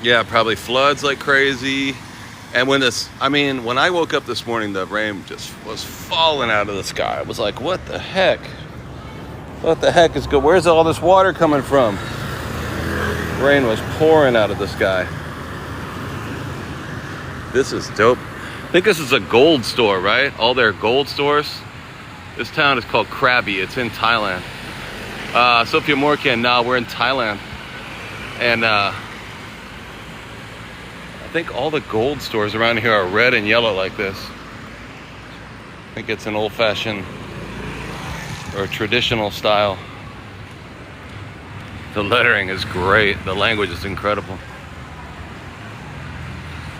Yeah, probably floods like crazy. And when I woke up this morning, the rain just was falling out of the sky. I was like, what the heck? What the heck is good? Where's all this water coming from? Rain was pouring out of the sky. This is dope. I think this is a gold store, right? All their gold stores. This town is called Krabi. It's in Thailand. Sophia Morkan, now we're in Thailand. And I think all the gold stores around here are red and yellow like this. I think it's an old-fashioned or traditional style. The lettering is great. The language is incredible.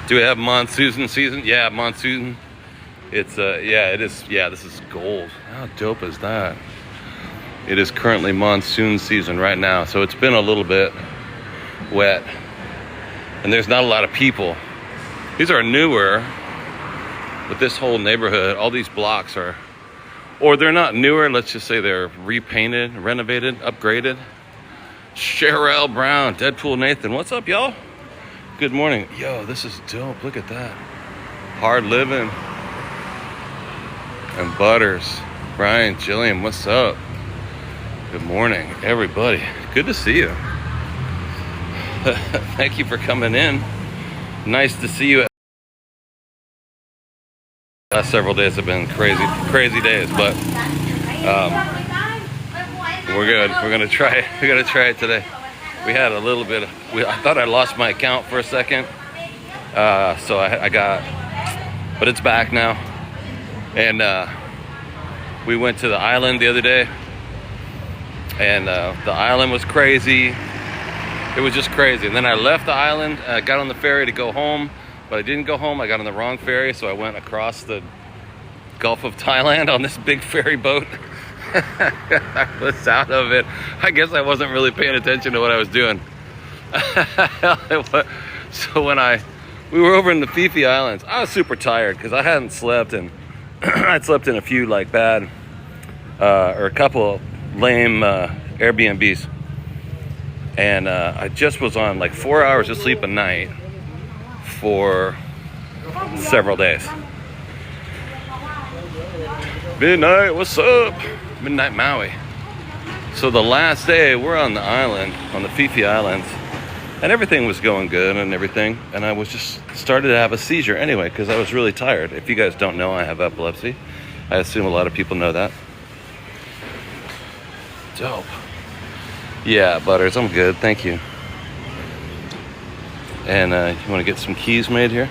Do we have monsoon season? Yeah, monsoon. It's yeah, it is. Yeah, this is gold. How dope is that? It is currently monsoon season right now, so it's been a little bit wet, and there's not a lot of people. These are newer, but this whole neighborhood, all these blocks are, or they're not newer. Let's just say they're repainted, renovated, upgraded. Sherelle Brown, Deadpool Nathan, what's up, y'all? Good morning. Yo, this is dope. Look at that. Hard living. And Butters. Brian, Jillian, what's up? Good morning, everybody. Good to see you. Thank you for coming in. Nice to see you. Last several days have been crazy days, but we're good. We're gonna try it. We're gonna try it today. We had a little bit. I thought I lost my account for a second, so I got, but it's back now. And we went to the island the other day, and the island was crazy. It was just crazy. And then I left the island. I got on the ferry to go home, but I didn't go home. I got on the wrong ferry, so I went across the Gulf of Thailand on this big ferry boat. I was out of it. I guess I wasn't really paying attention to what I was doing. So when we were over in the Phi Islands, I was super tired because I hadn't slept, and I'd slept in a few like bad or a couple lame Airbnbs, and I just was on like 4 hours of sleep a night for several days. Midnight, what's up? Midnight Maui. So the last day we're on the island, on the Phi Islands, and everything was going good and everything, and I was just started to have a seizure anyway because I was really tired. If you guys don't know, I have epilepsy. I assume a lot of people know that. Dope. Yeah, Butters, I'm good, thank you. And you want to get some keys made here?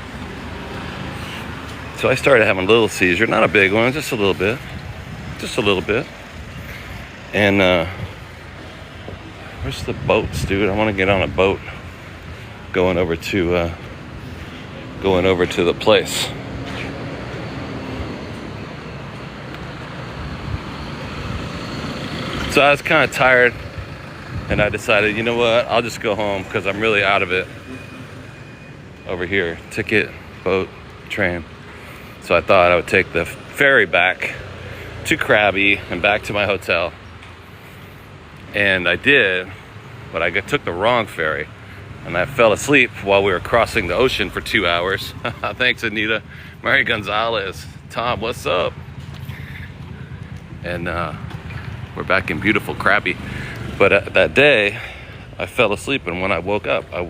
So I started having a little seizure, not a big one, just a little bit. Just a little bit. And where's the boats, dude? I want to get on a boat going over to the place. So I was kind of tired, and I decided, you know what, I'll just go home because I'm really out of it over here. Ticket, boat, train. So I thought I would take the ferry back to Krabi and back to my hotel. And I did, but I took the wrong ferry. And I fell asleep while we were crossing the ocean for 2 hours. Thanks, Anita. Mary Gonzalez. Tom, what's up? And we're back in beautiful Krabi. But that day, I fell asleep. And when I woke up, I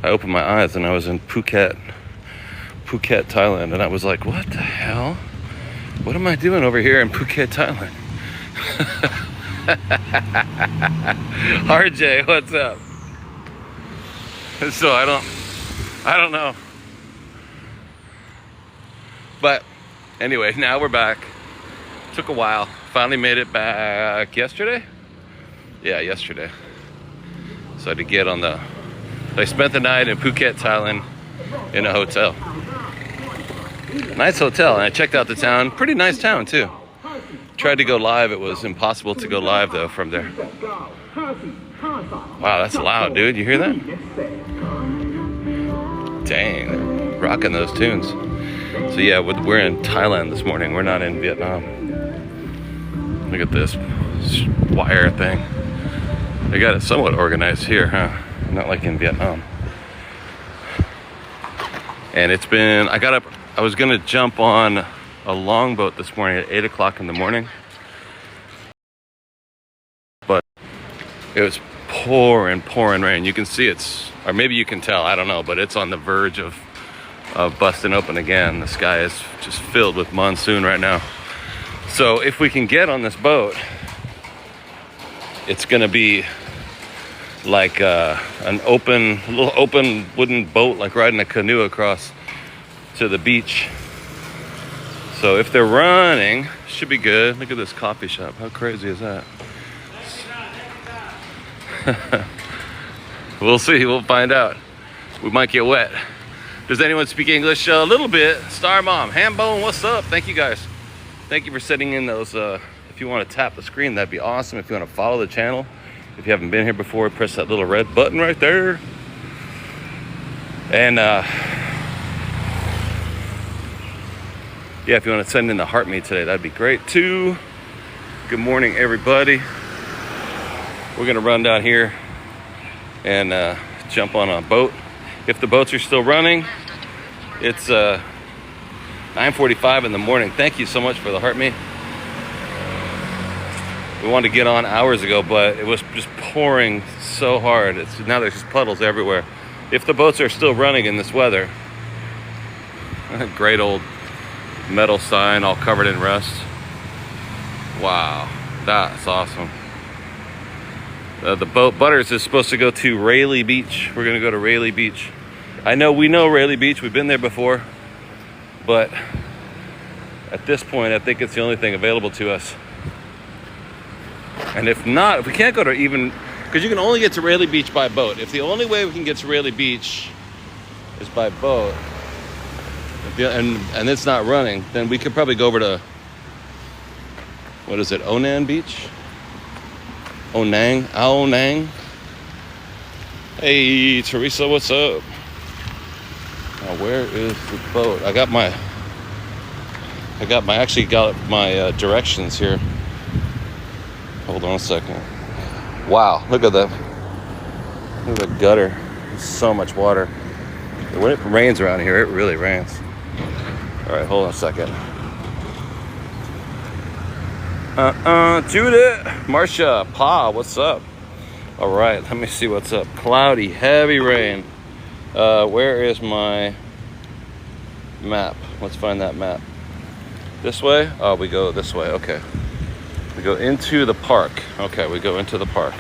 opened my eyes and I was in Phuket, Thailand. And I was like, what the hell? What am I doing over here in Phuket, Thailand? RJ, what's up? So I don't know. But anyway, now we're back. Took a while. Finally made it back yesterday? Yeah, yesterday. So I had to get on I spent the night in Phuket, Thailand in a hotel. Nice hotel, and I checked out the town. Pretty nice town too. Tried to go live. It was impossible to go live though from there. Wow, that's loud, dude. You hear that? Dang, rocking those tunes. So yeah, we're in Thailand this morning. We're not in Vietnam. Look at this wire thing. They got it somewhat organized here, huh? Not like in Vietnam. And it's been, I got up, I was gonna jump on a longboat this morning at 8 o'clock in the morning, but it was pouring rain. You can see it's, or maybe you can tell, I don't know, but it's on the verge of busting open again. The sky is just filled with monsoon right now. So if we can get on this boat, it's gonna be like an little open wooden boat, like riding a canoe across to the beach. So if they're running, should be good. Look at this coffee shop. How crazy is that? We'll see. We'll find out. We might get wet. Does anyone speak English? A little bit. Star Mom, Hambone, what's up? Thank you guys. Thank you for sending in those. If you want to tap the screen, that'd be awesome. If you want to follow the channel, if you haven't been here before, press that little red button right there. And yeah, if you want to send in the heart me today, that'd be great too. Good morning, everybody. We're gonna run down here and jump on a boat. If the boats are still running, it's 9:45 in the morning. Thank you so much for the heart me. We wanted to get on hours ago, but it was just pouring so hard. Now there's just puddles everywhere. If the boats are still running in this weather, great old metal sign all covered in rust. Wow, that's awesome. The boat Butters is supposed to go to Railey Beach. We're gonna go to Railey Beach. We know Railey Beach. We've been there before, but at this point, I think it's the only thing available to us. And if not, if we can't go to even, because you can only get to Railey Beach by boat. If the only way we can get to Railey Beach is by boat, and it's not running, then we could probably go over to, what is it, Onan Beach? Aonang. Hey, Teresa, what's up? Now, where is the boat? I actually got my directions here. Hold on a second. Wow, look at that. Look at the gutter. There's so much water. When it rains around here, it really rains. All right, hold on a second. Judith, Marcia, Pa, what's up? All right, let me see what's up. Cloudy, heavy rain. Where is my map? Let's find that map. This way? Oh, we go this way. Okay. We go into the park. Okay, we go into the park.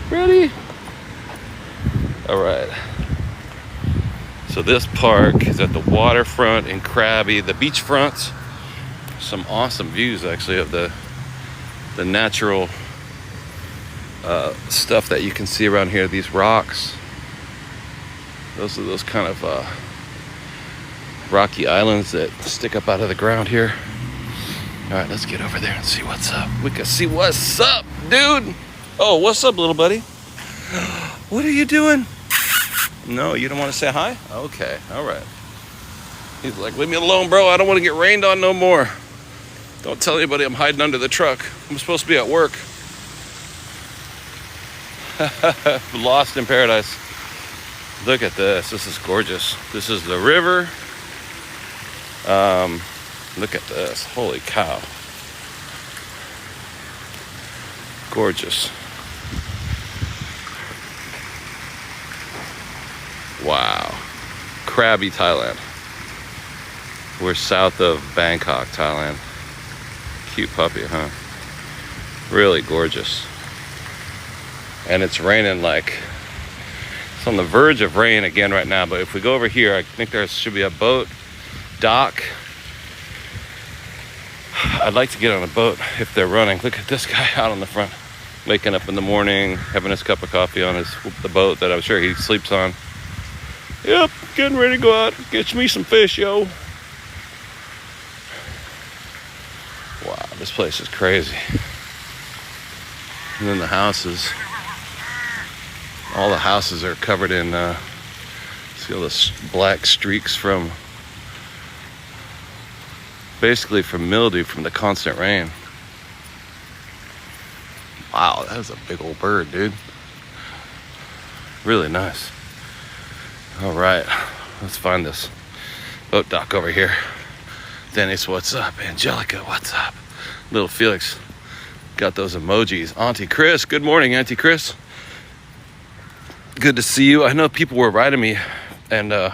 Ready? All right. So this park is at the waterfront in Krabi, the beachfront. Some awesome views, actually, of the natural stuff that you can see around here. These rocks. Those are those kind of rocky islands that stick up out of the ground here. All right, let's get over there and see what's up. We can see what's up, dude. Oh, what's up, little buddy? What are you doing? No, you don't want to say hi? Okay, all right. He's like, leave me alone, bro. I don't want to get rained on no more. Don't tell anybody I'm hiding under the truck. I'm supposed to be at work. Lost in paradise. Look at this. This is gorgeous. This is the river. Look at this. Holy cow. Gorgeous. Wow. Krabi, Thailand. We're south of Bangkok, Thailand. Cute puppy, huh? Really gorgeous. And it's raining like, it's on the verge of rain again right now, but if we go over here, I think there should be a boat dock. I'd like to get on a boat if they're running. Look at this guy out on the front, waking up in the morning, having his cup of coffee on the boat that I'm sure he sleeps on. Yep, getting ready to go out, get me some fish, yo. Wow, this place is crazy. And then the houses, all the houses are covered in, see all the black streaks from, basically from mildew from the constant rain. Wow, that was a big old bird, dude. Really nice. All right, let's find this. Boat dock over here. Dennis, what's up? Angelica, what's up? Little Felix got those emojis. Auntie Chris, good morning, Auntie Chris. Good to see you. I know people were writing me, and I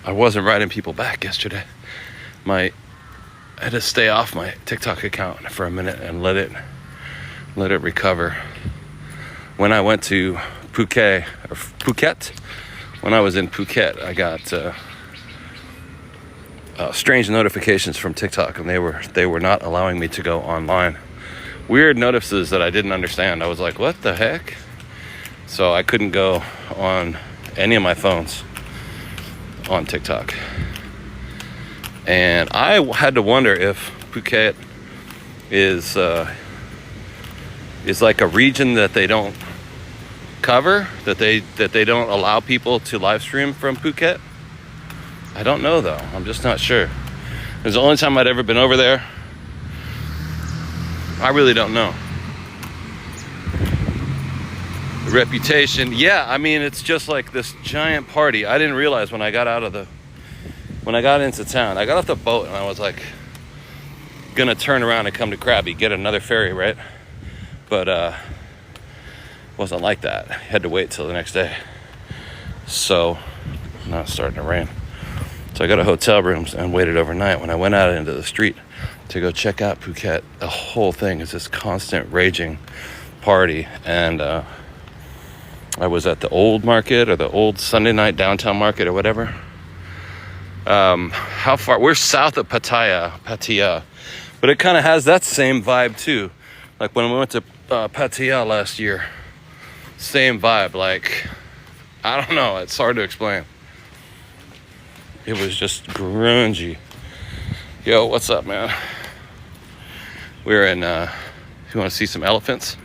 wasn't writing people back yesterday. I had to stay off my TikTok account for a minute and let it recover. When I went to Phuket, when I was in Phuket, I got strange notifications from TikTok, and they were not allowing me to go online. Weird notices that I didn't understand. I was like, what the heck? So I couldn't go on any of my phones on TikTok. And I had to wonder if Phuket is like a region that they don't cover, that they don't allow people to live stream from Phuket. I don't know though. I'm just not sure. It's the only time I'd ever been over there. I really don't know. The reputation, yeah, I mean, it's just like this giant party. I didn't realize when I got into town, I got off the boat and I was like gonna turn around and come to Krabi, get another ferry, right? But wasn't like that. I had to wait till the next day. So now it's starting to rain. So I got a hotel room and waited overnight. When I went out into the street to go check out Phuket, the whole thing is this constant raging party. And I was at the old market, or the old Sunday night downtown market, or whatever. How far? We're south of Pattaya, but it kind of has that same vibe too. Like when we went to Pattaya last year, same vibe. Like, I don't know, it's hard to explain. It was just grungy. Yo, what's up, man? We're in, if you want to see some elephants.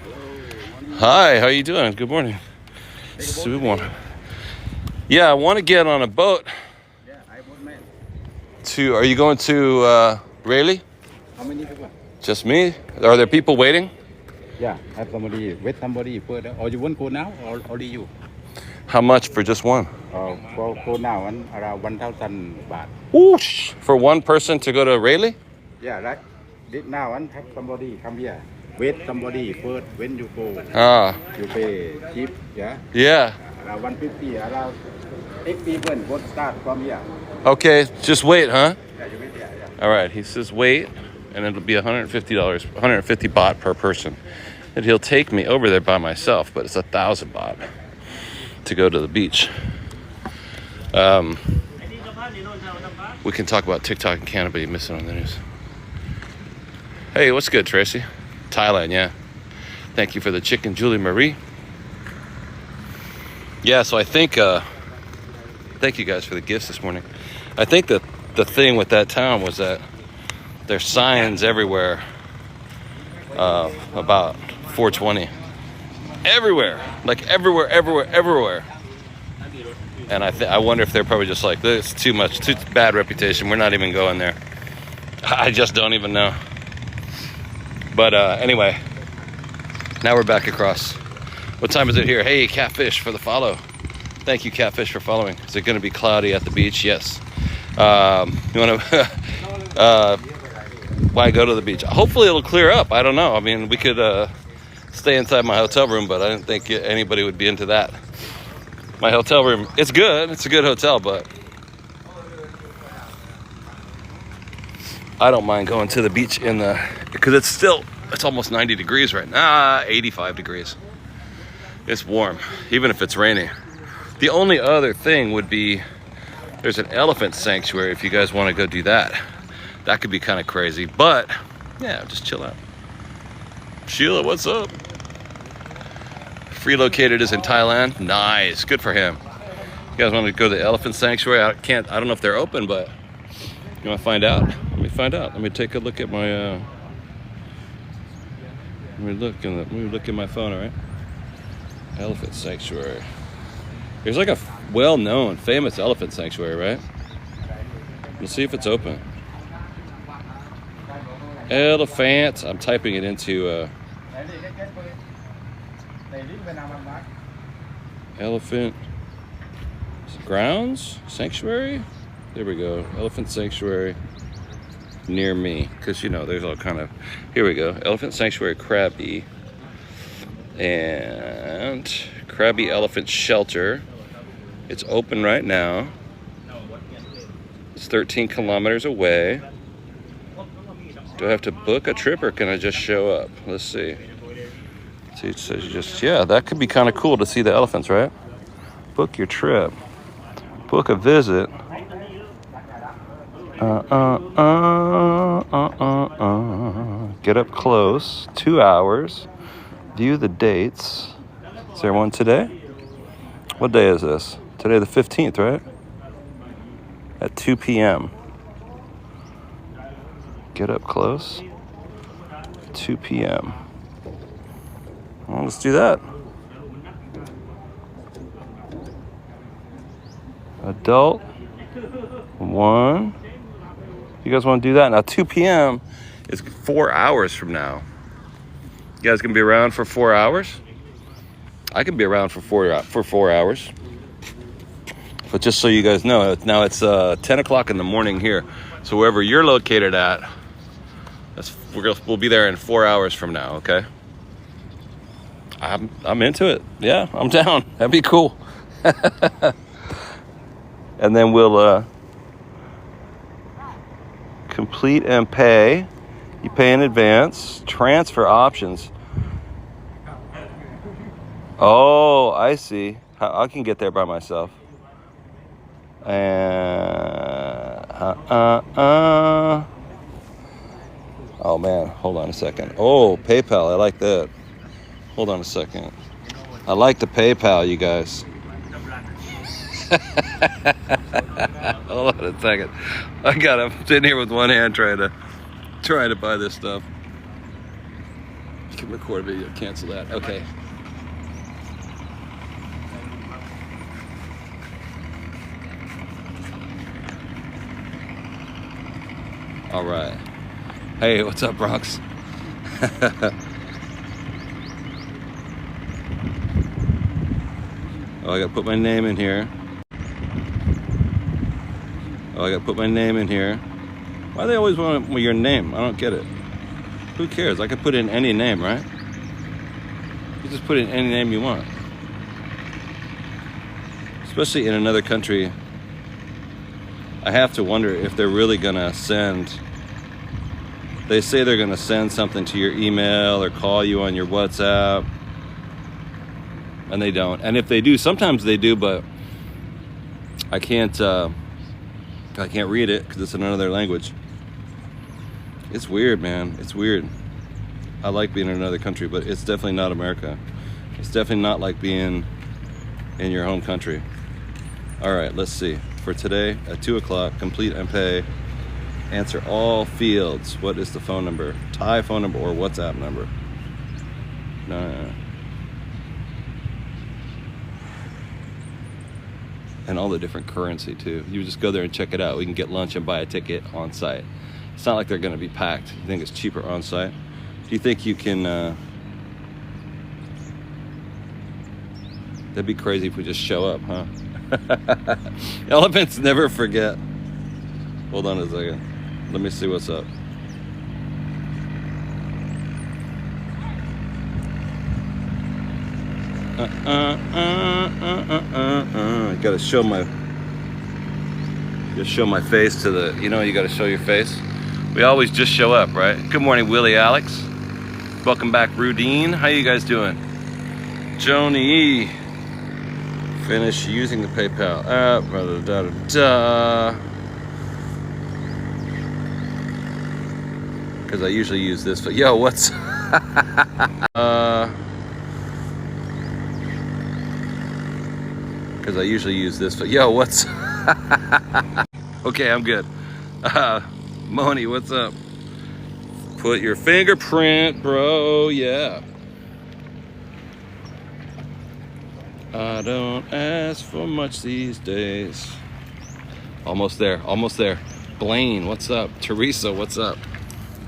Hi, how you doing? Good morning. So I want to get on a boat. Are you going to Railey? How many people? Just me? Are there people waiting? Yeah, have somebody, wait somebody further. Or you want to go now, or only you? How much for just one? Go now, and around 1,000 baht. Whoosh! For one person to go to Railey? Yeah, right. This now, and have somebody come here. Wait somebody first when you go. You pay cheap, yeah? Yeah. Around 150, around 8 people would start from here. Okay, just wait, huh? Yeah, you wait, yeah. All right, he says wait, and it'll be $150, 150 baht per person. And he'll take me over there by myself, but it's 1,000 baht to go to the beach. We can talk about TikTok in Canada, but you missed it on the news. Hey, what's good, Tracy? Thailand, yeah. Thank you for the chicken, Julie Marie. Yeah, so I think, thank you guys for the gifts this morning. I think that the thing with that town was that there's signs everywhere about 420. Everywhere. Like everywhere. And I wonder if they're probably just like, this is too much, too bad reputation. We're not even going there. I just don't even know. But anyway, now we're back across. What time is it here? Hey, Catfish for the follow. Thank you, Catfish, for following. Is it going to be cloudy at the beach? Yes. You want to... why go to the beach? Hopefully it'll clear up. I don't know. I mean, we could stay inside my hotel room, but I didn't think anybody would be into that. My hotel room, it's good. It's a good hotel, but I don't mind going to the beach because it's almost 90 degrees right now. 85 degrees. It's warm, even if it's raining. The only other thing would be there's an elephant sanctuary if you guys want to go do that. That could be kind of crazy, but yeah, just chill out. Sheila, what's up? Free Located is in Thailand. Nice, good for him. You guys want to go to the elephant sanctuary? I don't know if they're open, but you want to find out? Let me find out. Let me take a look at my. Let me look at my phone. All right. Elephant sanctuary. There's like a well-known, famous elephant sanctuary, right? Let's see if it's open. Elephant. I'm typing it into elephant Grounds? Sanctuary? There we go. Elephant Sanctuary near me. Because, you know, there's all kind of... Here we go. Elephant Sanctuary Krabi. And Krabi Elephant Shelter. It's open right now. It's 13 kilometers away. Do I have to book a trip or can I just show up? Let's see. See, it says just... Yeah, that could be kind of cool to see the elephants, right? Book your trip. Book a visit. Get up close. 2 hours. View the dates. Is there one today? What day is this? Today the 15th, right? At 2 p.m. Get up close. 2 p.m. Well, let's do that. Adult 1. You guys want to do that? Now 2 p.m. is 4 hours from now. You guys gonna be around for 4 hours? I can be around for 4 hours. But just so you guys know, now it's 10 o'clock in the morning here. So wherever you're located at, we'll be there in 4 hours from now. Okay. I'm into it. Yeah, I'm down. That'd be cool. And then we'll complete and pay. You pay in advance. Transfer options. Oh, I see. I can get there by myself. Oh man, hold on a second. Oh, PayPal. I like that. Hold on a second. I like the PayPal, you guys. Hold on a second. I'm sitting here with one hand trying to buy this stuff. You can record a video, cancel that. Okay. All right. Hey, what's up, Bronx? Oh, I gotta put my name in here. Why do they always want your name? I don't get it. Who cares? I could put in any name, right? You just put in any name you want. Especially in another country. I have to wonder if they're really gonna send... They say they're gonna send something to your email or call you on your WhatsApp. And they don't. And if they do, sometimes they do, but I can't read it because it's in another language. It's weird, man. It's weird. I like being in another country, but it's definitely not America. It's definitely not like being in your home country. All right, let's see. For today at 2 o'clock, complete and pay. Answer all fields. What is the phone number? Thai phone number or WhatsApp number? No. And all the different currency too. You just go there and check it out. We can get lunch and buy a ticket on site. It's not like they're going to be packed. You think it's cheaper on site? Do you think you can... That'd be crazy if we just show up, huh? Elephants never forget. Hold on a second. Let me see what's up. Gotta show my face to the, you know, you gotta show your face. We always just show up, right? Good morning, Willie Alex. Welcome back, Rudine. How you guys doing? Joni. Finish using the PayPal app. Because I usually use this for, yo, what's because I usually use this for, yo, what's okay, I'm good. Moni, what's up? Put your fingerprint, bro. Yeah. I don't ask for much these days. Almost there, almost there. Blaine, what's up? Teresa, what's up?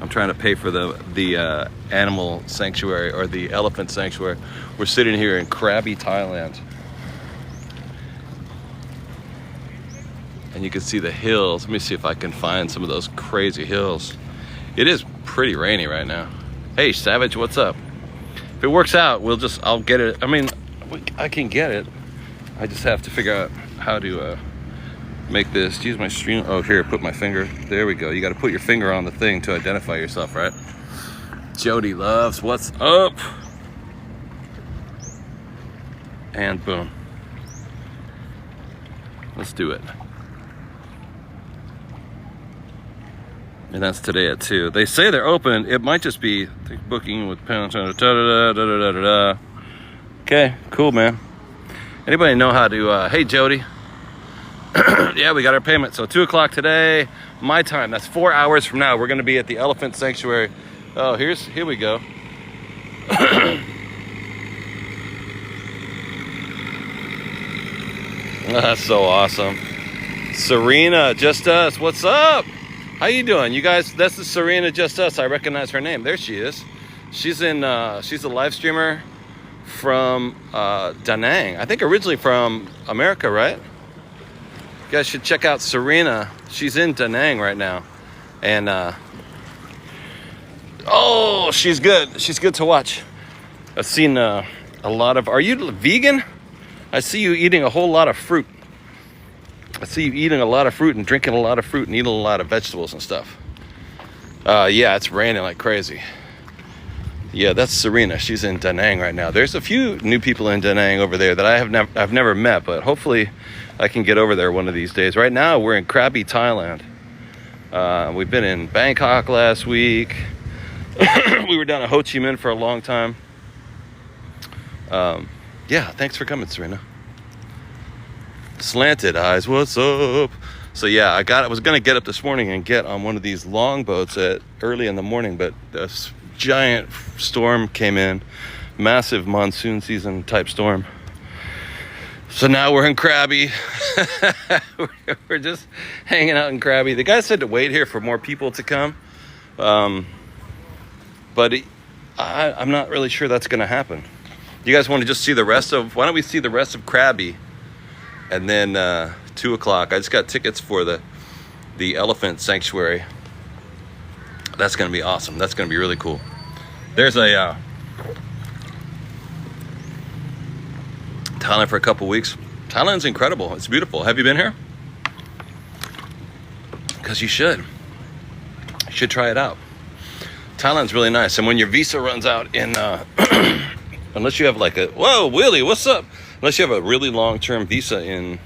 I'm trying to pay for the animal sanctuary or the elephant sanctuary. We're sitting here in Krabi, Thailand. and you can see the hills. Let me see if I can find some of those crazy hills. It is pretty rainy right now. Hey, Savage, what's up? If it works out, I'll get it. I mean, I can get it. I just have to figure out how to make this. Use my stream. Oh, here, put my finger. There we go. You got to put your finger on the thing to identify yourself, right? Jody loves, what's up? And boom. Let's do it. And that's today at 2. They say they're open. It might just be booking with pounds. Okay, cool, man. Anybody know how to, hey, Jody. Yeah, we got our payment. So 2 o'clock today, my time. That's 4 hours from now. We're going to be at the elephant sanctuary. Oh, here we go. That's so awesome. Serena, just us. What's up? How you doing? You guys, this is Serena, just us. I recognize her name. There she is. She's she's a live streamer from Da Nang. I think originally from America, right? You guys should check out Serena. She's in Da Nang right now. And oh, she's good. She's good to watch. I've seen a lot of, are you vegan? I see you eating a whole lot of fruit. I see you eating a lot of fruit and drinking a lot of fruit and eating a lot of vegetables and stuff. Yeah, it's raining like crazy. Yeah, that's Serena. She's in Da Nang right now. There's a few new people in Da Nang over there that I've never met, but hopefully I can get over there one of these days. Right now, we're in Krabi, Thailand. We've been in Bangkok last week. We were down at Ho Chi Minh for a long time. Yeah, thanks for coming, Serena. Slanted eyes, what's up? So yeah, I was gonna get up this morning and get on one of these long boats early in the morning, but this giant storm came in, massive monsoon season type storm. So now we're in Krabi. We're just hanging out in Krabi. The guy said to wait here for more people to come, but I'm not really sure that's gonna happen. You guys want to just see the rest of? Why don't we see the rest of Krabi? And then 2 o'clock, I just got tickets for the elephant sanctuary. That's going to be awesome. That's going to be really cool. There's a Thailand for a couple weeks. Thailand's incredible. It's beautiful. Have you been here? Because you should. You should try it out. Thailand's really nice. And when your visa runs out in, unless you have like whoa, Willie, what's up? Unless you have a really long-term visa in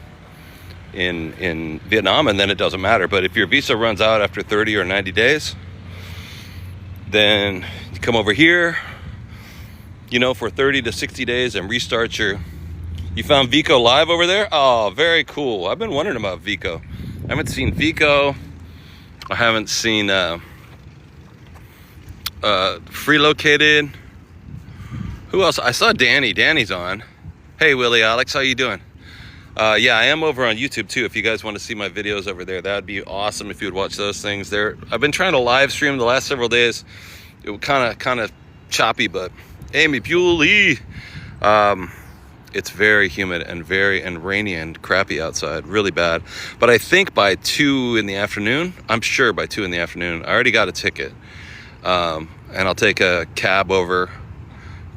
Vietnam, and then it doesn't matter. But if your visa runs out after 30 or 90 days, then you come over here, for 30 to 60 days and restart your... You found Vico live over there? Oh, very cool. I've been wondering about Vico. I haven't seen Vico. I haven't seen Freelocated. Who else? I saw Danny. Danny's on. Hey, Willie, Alex, how you doing? Yeah, I am over on YouTube too. If you guys want to see my videos over there, that would be awesome if you would watch those things. I've been trying to live stream the last several days. It was kind of choppy, but Amy Bewley, it's very humid and rainy and crappy outside, really bad. But I think by 2 in the afternoon, I'm sure by 2 in the afternoon, I already got a ticket, and I'll take a cab over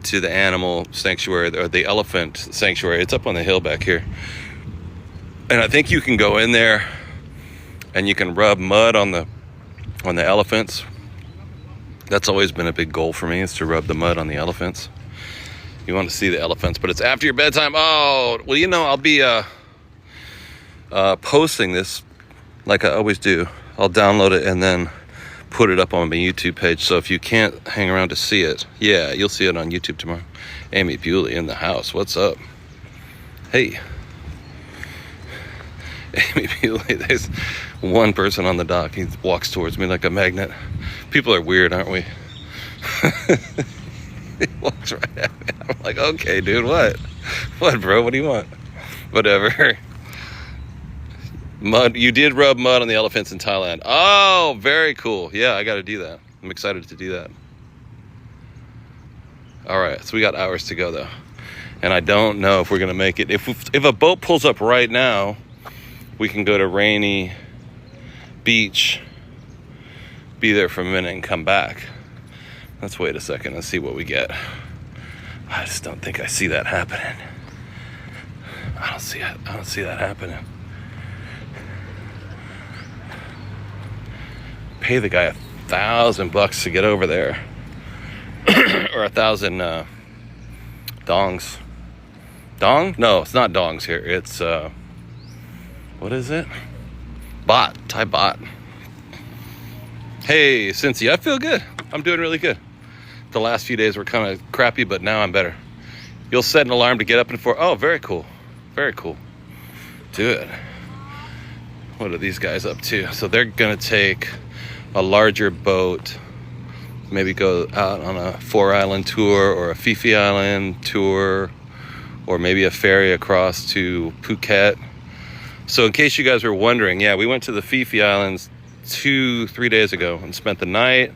to the animal sanctuary, or the elephant sanctuary. It's up on the hill back here. And I think you can go in there and you can rub mud on the elephants. That's always been a big goal for me, is to rub the mud on the elephants. You want to see the elephants, but it's after your bedtime. Oh, well, I'll be posting this like I always do. I'll download it and then put it up on my YouTube page. So if you can't hang around to see it, yeah, you'll see it on YouTube tomorrow. Amy Bewley in the house. What's up? Hey. Amy Bewley. There's one person on the dock. He walks towards me like a magnet. People are weird, aren't we? He walks right at me. I'm like, okay, dude, what? What, bro? What do you want? Whatever. Mud. You did rub mud on the elephants in Thailand. Oh, very cool. Yeah, I got to do that. I'm excited to do that. All right, so we got hours to go though, and I don't know if we're gonna make it. If a boat pulls up right now, we can go to Rainy Beach, be there for a minute and come back. Let's wait a second and see what we get. I just don't think I see that happening. I don't see that happening. Pay the guy $1,000 to get over there. Or 1,000 dongs. Dong? No, it's not dongs here. It's what is it? Baht. Thai baht. Hey, Cincy, I feel good. I'm doing really good. The last few days were kind of crappy, but now I'm better. You'll set an alarm to get up in 4. Oh, very cool. Very cool. Do it. What are these guys up to? So they're gonna take a larger boat, maybe go out on a 4-island tour or a Fifi Island tour, or maybe a ferry across to Phuket. So in case you guys were wondering, yeah, we went to the Fifi Islands 2-3 days ago and spent the night.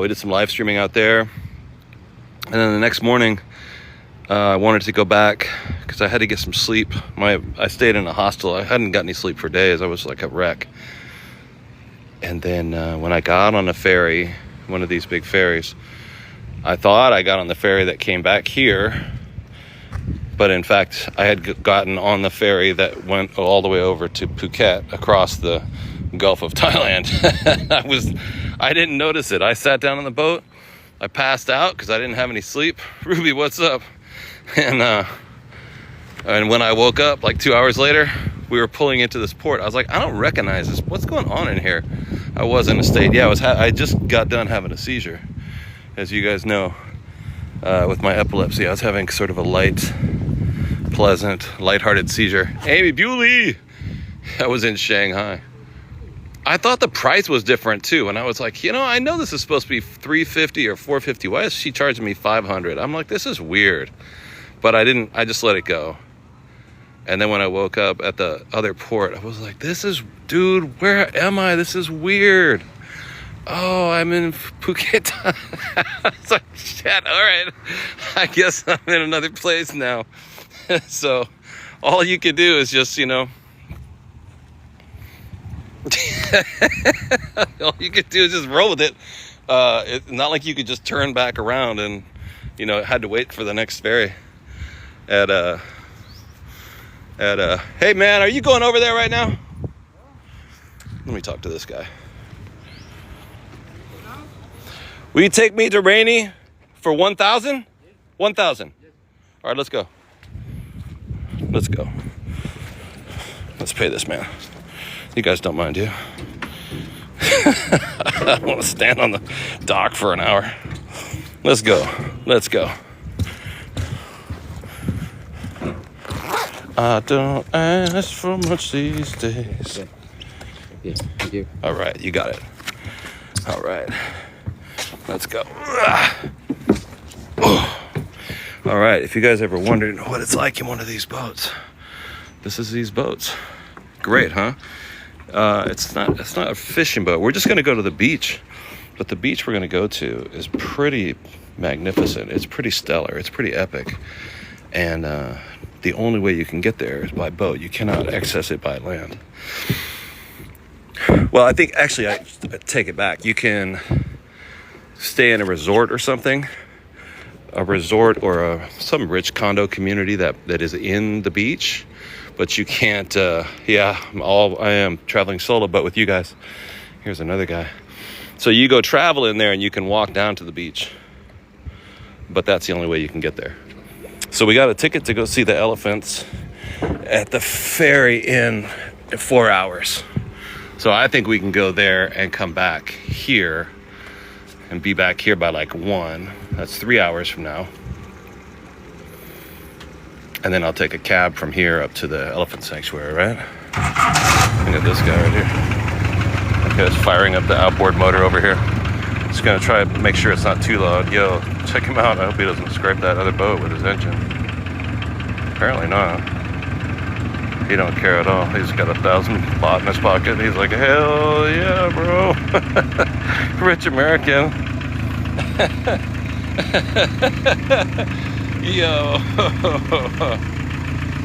We did some live streaming out there. And then the next morning, I wanted to go back because I had to get some sleep. I stayed in a hostel. I hadn't got any sleep for days. I was like a wreck. And then when I got on a ferry, one of these big ferries, I thought I got on the ferry that came back here. But in fact, I had gotten on the ferry that went all the way over to Phuket across the Gulf of Thailand. I didn't notice it. I sat down on the boat. I passed out because I didn't have any sleep. Ruby, what's up? And when I woke up like 2 hours later, we were pulling into this port. I was like, I don't recognize this. What's going on in here? I was in a state. Yeah, I just got done having a seizure. As you guys know, with my epilepsy, I was having sort of a light, pleasant, lighthearted seizure. Amy Bewley! I was in Shanghai. I thought the price was different too, and I was like, I know this is supposed to be $350 or $450. Why is she charging me $500? I'm like, this is weird. But I just let it go. And then when I woke up at the other port, I was like, dude, where am I? This is weird. Oh, I'm in Phuket. I was like, shit, all right. I guess I'm in another place now. So all you can do is just, all you could do is just roll with it. It's not like you could just turn back around and, had to wait for the next ferry hey man, are you going over there right now? Let me talk to this guy. Will you take me to Rainy for 1,000? 1,000. All right, let's go. Let's go. Let's pay this man. You guys don't mind, do you? I don't want to stand on the dock for an hour. Let's go. Let's go. I don't ask for much these days. Yeah, thank you. All right, you got it. All right. Let's go. All right, if you guys ever wondered what it's like in one of these boats, this is these boats. Great, huh? It's not a fishing boat. We're just going to go to the beach. But the beach we're going to go to is pretty magnificent. It's pretty stellar. It's pretty epic. And the only way you can get there is by boat. You cannot access it by land. Well, I think, actually, I take it back. You can stay in a resort or something. A resort or some rich condo community that is in the beach. But you can't, I am traveling solo, but with you guys. Here's another guy. So you go travel in there and you can walk down to the beach. But that's the only way you can get there. So we got a ticket to go see the elephants at the ferry in 4 hours. So I think we can go there and come back here and be back here by like 1. That's 3 hours from now. And then I'll take a cab from here up to the elephant sanctuary, right? Look at this guy right here. Okay, it's firing up the outboard motor over here. Just gonna try to make sure it's not too loud. Yo, check him out. I hope he doesn't scrape that other boat with his engine. Apparently not. He don't care at all. He's got 1,000 baht in his pocket. He's like, hell yeah, bro. Rich American. Yo.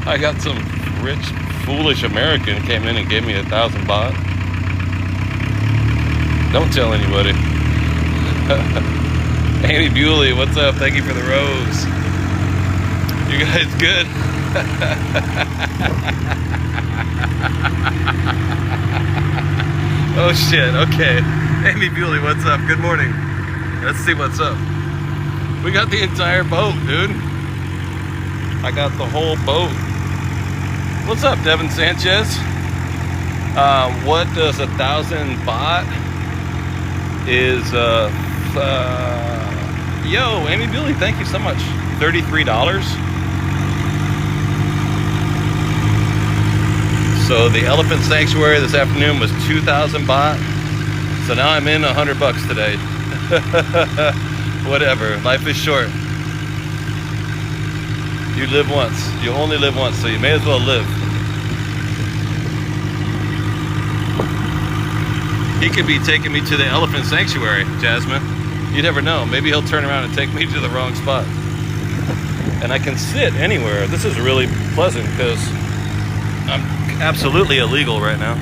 I got some rich foolish American came in and gave me 1,000 baht. Don't tell anybody. Amy Bewley, what's up? Thank you for the rose. You guys good? Oh shit, okay. Amy Bewley, what's up? Good morning. Let's see what's up. We got the entire boat, dude. I got the whole boat. What's up, Devin Sanchez? What does 1,000 baht is, yo, Amy Bewley, thank you so much. $33. So the elephant sanctuary this afternoon was 2,000 baht. So now I'm in $100 today. Whatever, life is short. You live once. You only live once, so you may as well live. He could be taking me to the elephant sanctuary, Jasmine. You never know. Maybe he'll turn around and take me to the wrong spot. And I can sit anywhere. This is really pleasant because I'm absolutely illegal right now.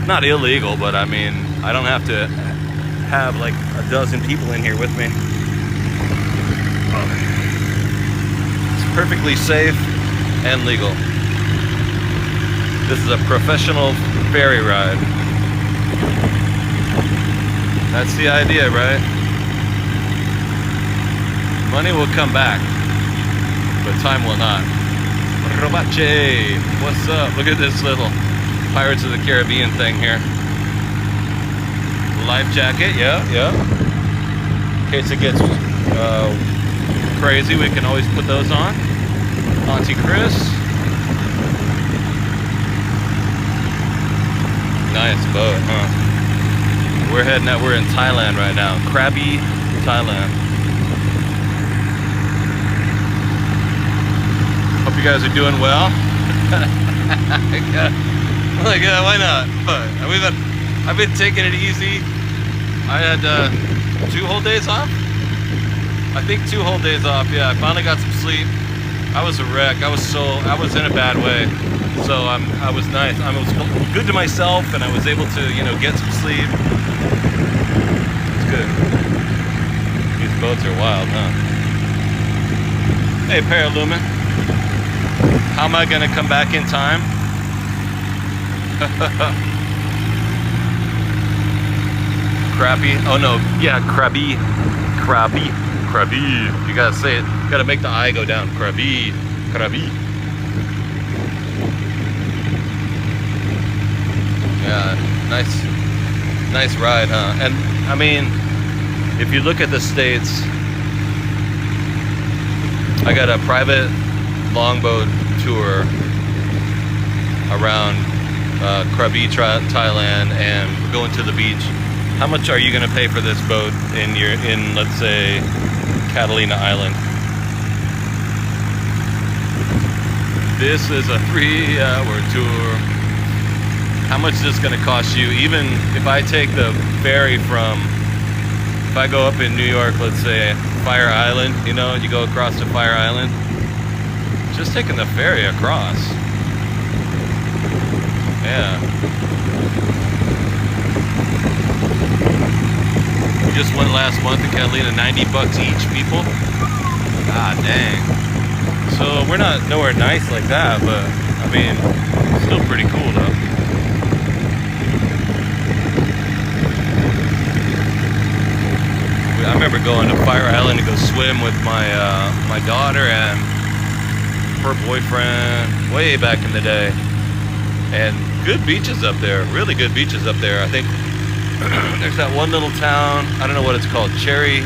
Not illegal, but I mean, I don't have to have like a dozen people in here with me. It's perfectly safe and legal. This is a professional ferry ride. That's the idea, right? Money will come back, but time will not. Robache, what's up? Look at this little Pirates of the Caribbean thing here. Life jacket, yeah. In case it gets crazy, we can always put those on. Auntie Chris. Nice boat, huh? We're heading out, we're in Thailand right now. Krabi, Thailand. Hope you guys are doing well. Like, why not? But I've been taking it easy. I had 2 whole days off. I think 2 whole days off. Yeah, I finally got some sleep. I was a wreck. I was in a bad way. So I was nice. I was good to myself, and I was able to, get some sleep. It's good. These boats are wild, huh? Hey, Paralumen. How am I gonna come back in time? Krabi. Oh no, yeah, Krabi. You gotta say it. You gotta make the I go down. Krabi. Yeah, nice ride, huh? And I mean, if you look at the States, I got a private longboat tour around Krabi, Thailand, and we're going to the beach. How much are you going to pay for this boat in let's say Catalina Island? This is a 3-hour tour. How much is this going to cost you? Even if I take the ferry if I go up in New York, let's say Fire Island, you go across to Fire Island, just taking the ferry across. Yeah. We just went last month to Catalina, $90 each, people. God dang. So we're not nowhere nice like that, but I mean, still pretty cool though. I remember going to Fire Island to go swim with my daughter and her boyfriend way back in the day. And good beaches up there, really good beaches up there. I think there's that one little town, I don't know what it's called, Cherry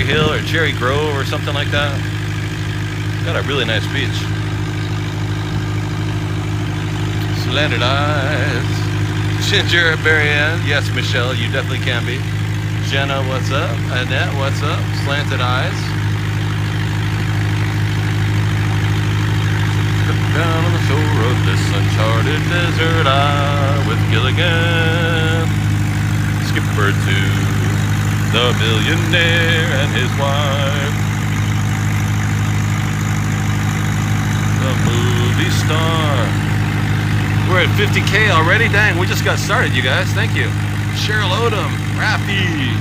Hill or Cherry Grove or something like that. Got a really nice beach. Slanted eyes. Ginger Berrien, yes, Michelle, you definitely can be. Jenna, what's up? Annette, what's up? Slanted eyes. Down on the shore of this uncharted desert isle with Gilligan, skipper to the millionaire and his wife, the movie star We're at 50K already. Dang, we just got started, you guys. Thank you. Cheryl Odom, Rafi,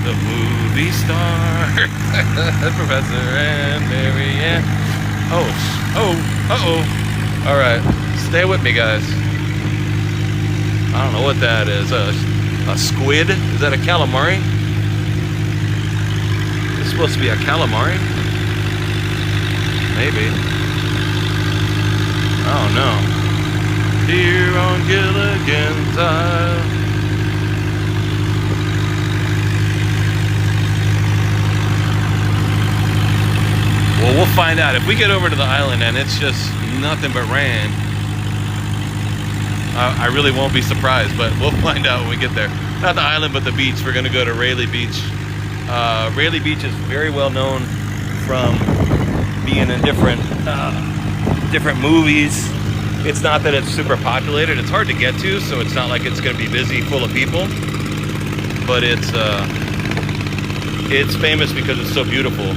the movie star, Professor and Mary Ann. Uh-oh. All right, stay with me, guys. I don't know what that is. A squid? Is that a calamari? It's supposed to be a calamari? Maybe. Oh no. Here on Gilligan's Island. Well, we'll find out. If we get over to the island and it's just nothing but rain, I really won't be surprised, but we'll find out when we get there. Not the island, but the beach. We're gonna go to Railey Beach. Railey Beach is very well known from being in different movies. It's not that it's super populated. It's hard to get to, so it's not like it's gonna be busy, full of people. But it's famous because it's so beautiful.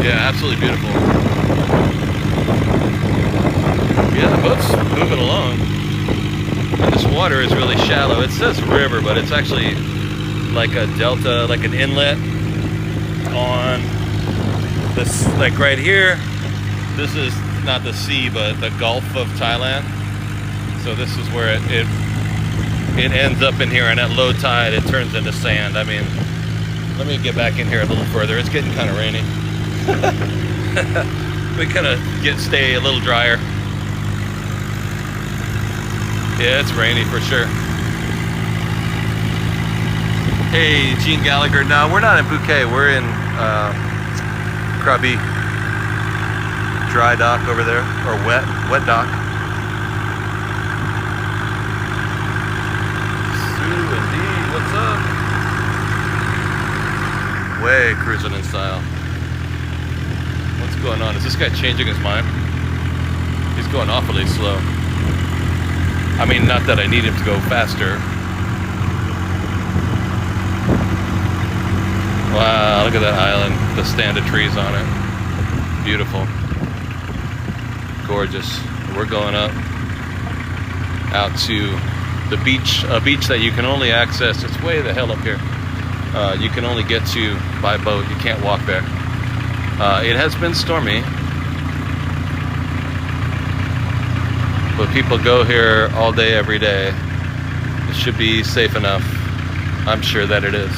Yeah, absolutely beautiful. Yeah, the boat's moving along. And this water is really shallow. It says river, but it's actually like a delta, like an inlet on this, like right here. This is not the sea, but the Gulf of Thailand. So this is where it ends up in here, and at low tide, it turns into sand. I mean, let me get back in here a little further. It's getting kind of rainy. We kind of stay a little drier. Yeah, it's rainy for sure. Hey, Gene Gallagher. No, we're not in Bouquet. We're in Krabi dry dock over there, or wet dock. Sue and Dee, what's up? Way cruising in style. What's going on? Is this guy changing his mind? He's going awfully slow. I mean, not that I need him to go faster. Wow, look at that island. The stand of trees on it. Beautiful. Gorgeous. We're going up out to the beach, a beach that you can only access. It's way the hell up here. You can only get to by boat. You can't walk there. It has been stormy, but people go here all day, every day. It should be safe enough. I'm sure that it is.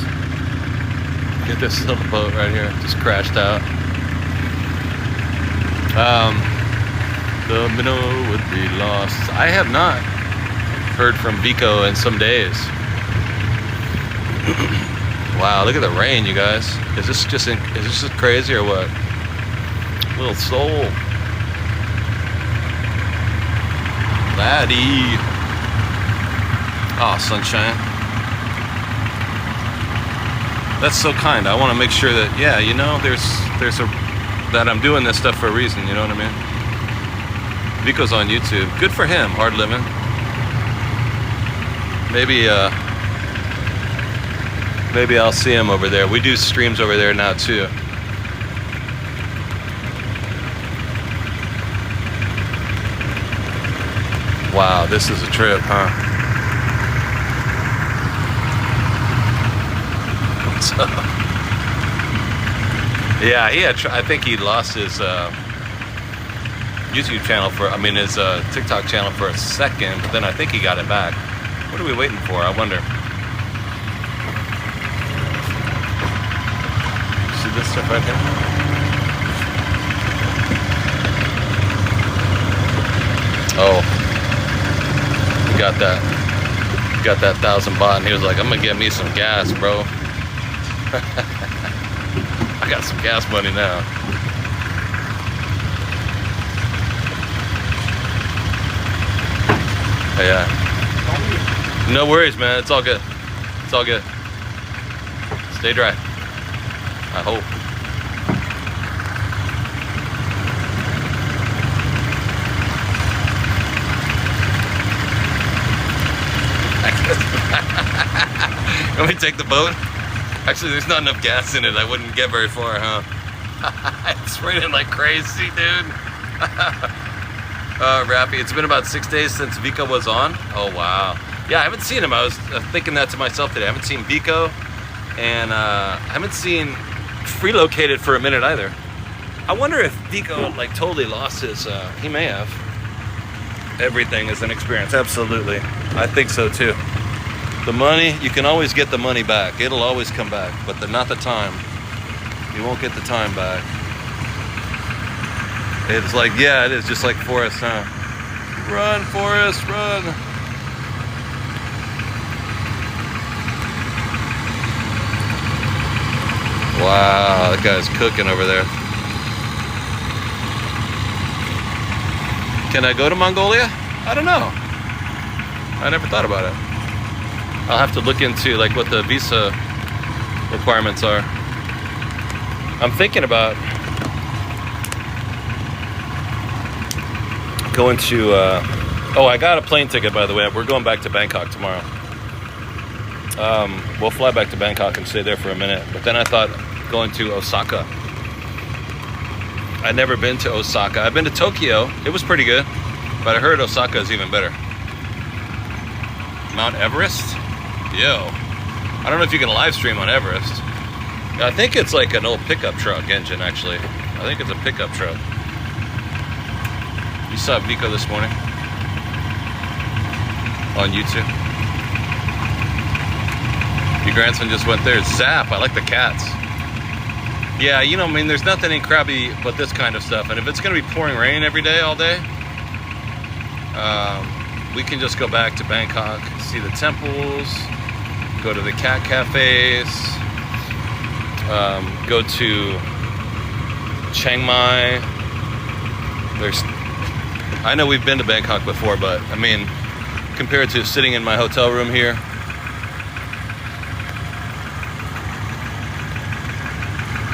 Get this little boat right here, just crashed out. The minnow would be lost. I have not heard from Vico in some days. Wow, look at the rain, you guys. Is this just crazy or what? Little soul. Laddie. Oh, sunshine. That's so kind. I want to make sure that, yeah, you know, that I'm doing this stuff for a reason, you know what I mean? Vico's on YouTube. Good for him, hard living. Maybe I'll see him over there. We do streams over there now too. Wow, this is a trip, huh? So, yeah, I think he lost his YouTube channel his TikTok channel for a second, but then I think he got it back. What are we waiting for? I wonder. See this stuff right here? Oh, we got that 1,000 baht, and he was like, "I'm gonna get me some gas, bro." I got some gas money now. Yeah. No worries, man. It's all good. It's all good. Stay dry. I hope. Let me take the boat. Actually, there's not enough gas in it. I wouldn't get very far, huh? It's raining like crazy, dude. Rappy, it's been about 6 days since Vico was on. Oh, wow. Yeah, I haven't seen him. I was thinking that to myself today. I haven't seen Vico, and I haven't seen Freelocated for a minute either. I wonder if Vico like totally lost his, he may have. Everything is an experience, absolutely. I think so too. The money, you can always get the money back. It'll always come back, but not the time. You won't get the time back. It's like, yeah, it is just like Forrest, huh? Run, Forrest, run. Wow, that guy's cooking over there. Can I go to Mongolia? I don't know. I never thought about it. I'll have to look into like what the visa requirements are. I'm thinking about going to, oh, I got a plane ticket, by the way. We're going back to Bangkok tomorrow. We'll fly back to Bangkok and stay there for a minute. But then I thought going to Osaka. I'd never been to Osaka. I've been to Tokyo. It was pretty good. But I heard Osaka is even better. Mount Everest? Yo. I don't know if you can live stream on Everest. I think it's like an old pickup truck engine, actually. I think it's a pickup truck. You saw Vico this morning on YouTube. Your grandson just went there. Zap. I like the cats. Yeah, you know, I mean, there's nothing in Krabi but this kind of stuff. And if it's going to be pouring rain every day, all day, we can just go back to Bangkok, see the temples, go to the cat cafes, go to Chiang Mai. I know we've been to Bangkok before, but I mean, compared to sitting in my hotel room here,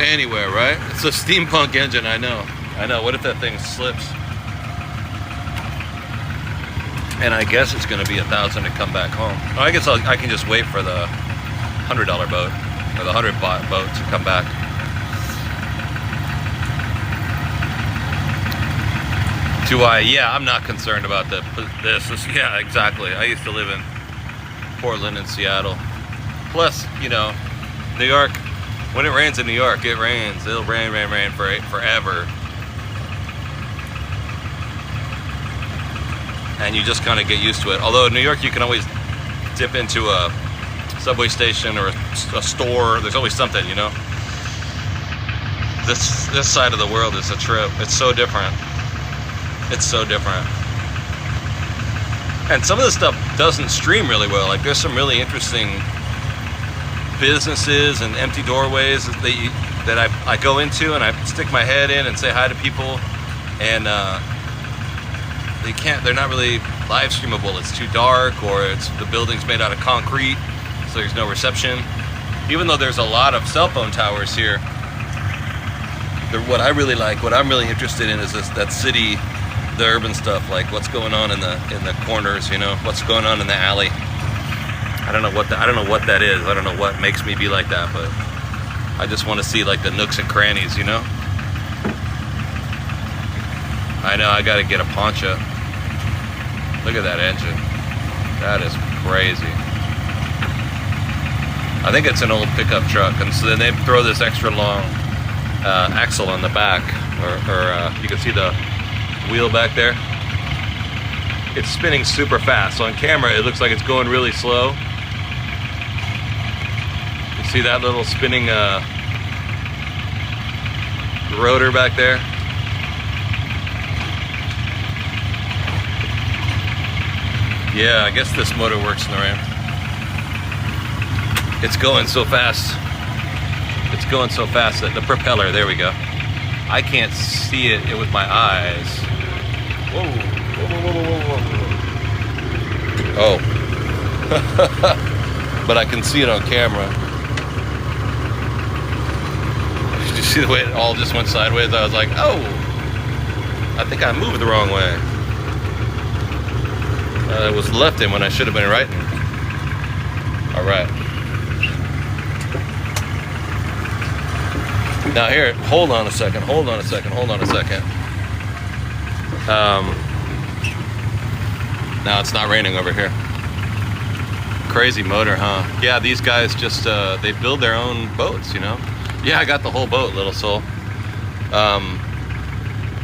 anywhere, right? It's a steampunk engine, I know. What if that thing slips? And I guess it's going to be $1,000 to come back home. I guess I can just wait for the $100 boat or the $100 boat to come back. Do I? Yeah, I'm not concerned about this. Yeah, exactly. I used to live in Portland and Seattle. Plus, you know, New York. When it rains in New York, it rains. It'll rain for forever. And you just kind of get used to it. Although in New York, you can always dip into a subway station or a store. There's always something, you know. This side of the world is a trip. It's so different. It's so different. And some of this stuff doesn't stream really well. Like there's some really interesting businesses and empty doorways that I go into and I stick my head in and say hi to people, and they're not really live streamable. It's too dark, or the building's made out of concrete, so there's no reception. Even though there's a lot of cell phone towers here, what I really like, what I'm really interested in is that city, the urban stuff, like what's going on in the corners, you know, what's going on in the alley. I don't know what that is. I don't know what makes me be like that, but I just want to see like the nooks and crannies, you know. I know I got to get a poncho. Look at that engine. That is crazy. I think it's an old pickup truck, and so then they throw this extra long axle on the back, or you can see the wheel back there. It's spinning super fast. So on camera, it looks like it's going really slow. You see that little spinning rotor back there? Yeah, I guess this motor works in the rain. It's going so fast. It's going so fast that the propeller, there we go. I can't see it with my eyes. Whoa, whoa, whoa, whoa, whoa, whoa. Oh. But I can see it on camera. Did you see the way it all just went sideways? I was like, oh, I think I moved the wrong way. I was lefting when I should have been righting. All right. Now here, hold on a second. Now it's not raining over here. Crazy motor, huh? Yeah, these guys just, they build their own boats, you know? Yeah, I got the whole boat, little soul.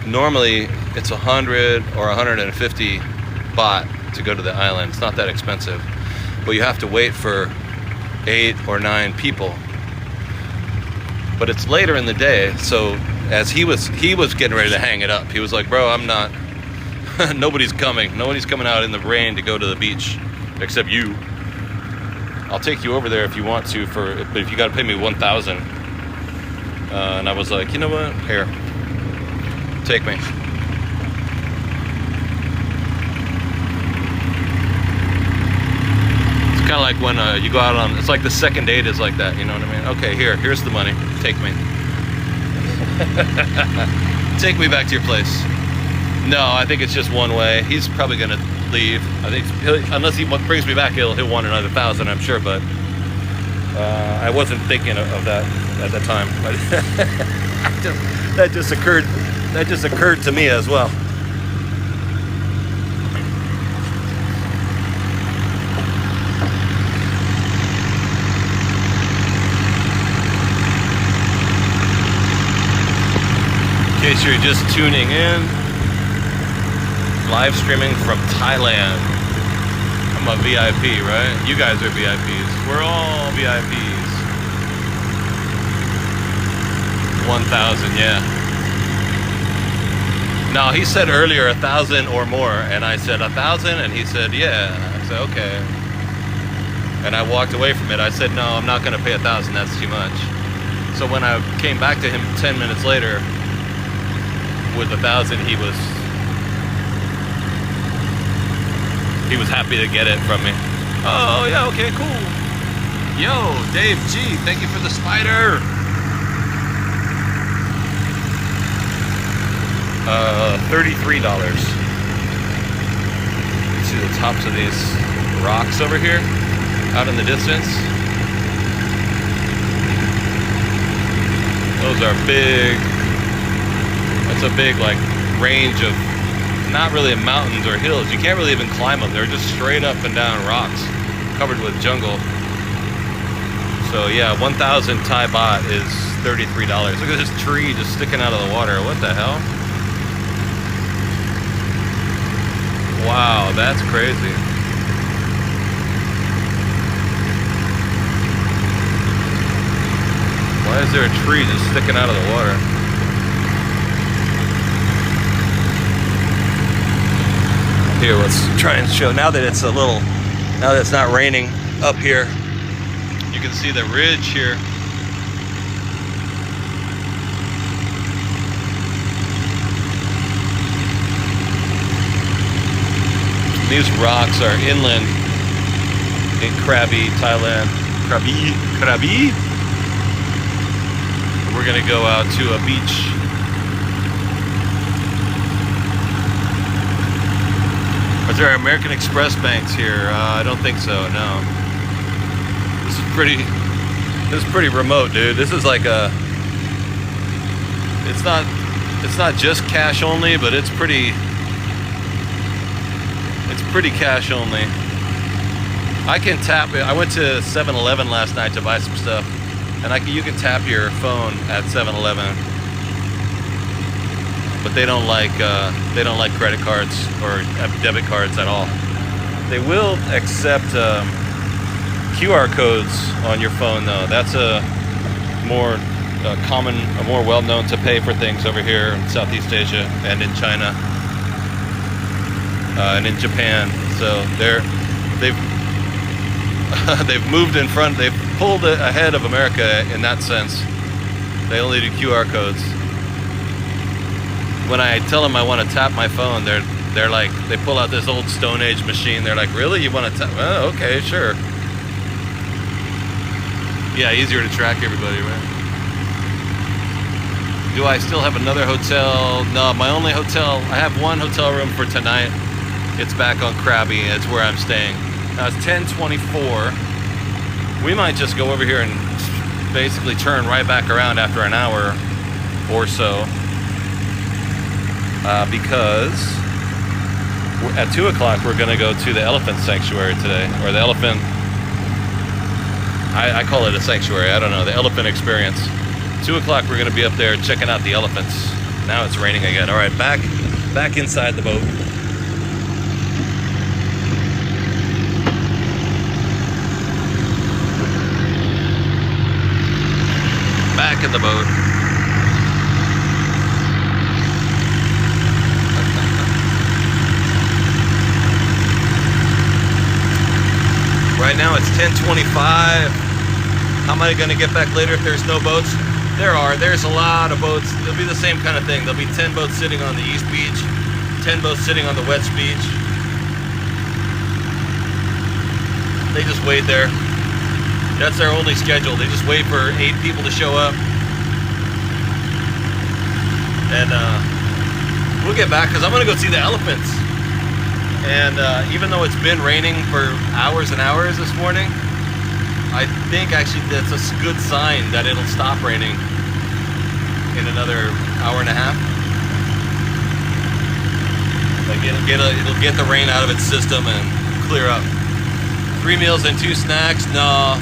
Normally it's 100 or 150 baht to go to the island. It's not that expensive, but you have to wait for 8 or 9 people. But it's later in the day, so as he was getting ready to hang it up. He was like, bro, I'm not, nobody's coming out in the rain to go to the beach except you. I'll take you over there if you want to, but if you gotta pay me 1,000. And I was like, you know what, here, take me. It's kind of like when you go out on, it's like the second date is like that, you know what I mean? Okay, here's the money, take me. Take me back to your place. No, I think it's just one way. He's probably gonna leave. I think unless he brings me back, he'll want another 1,000, I'm sure. But I wasn't thinking of that at the time. That just occurred to me as well. In case you're just tuning in, live streaming from Thailand. I'm a VIP, right? You guys are VIPs. We're all VIPs. 1,000, yeah. No, he said earlier 1,000 or more, and I said 1,000, and he said, yeah. I said, okay. And I walked away from it. I said, no, I'm not gonna pay 1,000, that's too much. So when I came back to him 10 minutes later, with 1,000, he was happy to get it from me. Oh yeah, okay, cool. Yo, Dave G, thank you for the spider. $33. See the tops of these rocks over here, out in the distance. Those are big. That's a big like range of, not really mountains or hills. You can't really even climb them. They're just straight up and down rocks covered with jungle. So yeah, 1,000 Thai baht is $33. Look at this tree just sticking out of the water. What the hell? Wow, that's crazy. Why is there a tree just sticking out of the water? Here, let's try and show, now that it's not raining up here, you can see the ridge here. These rocks are inland in Krabi, Thailand. Krabi. We're gonna go out to a beach. Are there American Express banks here? I don't think so, no. This is pretty remote, dude. This is like a, it's not just cash only, but it's pretty cash only. I can tap it. I went to 7-Eleven last night to buy some stuff, and you can tap your phone at 7-Eleven. But they don't like credit cards or debit cards at all. They will accept QR codes on your phone though. That's a more common, more well-known to pay for things over here in Southeast Asia and in China and in Japan. So they've moved in front. They've pulled ahead of America in that sense. They only do QR codes. When I tell them I want to tap my phone, they're like, they pull out this old Stone Age machine. They're like, really? You want to tap? Oh, okay, sure. Yeah, easier to track everybody, right? Do I still have another hotel? No, my only hotel, I have one hotel room for tonight. It's back on Krabi. It's where I'm staying. Now it's 10:24. We might just go over here and basically turn right back around after an hour or so, because at 2 o'clock we're gonna go to the elephant sanctuary today, or the elephant, I call it a sanctuary, I don't know, the elephant experience. 2 o'clock we're gonna be up there checking out the elephants. Now it's raining again. All right, back inside the boat. Back in the boat. Right now it's 10:25. How am I gonna get back later if there's no boats? There's a lot of boats. It'll be the same kind of thing. There'll be 10 boats sitting on the east beach, 10 boats sitting on the west beach. They just wait there. That's their only schedule. They just wait for 8 people to show up. And we'll get back because I'm gonna go see the elephants. And even though it's been raining for hours and hours this morning, I think actually that's a good sign that it'll stop raining in another hour and a half. Like it'll get the rain out of its system and clear up. 3 meals and 2 snacks. No.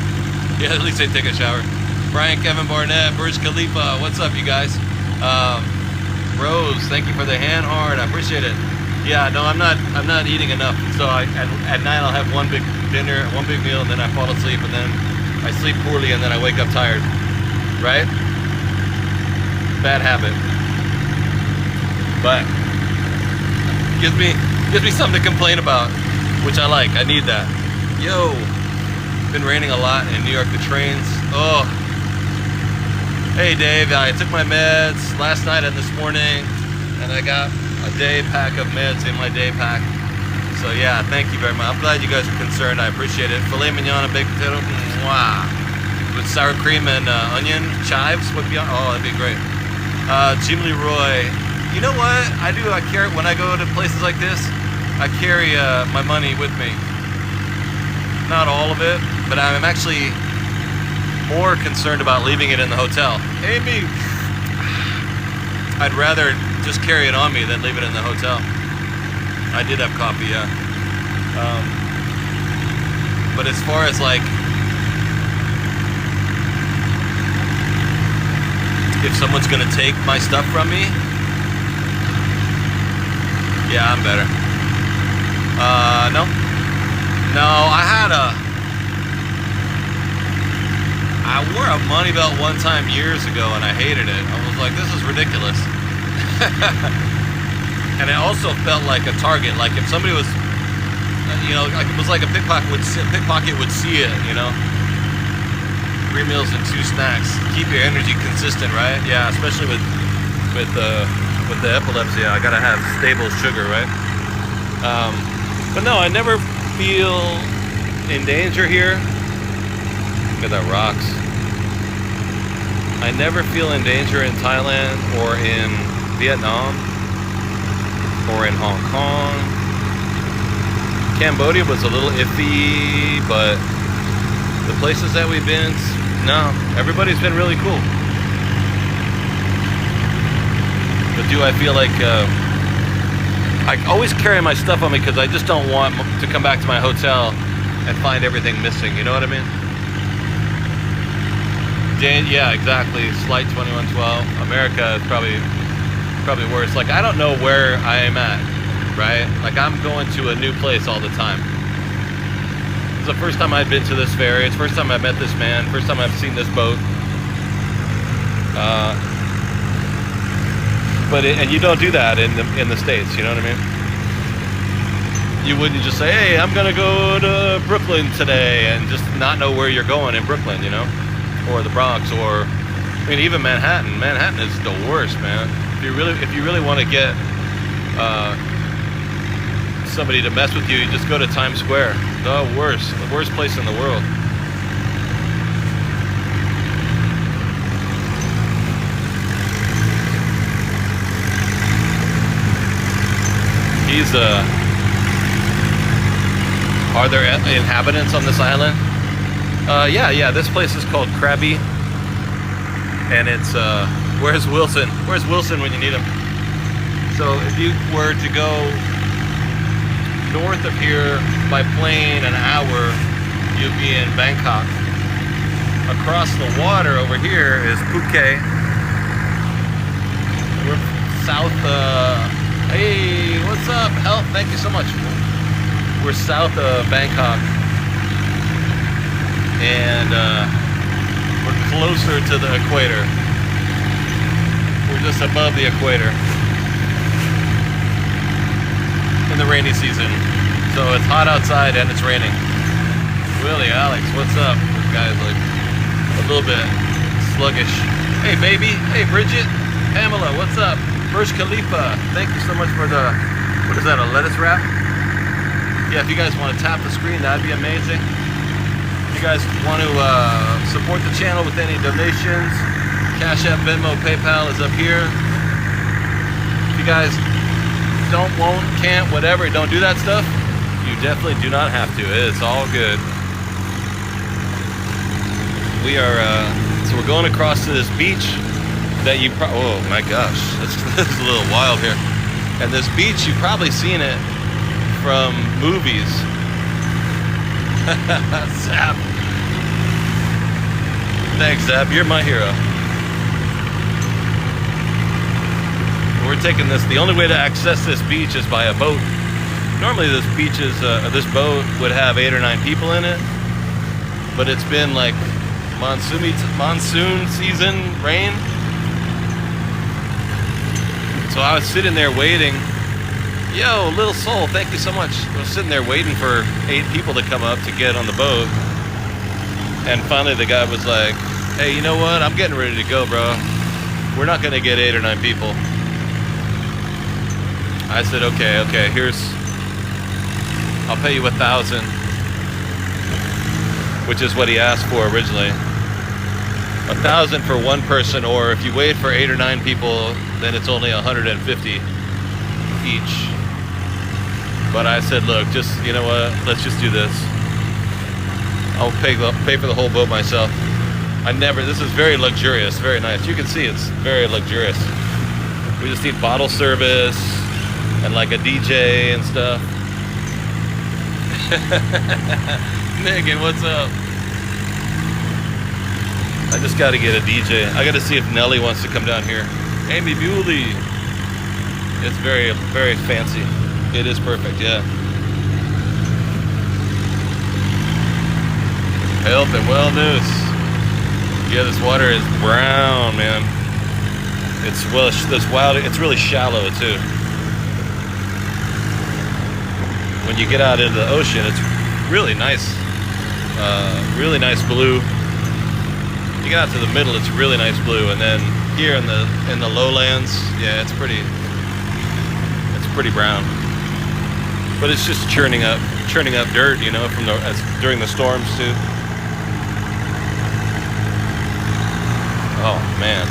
Yeah, at least they take a shower. Brian, Kevin Barnett, Burj Khalifa. What's up, you guys? Rose, thank you for the hand heart. I appreciate it. Yeah, no, I'm not eating enough. So at night I'll have one big dinner, one big meal, and then I fall asleep, and then I sleep poorly, and then I wake up tired. Right? Bad habit. But gives me something to complain about, which I like. I need that. Yo, been raining a lot in New York. The trains. Oh. Hey Dave, I took my meds last night and this morning, and I got a day pack of meds in my day pack. So yeah, thank you very much. I'm glad you guys are concerned. I appreciate it. Filet mignon and baked potato, mwah. With sour cream and onion chives would be. Oh, that'd be great. Jim Leroy. You know what I do? I carry when I go to places like this. I carry my money with me. Not all of it, but I'm actually more concerned about leaving it in the hotel. Amy, I'd rather just carry it on me than leave it in the hotel. I did have coffee, yeah. But as far as like, if someone's gonna take my stuff from me, yeah, I'm better. No, I wore a money belt one time years ago and I hated it. I was like, this is ridiculous. And it also felt like a target. Like if somebody was, like it was like a pickpocket would see it, 3 meals and 2 snacks. Keep your energy consistent, right? Yeah, especially with the epilepsy. I gotta have stable sugar, right? But no, I never feel in danger here. Look at that rocks. I never feel in danger in Thailand or in Vietnam or in Hong Kong. Cambodia was a little iffy, but the places that we've been, no, everybody's been really cool. But do I feel like I always carry my stuff on me because I just don't want to come back to my hotel and find everything missing, you know what I mean? Yeah, exactly. Slight 2112. America is probably worse. Like I don't know where I am at, right? Like I'm going to a new place all the time. It's the first time I've been to this ferry. It's the first time I've met this man. First time I've seen this boat. And you don't do that in the States. You know what I mean? You wouldn't just say, "Hey, I'm gonna go to Brooklyn today," and just not know where you're going in Brooklyn, or the Bronx, or I mean even Manhattan. Manhattan is the worst, man. If you really want to get somebody to mess with you, you just go to Times Square. The worst place in the world. Are there inhabitants on this island? Yeah. This place is called Krabi. and it's where's Wilson? Where's Wilson when you need him? So if you were to go north of here by plane an hour, you'd be in Bangkok. Across the water over here is Phuket. We're south, hey, what's up? Help, thank you so much. We're south of Bangkok. And we're closer to the equator. We're just above the equator. In the rainy season. So it's hot outside and it's raining. Willie, Alex, what's up? This guy's like a little bit sluggish. Hey baby, hey Bridget, Pamela, what's up? Burj Khalifa, thank you so much for the, what is that, a lettuce wrap? Yeah, if you guys want to tap the screen, that'd be amazing. If you guys want to support the channel with any donations, Cash App, Venmo, PayPal is up here. If you guys don't, won't, can't, whatever, don't do that stuff, you definitely do not have to. It's all good. We are, so we're going across to this beach that you oh my gosh, this is a little wild here. And this beach, you've probably seen it from movies. Zap. Thanks, Zap, you're my hero. We're taking this, the only way to access this beach is by a boat. Normally this beach is, this boat would have 8 or 9 people in it, but it's been like monsoon season rain. So I was sitting there waiting. Yo, Little Soul, thank you so much. I was sitting there waiting for 8 people to come up to get on the boat. And finally the guy was like, hey, you know what? I'm getting ready to go, bro. We're not gonna get 8 or 9 people. I said, okay, I'll pay you 1,000, which is what he asked for originally. 1,000 for one person, or if you wait for 8 or 9 people, then it's only 150 each. But I said, look, just, you know what, let's just do this. I'll pay for the whole boat myself. This is very luxurious, very nice. You can see it's very luxurious. We just need bottle service and like a DJ and stuff. Megan, what's up? I just got to get a DJ. I got to see if Nelly wants to come down here. Amy Bewley. It's very, very fancy. It is perfect, yeah. Health and wellness. Yeah, this water is brown, man. It's it's really shallow too. When you get out into the ocean, it's really nice. Really nice blue. You get out to the middle, it's really nice blue, and then here in the lowlands, yeah, it's pretty brown. But it's just churning up dirt, you know, during the storms too. Oh man.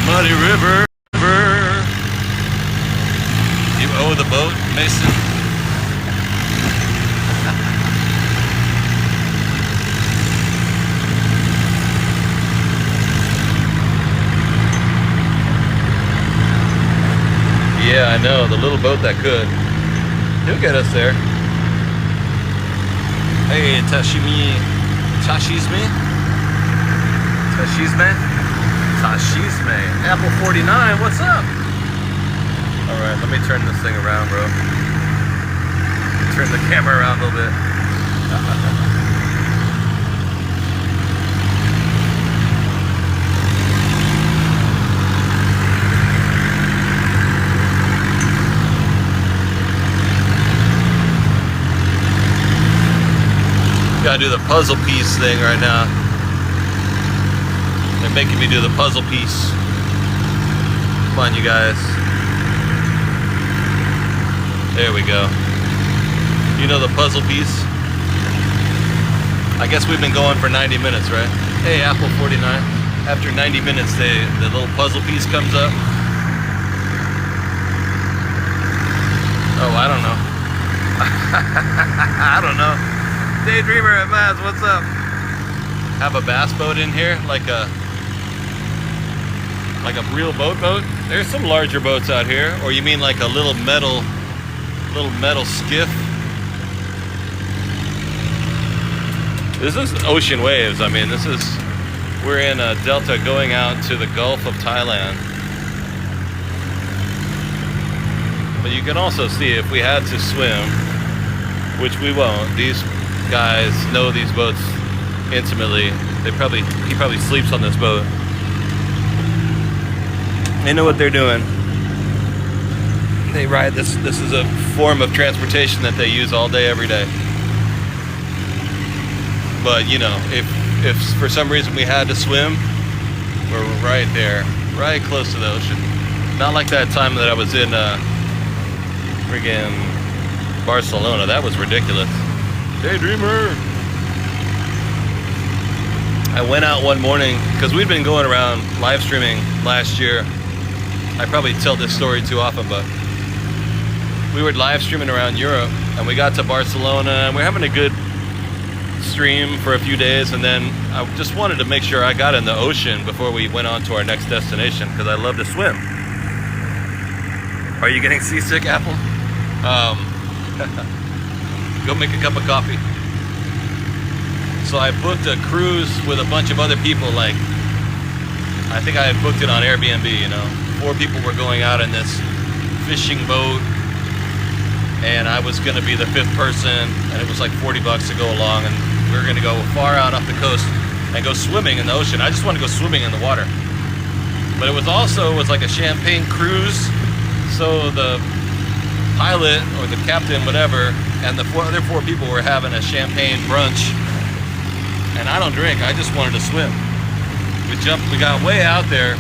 Muddy River. You owe the boat, Mason. Yeah, I know, the little boat that could. He'll get us there. Hey, Tashizme? Apple 49, what's up? Alright, let me turn this thing around, bro. Turn the camera around a little bit. Gotta do the puzzle piece thing right now. They're making me do the puzzle piece. Come on, you guys. There we go. You know the puzzle piece? I guess we've been going for 90 minutes, right? Hey, Apple 49. after 90 minutes, the little puzzle piece comes up. Oh, I don't know. I don't know. Daydreamer at Mads, what's up? Have a bass boat in here, like a real boat. There's some larger boats out here, or you mean like a little metal skiff? This is ocean waves. I mean, we're in a delta going out to the Gulf of Thailand. But you can also see if we had to swim, which we won't. These guys know these boats intimately. He probably sleeps on this boat. They know what they're doing. They ride this. This is a form of transportation that they use all day, every day. But you know, if for some reason we had to swim, we're right there, right close to the ocean. Not like that time that I was in friggin' Barcelona. That was ridiculous. Daydreamer. I went out one morning because we'd been going around live streaming last year. I probably tell this story too often, but we were live streaming around Europe, and we got to Barcelona, and we're having a good stream for a few days, and then I just wanted to make sure I got in the ocean before we went on to our next destination, because I love to swim. Are you getting seasick, Apple? Go make a cup of coffee. So I booked a cruise with a bunch of other people. Like, I think I had booked it on Airbnb, you know. 4 people were going out in this fishing boat, and I was gonna be the 5th person, and it was like $40 to go along, and we were gonna go far out off the coast and go swimming in the ocean. I just wanted to go swimming in the water. But it was like a champagne cruise, so the pilot or the captain, whatever, and the other 4 people were having a champagne brunch. And I don't drink, I just wanted to swim. We got way out there,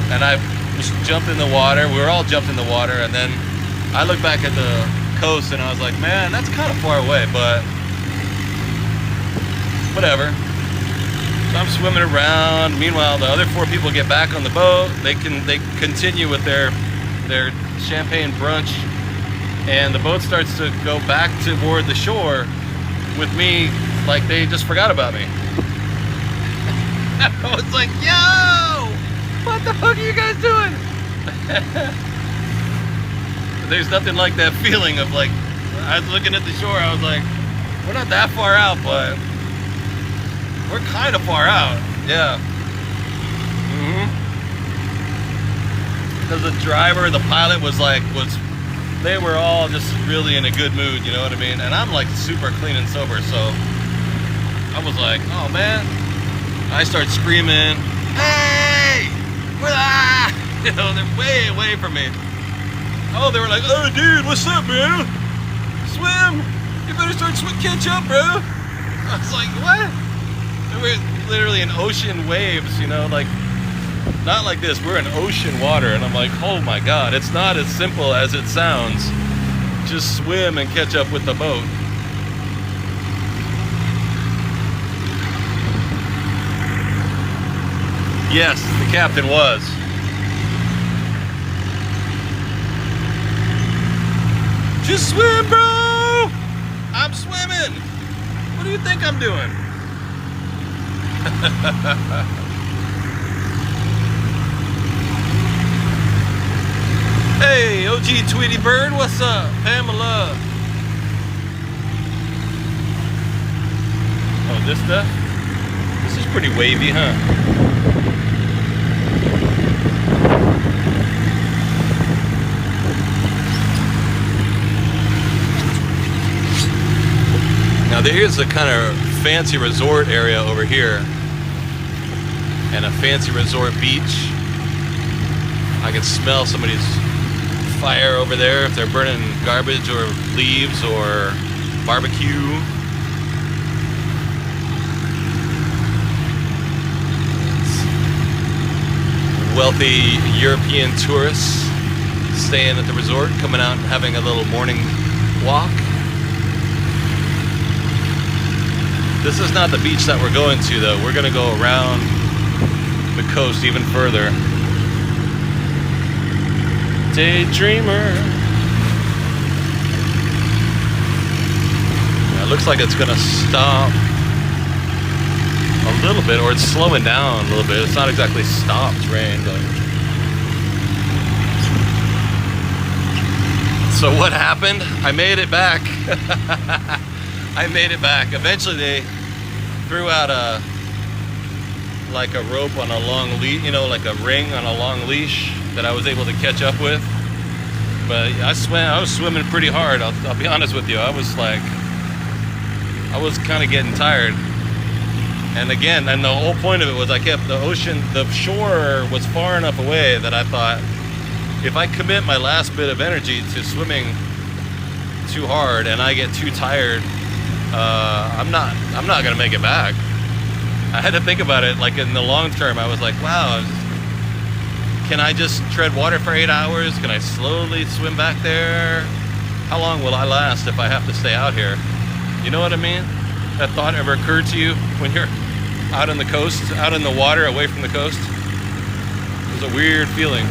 and I just jumped in the water. We were all jumped in the water, and then I looked back at the coast and I was like, man, that's kind of far away, but whatever. So I'm swimming around. Meanwhile, the other 4 people get back on the boat. They continue with their champagne brunch, and the boat starts to go back toward the shore with me like they just forgot about me. I was like, yo, what the fuck are you guys doing? There's nothing like that feeling of like, I was looking at the shore, I was like, we're not that far out, but we're kind of far out. Yeah. Because the driver, the pilot they were all just really in a good mood, you know what I mean? And I'm like super clean and sober, so I was like, oh man. I start screaming, hey! You know, they're way away from me. Oh, they were like, oh dude, what's up, bro? Swim! You better start catch up, bro! I was like, what? And we're literally in ocean waves, you know, like, not like this, we're in ocean water, and I'm like, oh my god, it's not as simple as it sounds. Just swim and catch up with the boat. Yes, the captain was. Just swim, bro! I'm swimming! What do you think I'm doing? Hey, OG Tweety Bird, what's up? Pamela. Oh, this stuff? This is pretty wavy, huh? Now there is a kind of fancy resort area over here, and a fancy resort beach. I can smell somebody's fire over there if they're burning garbage or leaves or barbecue. Wealthy European tourists staying at the resort, coming out and having a little morning walk. This is not the beach that we're going to, though. We're gonna go around the coast even further. Daydreamer. Yeah, it looks like it's gonna stop a little bit, or it's slowing down a little bit. It's not exactly stopped rain, but. So what happened? I made it back. I made it back. Eventually they threw out a rope on a long leash, you know, like a ring on a long leash that I was able to catch up with. But I was swimming pretty hard. I'll be honest with you. I was kind of getting tired. And again, and the whole point of it was the shore was far enough away that I thought, if I commit my last bit of energy to swimming too hard and I get too tired, I'm not gonna make it back. I had to think about it, like in the long term. I was like, wow, can I just tread water for 8 hours? Can I slowly swim back there? How long will I last if I have to stay out here? You know what I mean? That thought ever occurred to you when you're out on the coast, out in the water, away from the coast? It was a weird feeling.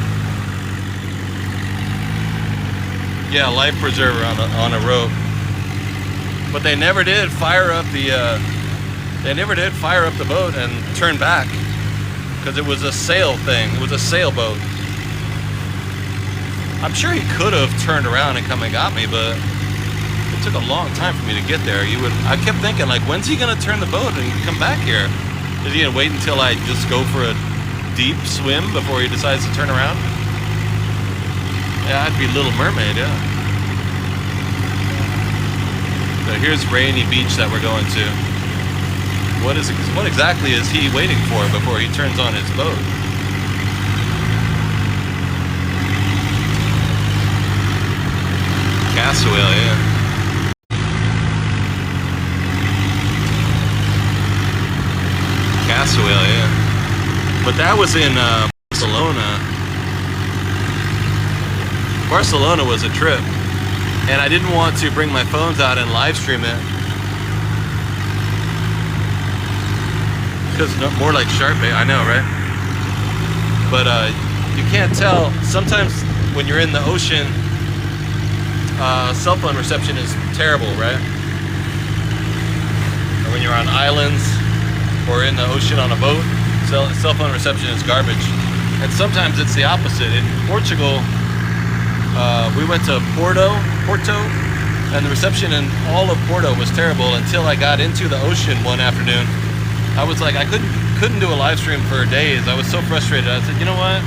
Yeah, life preserver on a rope. But they never did fire up the boat and turn back, because it was a sail thing. It was a sailboat. I'm sure he could have turned around and come and got me, but it took a long time for me to get there. I kept thinking, like, when's he gonna turn the boat and come back here? Is he gonna wait until I just go for a deep swim before he decides to turn around? Yeah, I'd be Little Mermaid, yeah. So here's Rainy Beach that we're going to. What exactly is he waiting for before he turns on his boat? Castaway, yeah. Castaway, yeah. But that was in Barcelona. Barcelona was a trip, and I didn't want to bring my phones out and live stream it, because more like shark bait. I know, right? But you can't tell. Sometimes when you're in the ocean, cell phone reception is terrible, right? Or when you're on islands or in the ocean on a boat, cell phone reception is garbage. And sometimes it's the opposite. In Portugal, we went to Porto, and the reception in all of Porto was terrible until I got into the ocean one afternoon. I was like, I couldn't do a live stream for days. I was so frustrated. I said, you know what?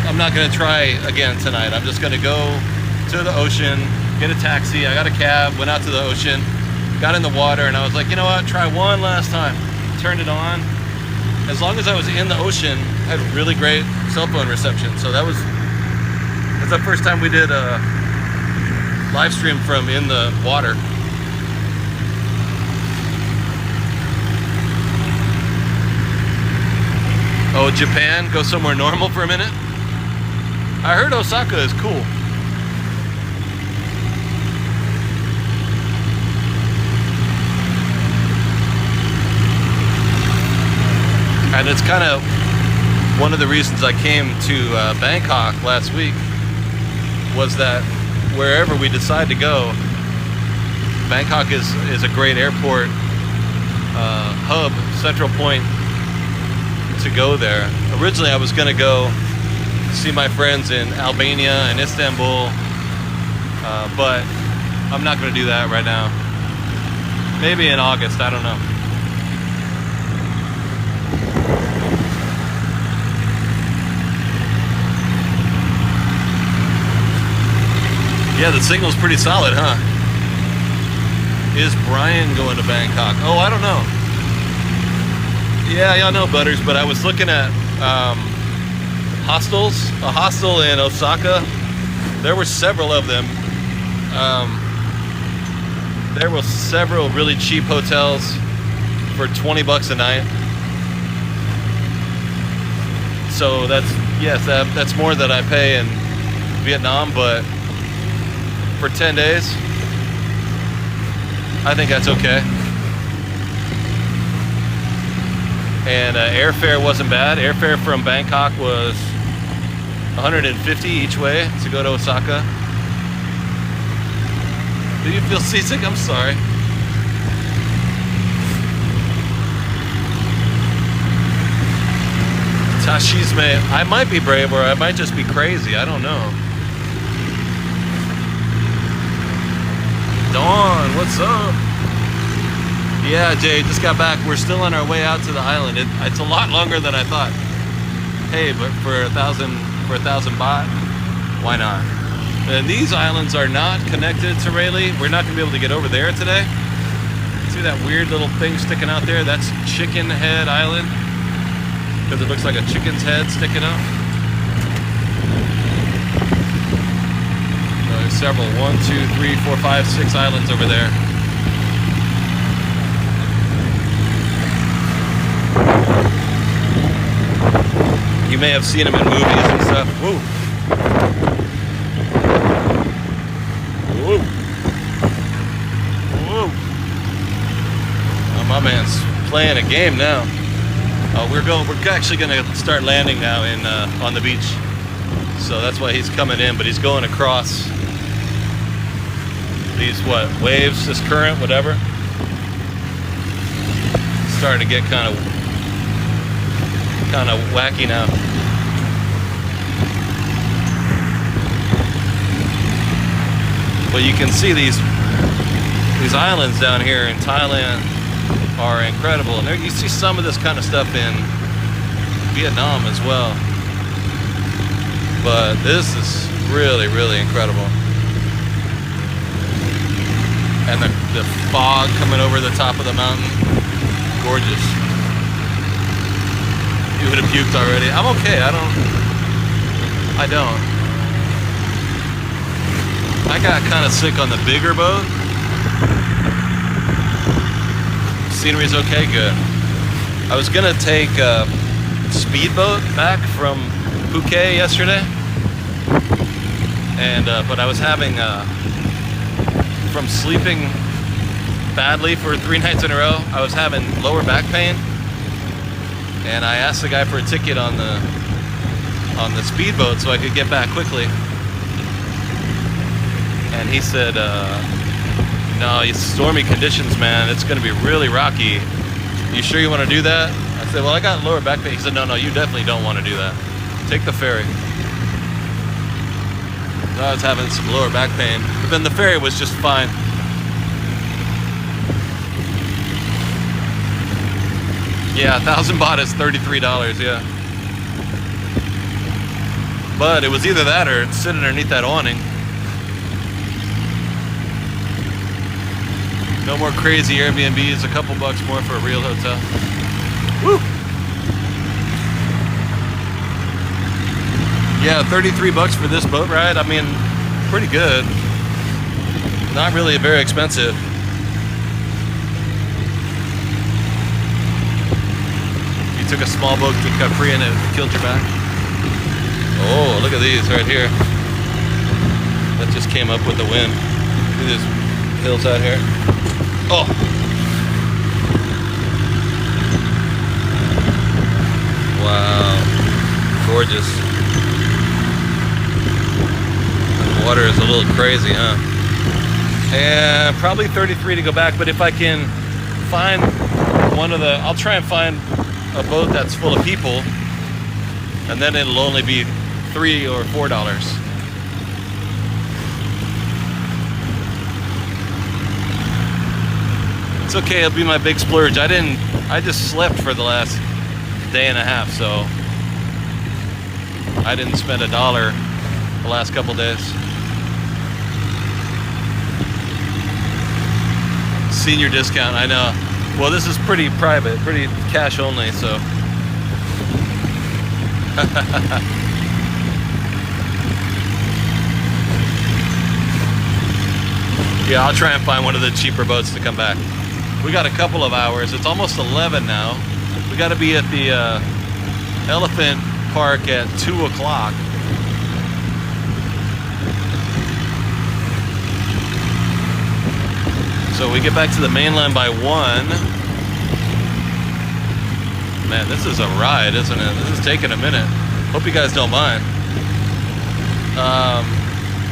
I'm not gonna try again tonight. I'm just gonna go to the ocean, get a taxi. I got a cab, went out to the ocean, got in the water, and I was like, you know what? Try one last time. Turned it on. As long as I was in the ocean, I had really great cell phone reception. So that's the first time we did a live stream from in the water. Oh, Japan? Go somewhere normal for a minute? I heard Osaka is cool. And it's kind of one of the reasons I came to Bangkok last week, was that wherever we decide to go, Bangkok is a great airport hub, central point to go there. Originally I was going to go see my friends in Albania and Istanbul, but I'm not going to do that right now. Maybe in August, I don't know. Yeah, the signal's pretty solid, huh? Is Brian going to Bangkok? Oh, I don't know. Yeah, y'all know Butters, but I was looking at hostels. A hostel in Osaka. There were several of them. There were several really cheap hotels for $20 a night. So that's more than I pay in Vietnam, but for 10 days, I think that's okay. And airfare wasn't bad. Airfare from Bangkok was 150 each way to go to Osaka. Do you feel seasick? I'm sorry. Tashisme. I might be brave or I might just be crazy. I don't know. Dawn, what's up? Yeah, Jay, just got back. We're still on our way out to the island. It's a lot longer than I thought. Hey, but for a thousand baht, why not? And these islands are not connected to Railey. We're not gonna be able to get over there today. See that weird little thing sticking out there? That's Chicken Head Island, because it looks like a chicken's head sticking up. There's several, 1, 2, 3, 4, 5, 6 islands over there. You may have seen them in movies and stuff. Whoa. Whoa. Whoa. Oh, my man's playing a game now. We're actually gonna start landing now in on the beach. So that's why he's coming in, but he's going across these waves, this current, whatever. It's starting to get kind of wacky now. But you can see these islands down here in Thailand are incredible, and there you see some of this kind of stuff in Vietnam as well. But this is really, really incredible. And the fog coming over the top of the mountain, gorgeous. You would have puked already. I'm okay. I don't. I got kind of sick on the bigger boat. Scenery's okay, good. I was gonna take a speedboat back from Phuket yesterday, and but I was having from sleeping badly for 3 nights in a row. I was having lower back pain, and I asked the guy for a ticket on the speedboat so I could get back quickly. And he said, no, it's stormy conditions, man. It's going to be really rocky. You sure you want to do that? I said, well, I got lower back pain. He said, no, you definitely don't want to do that. Take the ferry. So I was having some lower back pain, but then the ferry was just fine. Yeah, 1,000 baht is $33, yeah. But it was either that or sit underneath that awning. No more crazy Airbnbs, a couple bucks more for a real hotel. Woo! Yeah, 33 bucks for this boat ride. I mean, pretty good. Not really very expensive. You took a small boat to Capri and it killed your back. Oh, look at these right here. That just came up with the wind. Look at these hills out here. Oh! Wow. Gorgeous. The water is a little crazy, huh? And probably 33 to go back, but if I can find I'll try and find a boat that's full of people, and then it'll only be $3 or $4. It's okay, it'll be my big splurge. I just slept for the last day and a half, so I didn't spend $1 the last couple days. Senior discount, I know. Well, this is pretty private, pretty cash only, so. Yeah, I'll try and find one of the cheaper boats to come back. We got a couple of hours. It's almost 11 now. We got to be at the Elephant Park at 2 o'clock. So we get back to the mainland by 1. Man, this is a ride, isn't it? This is taking a minute. Hope you guys don't mind.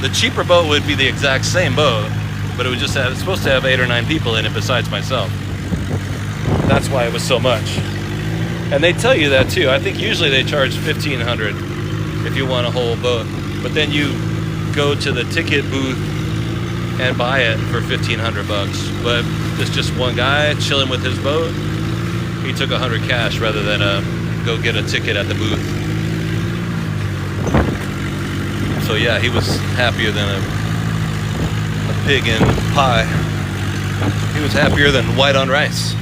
The cheaper boat would be the exact same boat, but it would just have, it's supposed to have 8 or 9 people in it besides myself. That's why it was so much. And they tell you that too. I think usually they charge $1,500 if you want a whole boat, but then you go to the ticket booth and buy it for $1,500 bucks. But it's just one guy chilling with his boat. He took 100 cash rather than go get a ticket at the booth. So yeah, he was happier than a pig in pie. He was happier than white on rice.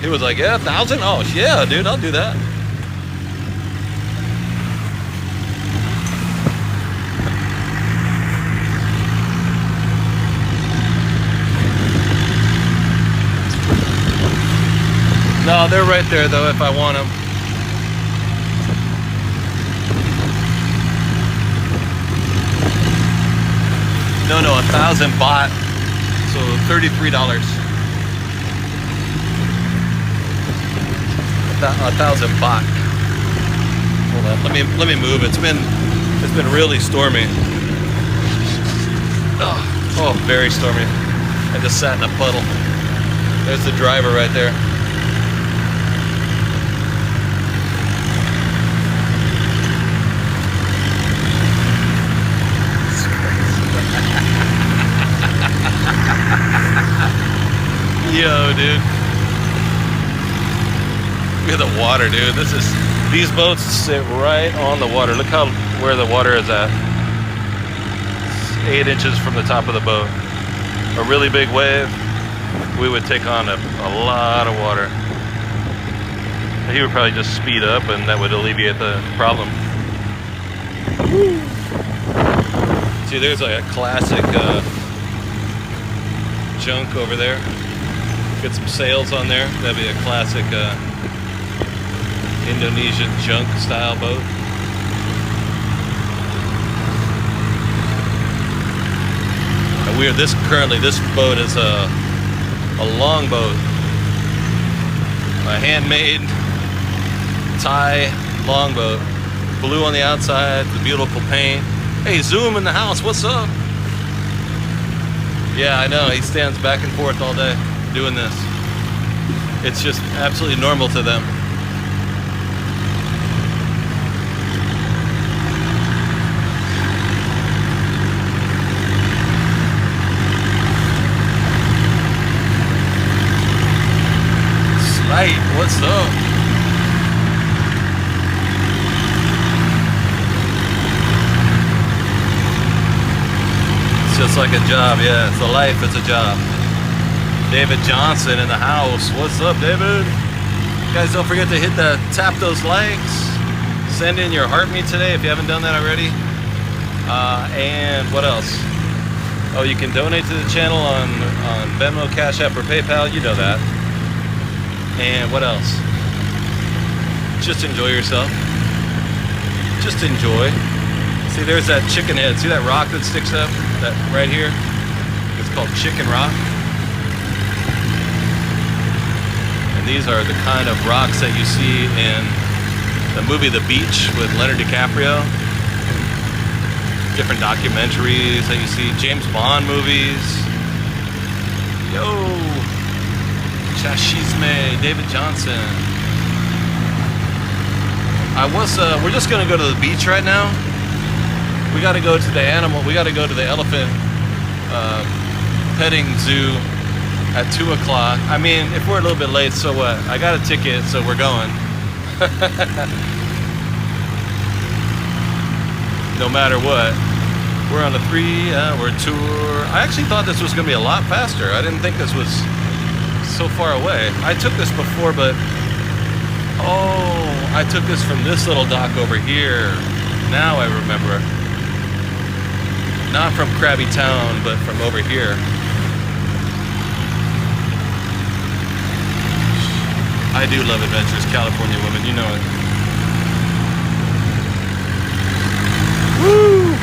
He was like, yeah, 1,000? Oh yeah, dude, I'll do that. No, they're right there though if I want them. No, 1,000 baht, so $33. 1,000 baht. Hold on, let me move. It's been really stormy. Oh, very stormy. I just sat in a puddle. There's the driver right there. Yo, dude. Look at the water, dude. These boats sit right on the water. Look where the water is at. It's 8 inches from the top of the boat. A really big wave, we would take on a lot of water. He would probably just speed up and that would alleviate the problem. See, there's like a classic junk over there. Get some sails on there. That'd be a classic Indonesian junk style boat. And this boat is a long boat, a handmade Thai longboat, blue on the outside, the beautiful paint. Hey, Zoom in the house, what's up? Yeah, I know, he stands back and forth all day doing this. It's just absolutely normal to them. Slight, what's up? It's just like a job, yeah. It's a life, it's a job. David Johnson in the house. What's up, David? Guys, don't forget to tap those likes. Send in your heart meat today if you haven't done that already. And what else? Oh, you can donate to the channel on Venmo, Cash App, or PayPal. You know that. And what else? Just enjoy yourself. Just enjoy. See, there's that chicken head. See that rock that sticks up? That right here? It's called Chicken Rock. And these are the kind of rocks that you see in the movie The Beach with Leonardo DiCaprio. Different documentaries that you see. James Bond movies. Yo! Chashisme, David Johnson. We're just gonna go to the beach right now. We gotta go to the elephant petting zoo at 2 o'clock. I mean, if we're a little bit late, so what? I got a ticket, so we're going. No matter what. We're on a 3-hour tour. I actually thought this was gonna be a lot faster. I didn't think this was so far away. I took this before, but I took this from this little dock over here. Now I remember. Not from Krabi Town, but from over here. I do love adventures, California women, you know it. Woo!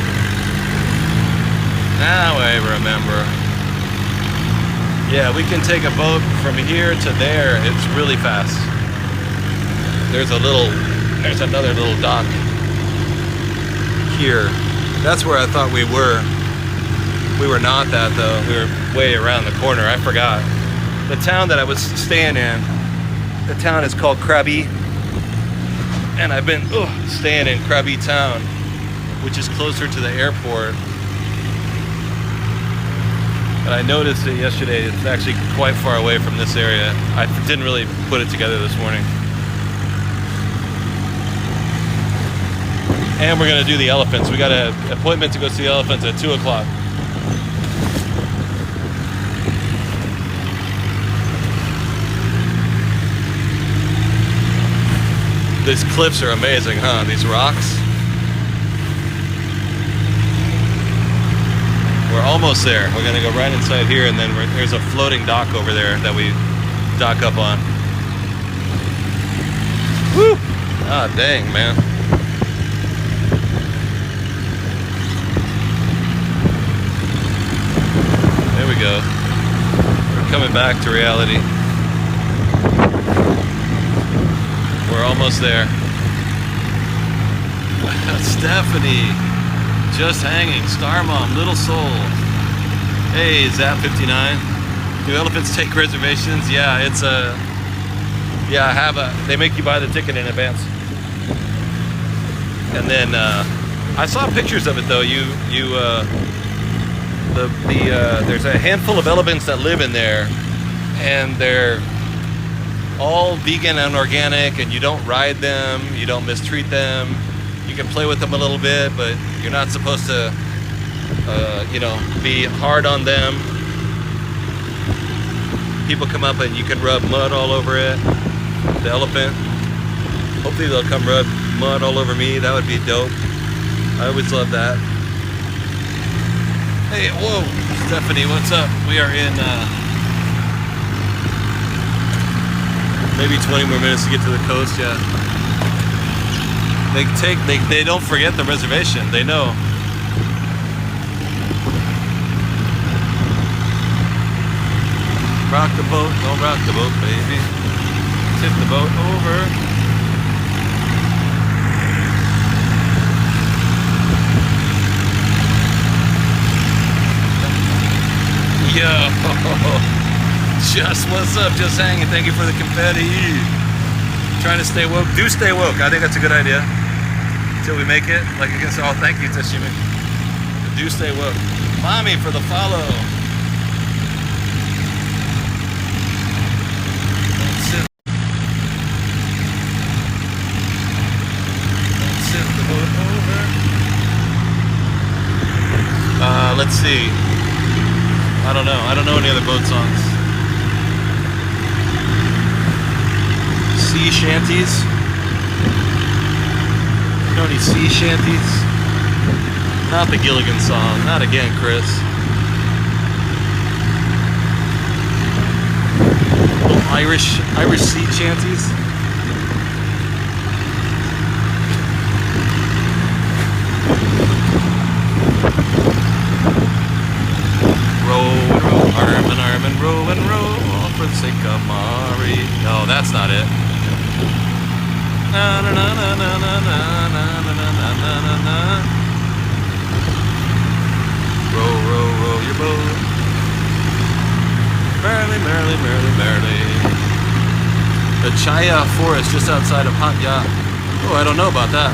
Now I remember. Yeah, we can take a boat from here to there. It's really fast. there's another little dock here. That's where I thought we were. We were not that though. We were way around the corner. I forgot. The town that I was staying in, the town is called Krabi. And I've been staying in Krabi town, which is closer to the airport. But I noticed it yesterday. It's actually quite far away from this area. I didn't really put it together this morning. And we're gonna do the elephants. We got an appointment to go see the elephants at 2 o'clock. These cliffs are amazing, huh? These rocks. We're almost there. We're gonna go right inside here, and then there's a floating dock over there that we dock up on. Woo! Ah, dang, man. There we go. We're coming back to reality. We're almost there. Stephanie, just hanging. Star Mom, Little Soul. Hey, Zap59. Do elephants take reservations? Yeah, it's a. Yeah, they make you buy the ticket in advance. And then I saw pictures of it though. There's a handful of elephants that live in there, and they're all vegan and organic, and you don't ride them, you don't mistreat them, you can play with them a little bit, but you're not supposed to be hard on them. People come up and you can rub mud all over it, the elephant. Hopefully they'll come rub mud all over me. That would be dope. I always love that. Hey, whoa, Stephanie, what's up? We are in maybe 20 more minutes to get to the coast. Yeah, they don't forget the reservation. They know. Rock the boat, don't rock the boat, baby. Tip the boat over. Yo, just what's up? Just hanging. Thank you for the confetti. Trying to stay woke. Do stay woke. I think that's a good idea. Until we make it. Like you can say, oh, thank you, Tashimi. Do stay woke. Mommy for the follow. Let's sip the boat over. Let's see. I don't know. I don't know any other boat songs. Sea shanties? You know any sea shanties? Not the Gilligan song. Not again, Chris. Little Irish sea shanties? Arm and row for the sake of Mari. No, that's not it. Na na na na na na na na na na na na. Row your boat. Merrily, merrily, merrily, merrily. The Chaya Forest just outside of Hatya. Oh, I don't know about that.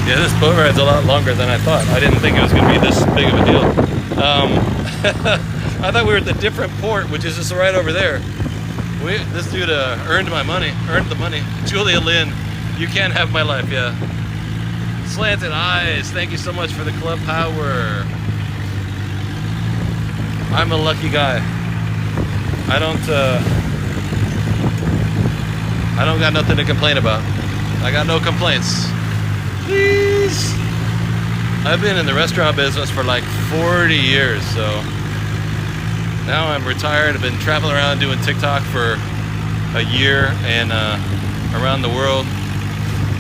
Yeah, this boat ride's a lot longer than I thought. I didn't think it was going to be this big of a deal. I thought we were at the different port, which is just right over there. This dude earned the money. Julia Lynn, you can't have my life, yeah. Slanted Eyes, thank you so much for the club power. I'm a lucky guy. I don't got nothing to complain about. I got no complaints. Please. I've been in the restaurant business for like 40 years, so now I'm retired. I've been traveling around doing TikTok for a year and around the world,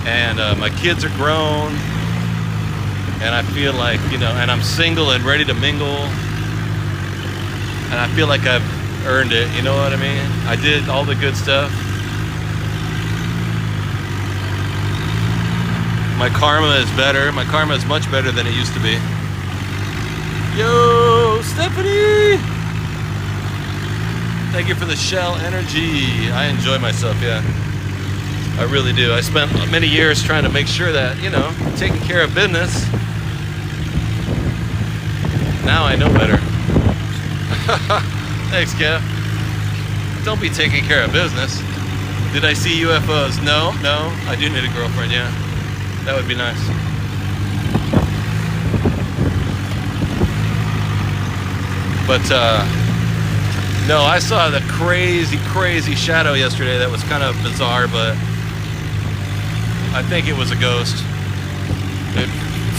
and my kids are grown, and I feel like, and I'm single and ready to mingle, and I feel like I've earned it, you know what I mean? I did all the good stuff. My karma is better. My karma is much better than it used to be. Yo, Stephanie! Thank you for the Shell energy. I enjoy myself, yeah. I really do. I spent many years trying to make sure that, you know, taking care of business. Now I know better. Thanks, Kev. Don't be taking care of business. Did I see UFOs? No. I do need a girlfriend, yeah. That would be nice. But, no, I saw the crazy shadow yesterday that was kind of bizarre, but I think it was a ghost. It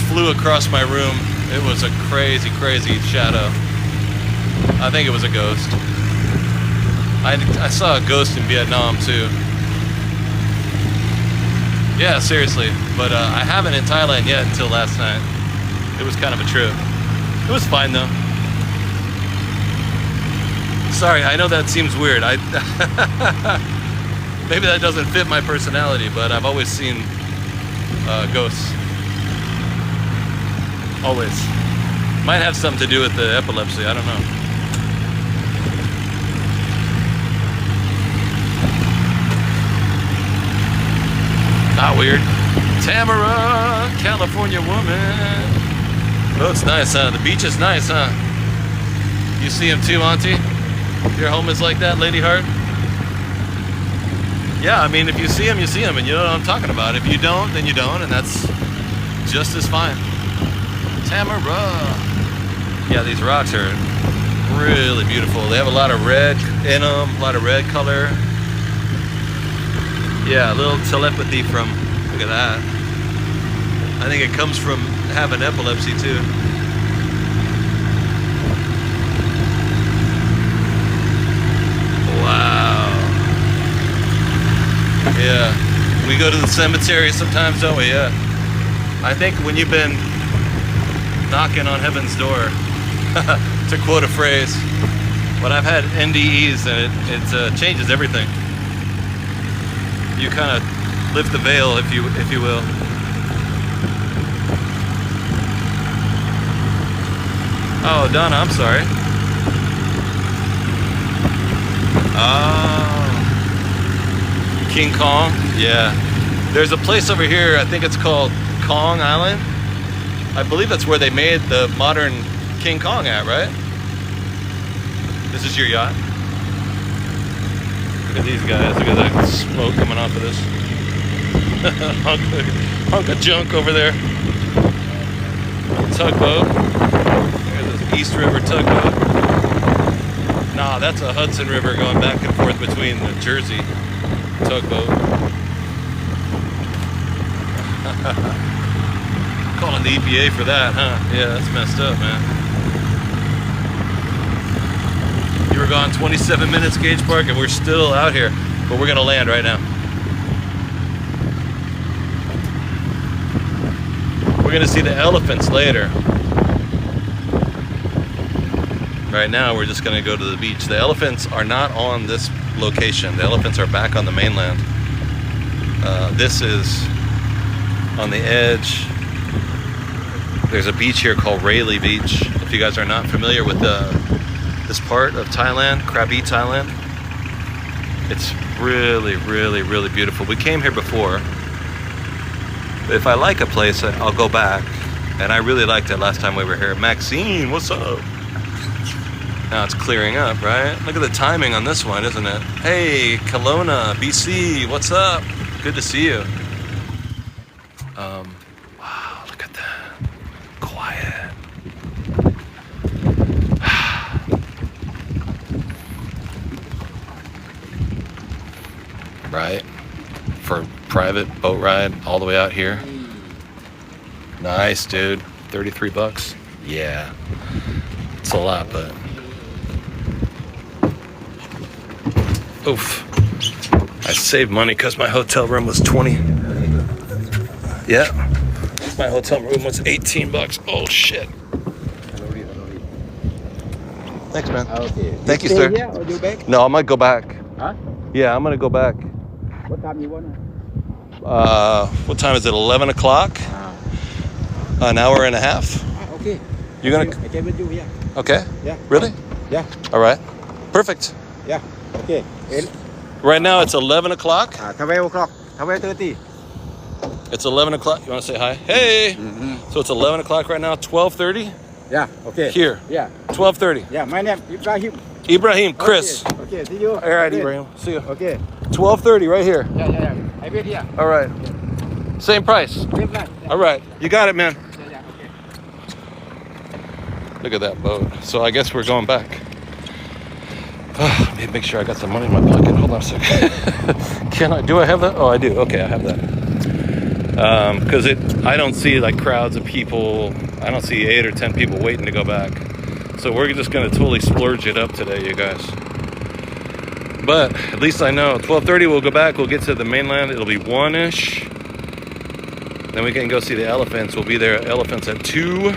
flew across my room. It was a crazy shadow. I think it was a ghost. I saw a ghost in Vietnam too. Yeah, seriously. But I haven't in Thailand yet until last night. It was kind of a trip. It was fine though. Sorry, I know that seems weird. Maybe that doesn't fit my personality, but I've always seen ghosts. Always. Might have something to do with the epilepsy, I don't know. Not weird. Tamara, California woman. Oh, it's nice, huh? The beach is nice, huh? You see him too, Auntie? Your home is like that, Lady Heart? Yeah, I mean, if you see him, you see him, and you know what I'm talking about. If you don't, then you don't, and that's just as fine. Tamara. Yeah, these rocks are really beautiful. They have a lot of red in them, a lot of red color. Yeah, a little telepathy from, look at that. I think it comes from having epilepsy too. Wow. Yeah. We go to the cemetery sometimes, don't we? Yeah. I think when you've been knocking on heaven's door, to quote a phrase, when I've had NDEs, and it changes everything. You kind of lift the veil, if you will. Oh, Donna, I'm sorry. Oh, King Kong. Yeah. There's a place over here. I think it's called Kong Island. I believe that's where they made the modern King Kong at, right? This is your yacht. Look at these guys. Look at that smoke coming off of this. hunk of junk over there. Tugboat. There's this East River tugboat. Nah, that's a Hudson River going back and forth between the Jersey tugboat. Calling the EPA for that, huh? Yeah, that's messed up, man. You were gone 27 minutes, Gage Park, and we're still out here. But we're gonna land right now. We're gonna see the elephants later. Right now, we're just gonna go to the beach. The elephants are not on this location. The elephants are back on the mainland. This is on the edge. There's a beach here called Railey Beach. If you guys are not familiar with this part of Thailand, Krabi, Thailand, it's really beautiful. We came here before. But if I like a place, I'll go back. And I really liked it last time we were here. Maxine, what's up? Now it's clearing up, right? Look at the timing on this one, isn't it? Hey, Kelowna, BC, what's up? Good to see you. Wow, look at that. Quiet. Right? For private boat ride all the way out here. Nice, dude. 33 bucks. Yeah. It's a lot, but oof. I saved money because my hotel room was 20. Yeah. My hotel room was 18 bucks. Oh shit. Thanks, man. Okay. Thank you, stay sir. Here or you back? No, I might go back. Huh? Yeah, I'm gonna go back. What time you want? What time is it? 11 o'clock? An hour and a half? Okay. You're gonna? I came with you, yeah. Okay. Yeah. Really? Yeah. All right. Perfect. Yeah. Okay. Right now it's 11 o'clock. 12 o'clock. 12:30. It's 11 o'clock. You want to say hi? Hey. So it's 11 o'clock right now. 12:30 Yeah. Okay. here. Yeah. 12:30. Yeah. My name Ibrahim. Ibrahim, Chris. Okay. See you. All right, Okay. Ibrahim. See you. Okay. 12:30 right here. Yeah. I wait here. All right. Same price. Same line. All right. You got it, man. Yeah. Okay. Look at that boat. So I guess we're going back. Let me make sure I got some money in my pocket. Hold on a second. Do I have that? Oh, I do. Okay, I have that. Because I don't see like crowds of people. I don't see 8 or 10 people waiting to go back. So we're just going to totally splurge it up today, you guys. But at least I know 12:30 we'll go back. We'll get to the mainland. It'll be 1-ish. Then we can go see the elephants. We'll be there at elephants at 2.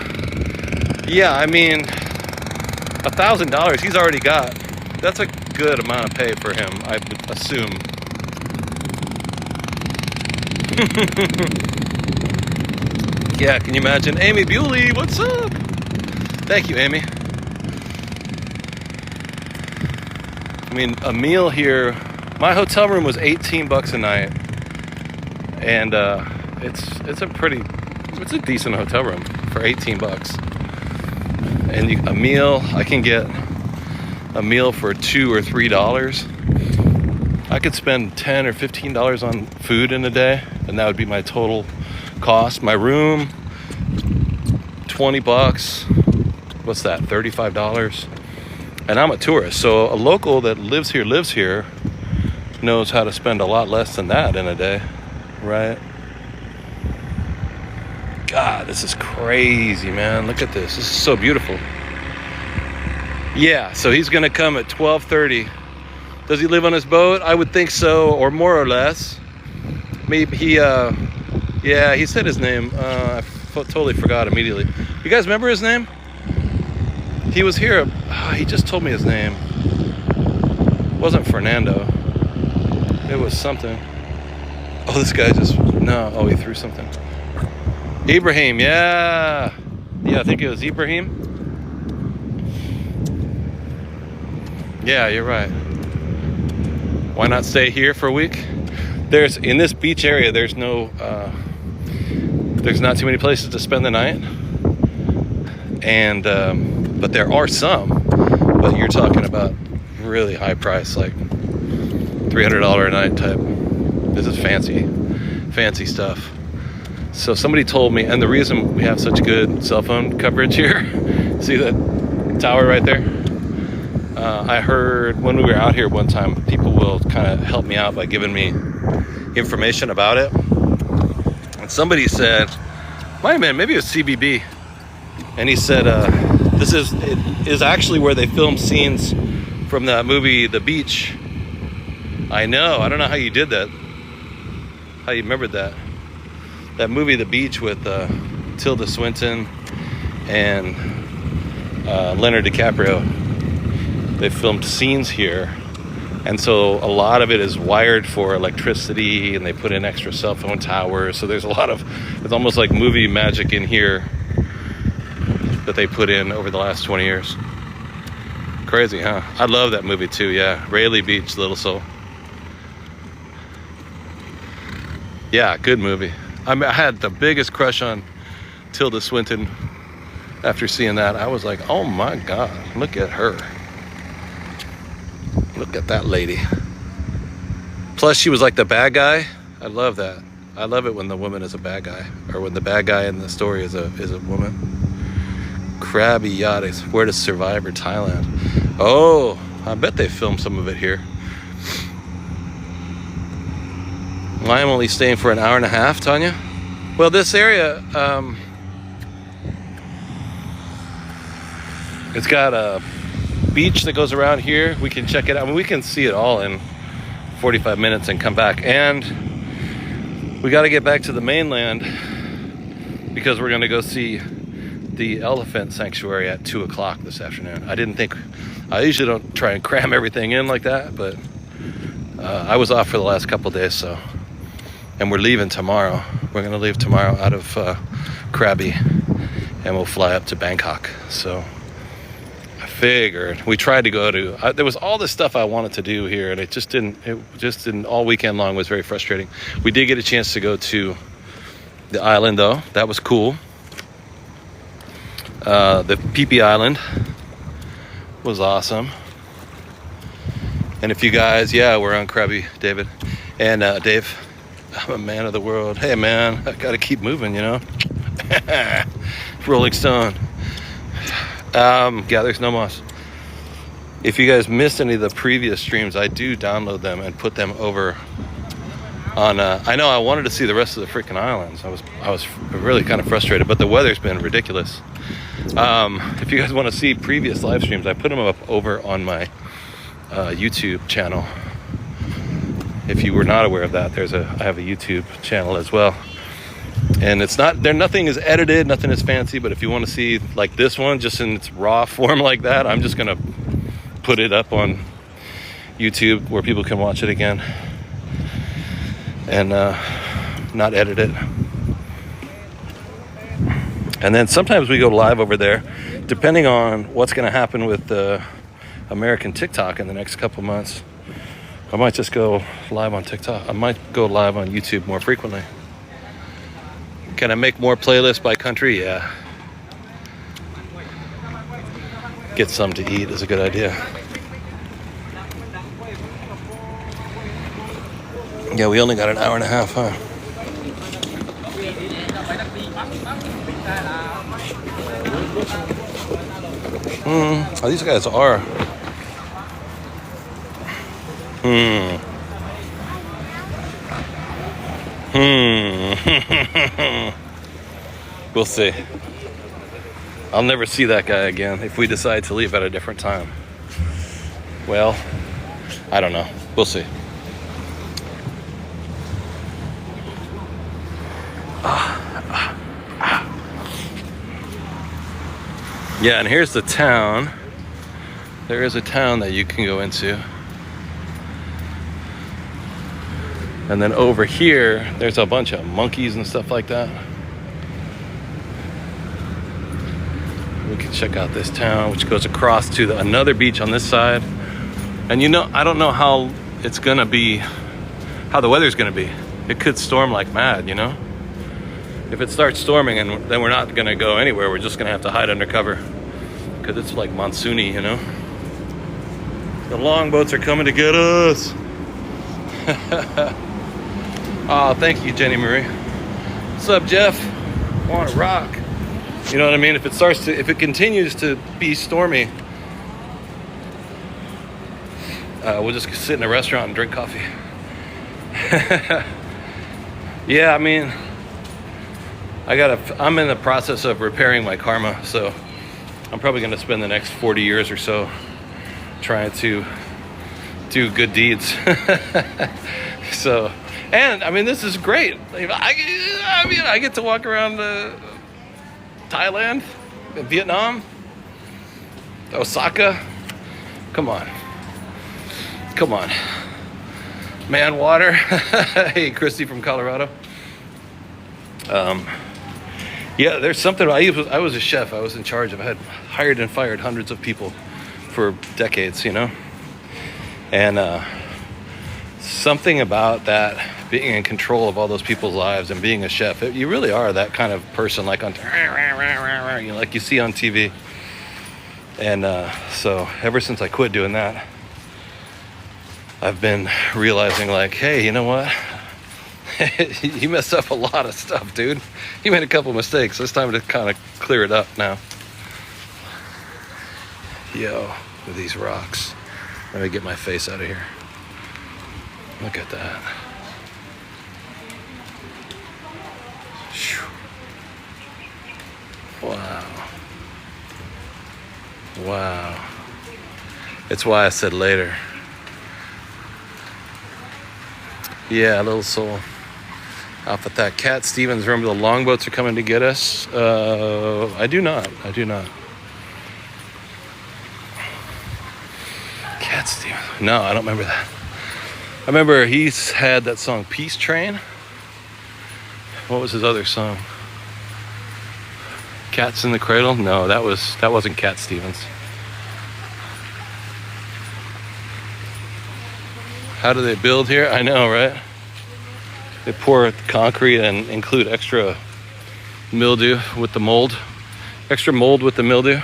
Yeah, I mean, $1,000 he's already got. That's a good amount of pay for him, I would assume. Yeah, can you imagine? Amy Bewley, what's up? Thank you, Amy. I mean, a meal here, my hotel room was $18 a night. And it's a decent hotel room for $18. And a meal, I can get a meal for $2 or $3. I could spend $10 or $15 on food in a day, and that would be my total cost. My room, $20. What's that? $35. And I'm a tourist, so a local that lives here knows how to spend a lot less than that in a day, right? God, this is crazy, man. Look at this. This is so beautiful. Yeah, so he's gonna come at 12:30. Does he live on his boat? I would think so, or more or less. Maybe he said his name. I totally forgot immediately. You guys remember his name? He was here. He just told me his name. It wasn't Fernando. It was something. Oh, this guy he threw something. Ibrahim, yeah. Yeah, I think it was Ibrahim. Yeah, you're right. Why not stay here for a week? In this beach area, there's not too many places to spend the night. And, but there are some, but you're talking about really high price, like $300 a night type. This is fancy stuff. So somebody told me, and the reason we have such good cell phone coverage here, see that tower right there? I heard when we were out here one time, people will kind of help me out by giving me information about it. And somebody said, maybe it was CBB, and he said, it is actually where they filmed scenes from that movie, The Beach. I don't know how you did that. How you remembered that. That movie, The Beach, with Tilda Swinton and Leonardo DiCaprio. They filmed scenes here, and so a lot of it is wired for electricity, and they put in extra cell phone towers. So there's it's almost like movie magic in here that they put in over the last 20 years. Crazy, huh? I love that movie too, yeah. Railey Beach, Little Soul. Yeah, good movie. I had the biggest crush on Tilda Swinton after seeing that. I was like, oh my God, look at her. Look at that lady. Plus, she was like the bad guy. I love that. I love it when the woman is a bad guy, or when the bad guy in the story is a woman. Krabi yacht is Where to Survive, Thailand. Oh, I bet they filmed some of it here. Well, I'm only staying for an hour and a half, Tanya. Well, this area, it's got a beach that goes around here. We can check it out. I mean, we can see it all in 45 minutes and come back. And we got to get back to the mainland because we're going to go see the elephant sanctuary at 2 o'clock this afternoon. I usually don't try and cram everything in like that, but I was off for the last couple days, so, and we're leaving tomorrow. We're gonna leave tomorrow out of Krabi, and we'll fly up to Bangkok. So I figured we tried to go to. There was all this stuff I wanted to do here, and it just didn't. All weekend long was very frustrating. We did get a chance to go to the island, though. That was cool. The Phi Island was awesome. And if you guys, we're on Krabi, David and Dave. I'm a man of the world. Hey, man, I gotta keep moving, you know. Rolling Stone. There's no moss. If you guys missed any of the previous streams, I do download them and put them over on. I know I wanted to see the rest of the freaking islands. I was really kind of frustrated, but the weather's been ridiculous. If you guys want to see previous live streams, I put them up over on my YouTube channel. If you were not aware of that, I have a YouTube channel as well. And nothing is edited, nothing is fancy, but if you want to see like this one just in its raw form like that, I'm just gonna put it up on YouTube where people can watch it again and not edit it. And then sometimes we go live over there, depending on what's gonna happen with American TikTok in the next couple months. I might just go live on TikTok. I might go live on YouTube more frequently. Can I make more playlists by country? Yeah. Get some to eat is a good idea. Yeah, we only got an hour and a half, huh? Oh, these guys are. We'll see. I'll never see that guy again if we decide to leave at a different time. Well, I don't know. We'll see. Yeah, and here's the town. There is a town that you can go into. And then over here, there's a bunch of monkeys and stuff like that. We can check out this town, which goes across to another beach on this side. And I don't know how it's gonna be, how the weather's gonna be. It could storm like mad, you know? If it starts storming, and then we're not gonna go anywhere, we're just gonna have to hide under cover. Because it's like monsoony, you know? The longboats are coming to get us. Oh, thank you, Jenny Marie. What's up, Jeff? Want to rock? You know what I mean? If it continues to be stormy, we'll just sit in a restaurant and drink coffee. Yeah, I mean, I'm in the process of repairing my karma, so I'm probably going to spend the next 40 years or so trying to do good deeds. So, and I mean, this is great. I get to walk around Thailand, Vietnam, Osaka. Come on. Man, water. Hey, Christy from Colorado. Yeah, there's something. I was a chef. I was in charge of. I had hired and fired hundreds of people for decades, you know. And something about that, being in control of all those people's lives and being a chef, you really are that kind of person, like like you see on TV. And so ever since I quit doing that, I've been realizing, like, hey, you know what? You messed up a lot of stuff, dude. You made a couple mistakes. It's time to kind of clear it up now. Yo, with these rocks. Let me get my face out of here. Look at that. Wow. It's why I said later. Yeah, a little soul. Off at that Cat Stevens. Remember the longboats are coming to get us? I do not. Cat Stevens. No, I don't remember that. I remember he's had that song Peace Train. What was his other song? Cats in the Cradle? No, that wasn't Cat Stevens. How do they build here? I know, right? They pour concrete and include extra mildew with the mold. Extra mold with the mildew.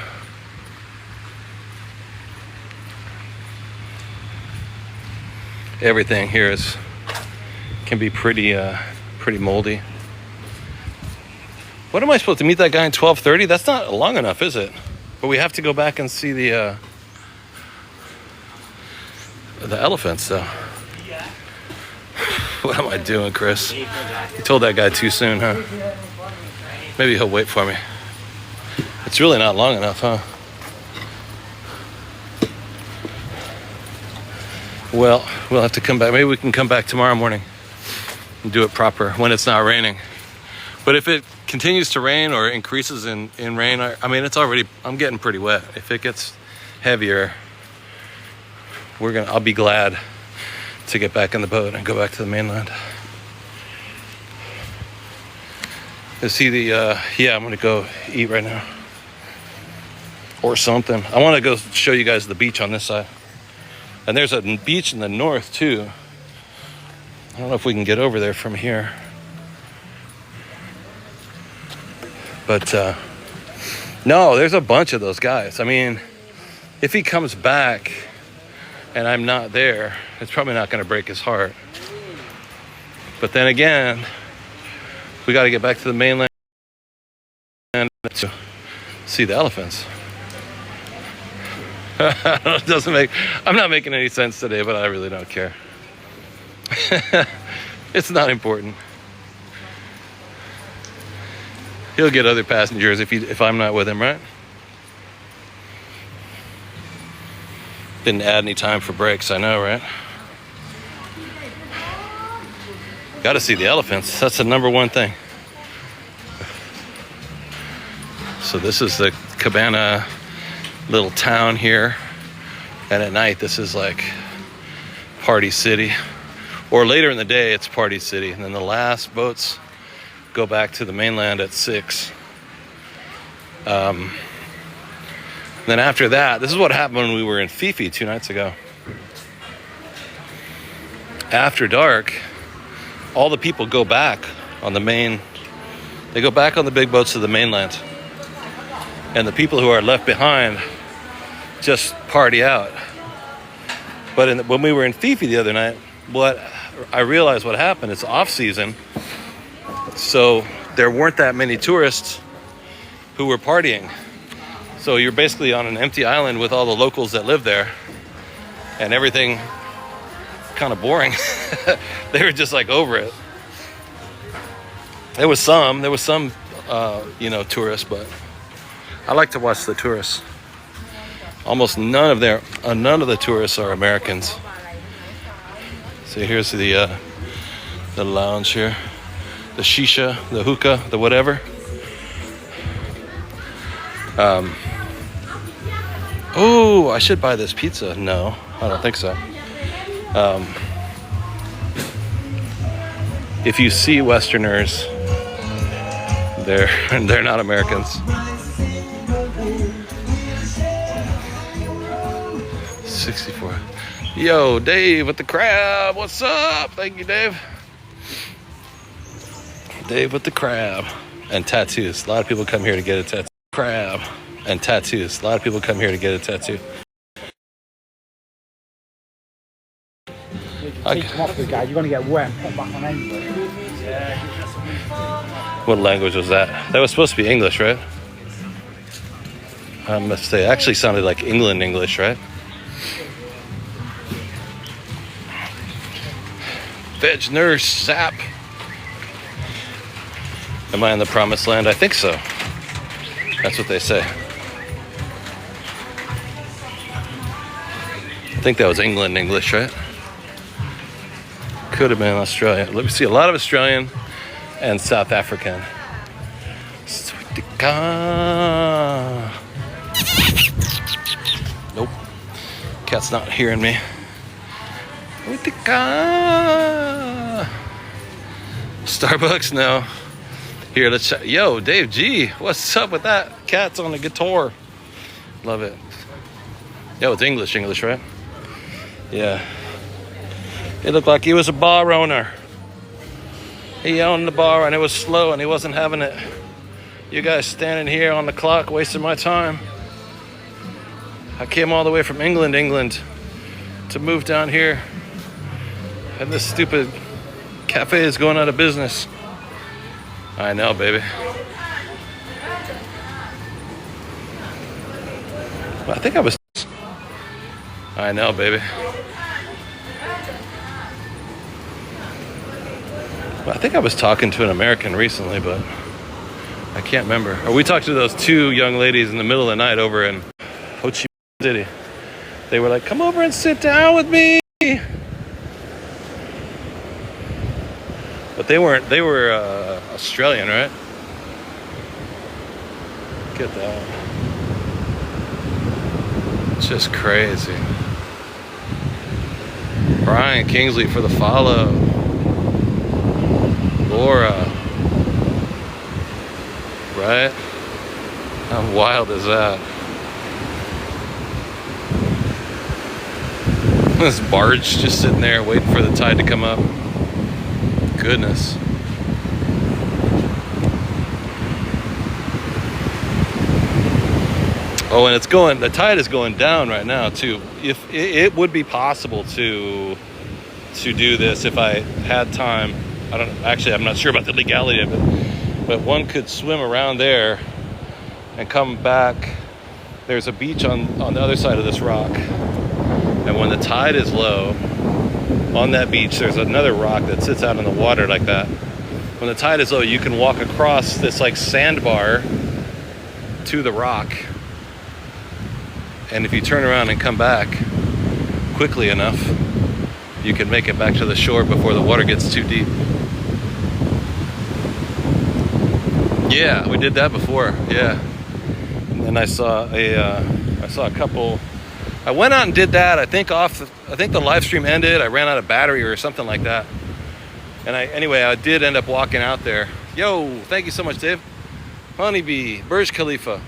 Everything here can be pretty moldy. What am I supposed to meet that guy in 12:30? That's not long enough, is it? But we have to go back and see the elephants, though. What am I doing, Chris? You told that guy too soon, huh? Maybe he'll wait for me. It's really not long enough, huh? Well, we'll have to come back. Maybe we can come back tomorrow morning and do it proper when it's not raining. But if it continues to rain or increases in rain, I mean, I'm getting pretty wet. If it gets heavier, I'll be glad to get back in the boat and go back to the mainland. I'm gonna go eat right now. Or something. I wanna go show you guys the beach on this side. And there's a beach in the north too. I don't know if we can get over there from here. But no, there's a bunch of those guys. I mean, if he comes back and I'm not there, it's probably not going to break his heart. But then again, we got to get back to the mainland to see the elephants. I'm not making any sense today, but I really don't care. It's not important. He'll get other passengers if I'm not with him, right? Didn't add any time for breaks, I know, right? Got to see the elephants. That's the number one thing. So this is the Cabana little town here. And at night, this is like Party City. Or later in the day, it's Party City. And then the last boats go back to the mainland at 6. Then after that, this is what happened when we were in Fifi 2 nights ago. After dark, all the people go back on the they go back on the big boats to the mainland. And the people who are left behind just party out. But when we were in Fifi the other night, I realized what happened, it's off season. So there weren't that many tourists who were partying. So you're basically on an empty island with all the locals that live there, and everything kind of boring. They were just like over it. There was some tourists, but I like to watch the tourists. Almost none of the tourists are Americans. So here's the lounge here, the shisha, the hookah, the whatever. Oh, I should buy this pizza. No, I don't think so. If you see Westerners, they're not Americans. 64. Yo, Dave with the crab. What's up? Thank you, Dave. Dave with the crab and tattoos. A lot of people come here to get a tattoo. Crab and tattoos. A lot of people come here to get a tattoo. You're gonna get wet. What language was that? That was supposed to be English, right? I must say, it actually sounded like England English, right? Veg nurse, sap. Am I in the promised land? I think so. That's what they say. I think that was England English, right? Could have been Australia. Let me see, a lot of Australian. and South African. Nope. Cat's not hearing me. Starbucks? No. Here, let's check. Yo, Dave G, what's up with that? Cat's on the guitar. Love it. Yo, it's English, right? Yeah. It looked like he was a bar owner. He owned the bar and it was slow and he wasn't having it. You guys standing here on the clock wasting my time. I came all the way from England to move down here. And this stupid cafe is going out of business. I know, baby. I think I know, baby. I think I was talking to an American recently, but I can't remember. Or we talked to those two young ladies in the middle of the night over in Ho Chi Minh City. They were like, come over and sit down with me. But they were Australian, right? Get that. It's just crazy. Brian Kingsley for the follow. Laura. Right? How wild is that? This barge just sitting there waiting for the tide to come up. Goodness. Oh, and the tide is going down right now too. If it would be possible to do this if I had time. I'm not sure about the legality of it, but one could swim around there and come back. There's a beach on the other side of this rock, and when the tide is low on that beach, there's another rock that sits out in the water like that. When the tide is low, you can walk across this like sandbar to the rock, and if you turn around and come back quickly enough, you can make it back to the shore before the water gets too deep. Yeah, we did that before. Yeah, and then I saw a couple. I went out and did that. I think the live stream ended. I ran out of battery or something like that. And I did end up walking out there. Yo, thank you so much, Dave. Honeybee, Burj Khalifa.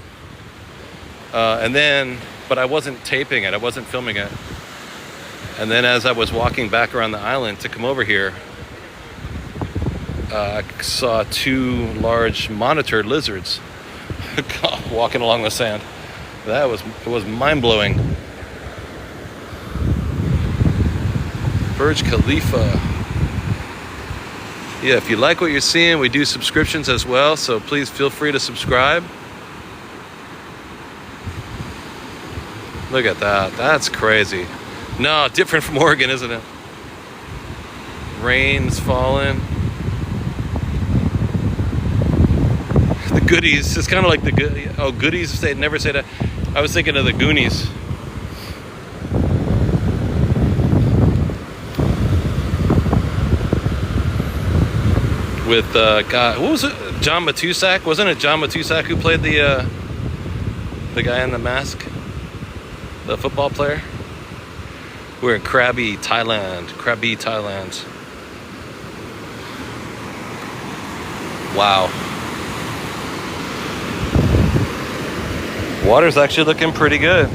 But I wasn't taping it. I wasn't filming it. And then as I was walking back around the island to come over here, I saw two large monitored lizards walking along the sand. It was mind-blowing. Burj Khalifa. Yeah, if you like what you're seeing, we do subscriptions as well, so please feel free to subscribe. Look at that. That's crazy. No, different from Oregon, isn't it? Rain's falling. The Goodies. It's kind of like Goodies. Never say that. I was thinking of the Goonies. With God, what was it? John Matusak? Wasn't it John Matusak who played the guy in the mask? The football player? We're in Krabi, Thailand. Wow. Water's actually looking pretty good.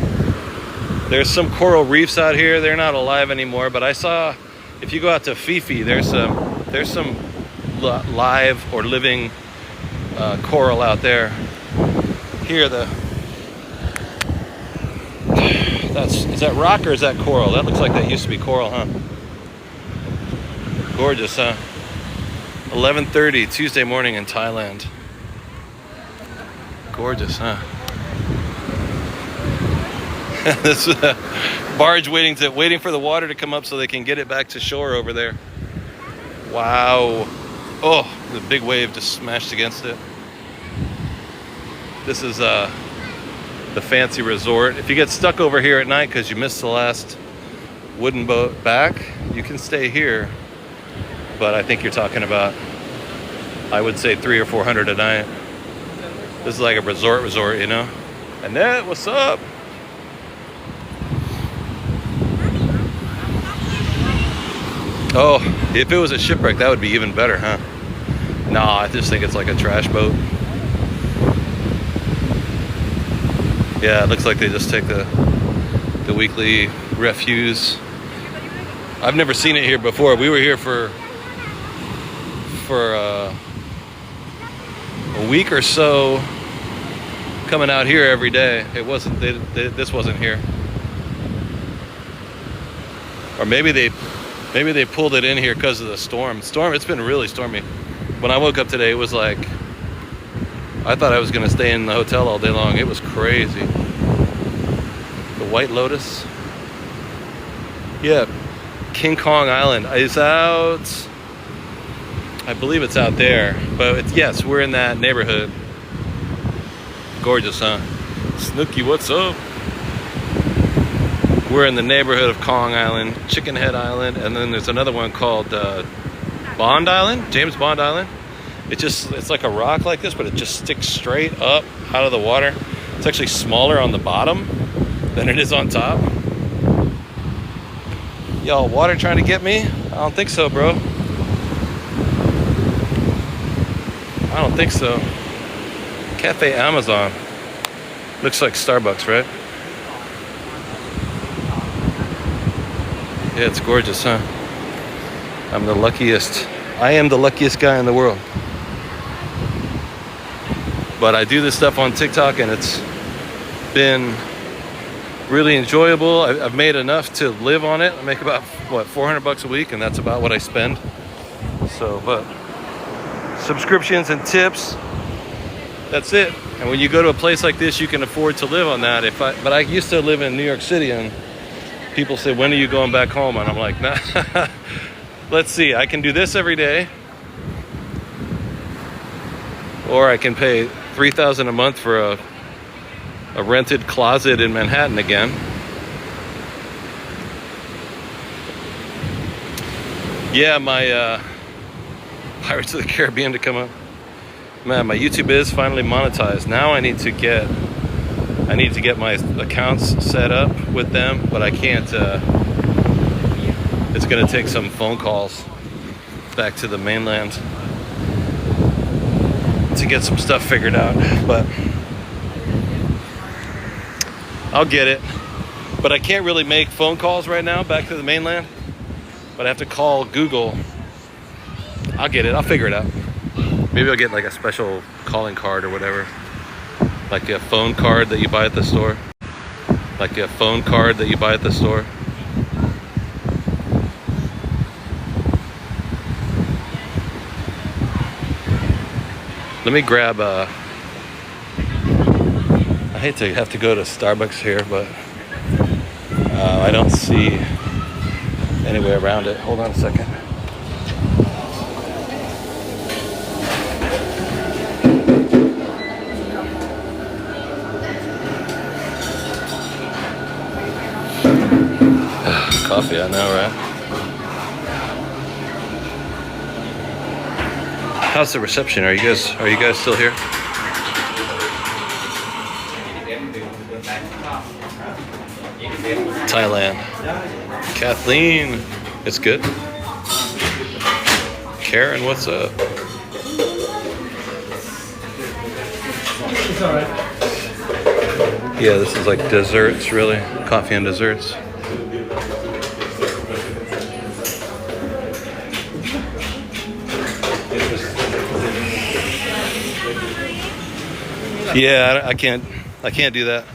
There's some coral reefs out here. They're not alive anymore, but I saw, if you go out to Fifi, there's some live or living coral out there. Here, is that rock or is that coral? That looks like that used to be coral, huh? Gorgeous, huh? 11:30 Tuesday morning in Thailand. Gorgeous, huh? This barge waiting for the water to come up so they can get it back to shore over there. Wow. Oh, the big wave just smashed against it. This is the fancy resort. If you get stuck over here at night because you missed the last wooden boat back, you can stay here. But I think you're talking about I would say 300 or 400 a night. This is like a resort, you know? Annette, what's up? Oh, if it was a shipwreck, that would be even better, huh? Nah, I just think it's like a trash boat. Yeah, it looks like they just take the weekly refuse. I've never seen it here before. We were here for a week or so, coming out here every day. It wasn't. This wasn't here. Or maybe they pulled it in here because of the storm. It's been really stormy. When I woke up today, it was like, I thought I was gonna stay in the hotel all day long. It was crazy. The White Lotus. Yeah, King Kong Island is out. I believe it's out there, but yes, we're in that neighborhood. Gorgeous, huh? Snooky, what's up? We're in the neighborhood of Kong Island, Chicken Head Island, and then there's another one called Bond Island, James Bond Island. It's like a rock like this, but it just sticks straight up out of the water. It's actually smaller on the bottom than it is on top. Y'all, water trying to get me? I don't think so, bro. I don't think so. Cafe Amazon. Looks like Starbucks, right? Yeah, it's gorgeous, huh? I'm the luckiest. I am the luckiest guy in the world. But I do this stuff on TikTok and it's been really enjoyable. I've made enough to live on it. I make about, what, 400 bucks a week, and that's about what I spend. So, but subscriptions and tips, that's it. And when you go to a place like this, you can afford to live on that. But I used to live in New York City, and people say, when are you going back home? And I'm like, nah. Let's see, I can do this every day, or I can pay $3,000 a month for a rented closet in Manhattan again. Yeah, my Pirates of the Caribbean to come up. Man, my YouTube is finally monetized. Now I need to get my accounts set up with them, but I can't. It's gonna take some phone calls back to the mainland to get some stuff figured out, but I'll get it. But I can't really make phone calls right now back to the mainland, but I have to call Google. I'll get it. I'll figure it out. Maybe I'll get like a special calling card or whatever, like a phone card that you buy at the store. Let me grab I hate to have to go to Starbucks here, but I don't see any way around it. Hold on a second. Coffee, I know, right? How's the reception? Are you guys still here? Thailand. Kathleen, it's good. Karen, what's up? It's all right. Yeah, this is like desserts, really. Coffee and desserts. Yeah, I can't do that.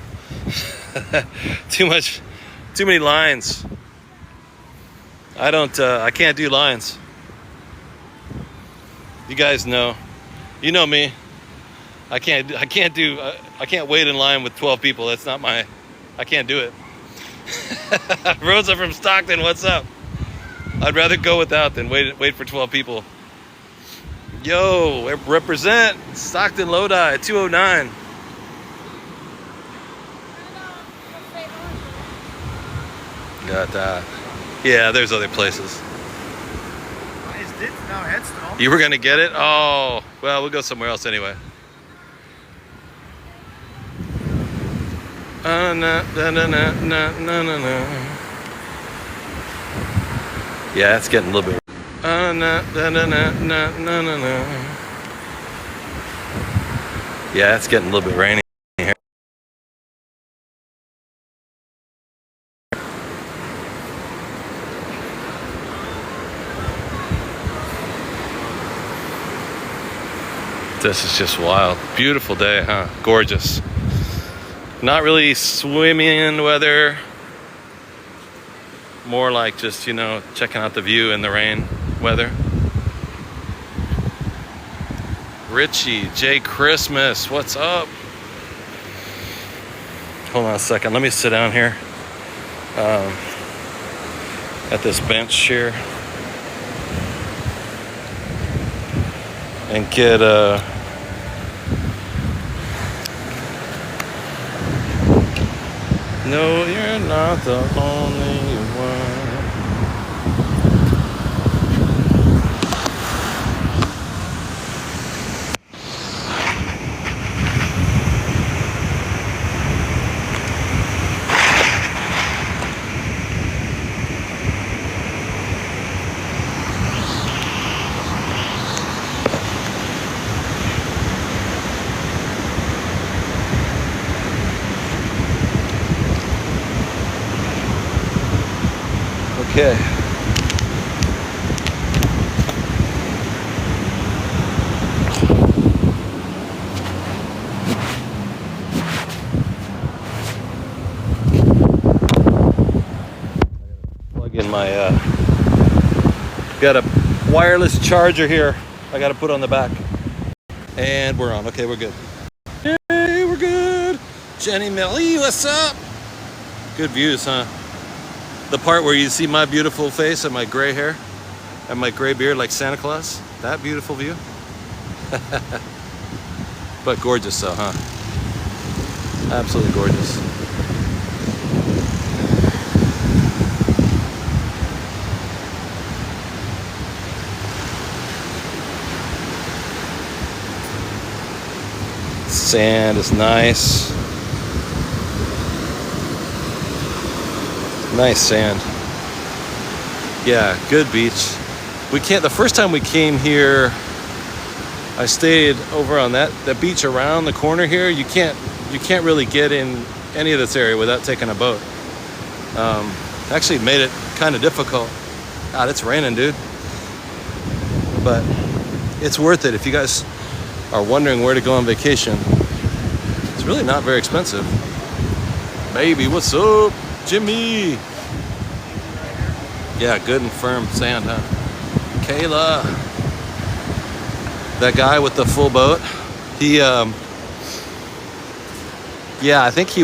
Too many lines. I can't do lines. You guys know. You know me. I can't wait in line with 12 people. That's not I can't do it. Rosa from Stockton, what's up? I'd rather go without than wait for 12 people. Yo, represent Stockton Lodi 209. Got that. Yeah, there's other places. Is this No, headstone. You were gonna get it? Oh, well, we'll go somewhere else anyway. Na, na, na, na, na, na, na. Yeah, it's getting a little bit. Na, na, na, na, na, na, na. Yeah, it's getting a little bit rainy here. This is just wild. Beautiful day, huh? Gorgeous. Not really swimming weather. More like just, you know, checking out the view in the rain weather. Richie, J. Christmas, what's up? Hold on a second. Let me sit down here at this bench here and get no, you're not the only one. Okay. Plug in my got a wireless charger here. I got to put on the back. And we're on. Okay, we're good. Yay, we're good. Jenny Millie, what's up? Good views, huh? The part where you see my beautiful face and my gray hair and my gray beard like Santa Claus. That beautiful view. But gorgeous though, huh? Absolutely gorgeous. Sand is nice. Nice sand. Yeah, good beach. The first time we came here, I stayed over on that beach around the corner here. You can't really get in any of this area without taking a boat. Actually made it kind of difficult. God, it's raining, dude. But it's worth it if you guys are wondering where to go on vacation. It's really not very expensive. Baby, what's up? Jimmy. Yeah, good and firm sand, huh? Kayla. That guy with the full boat. He, yeah, I think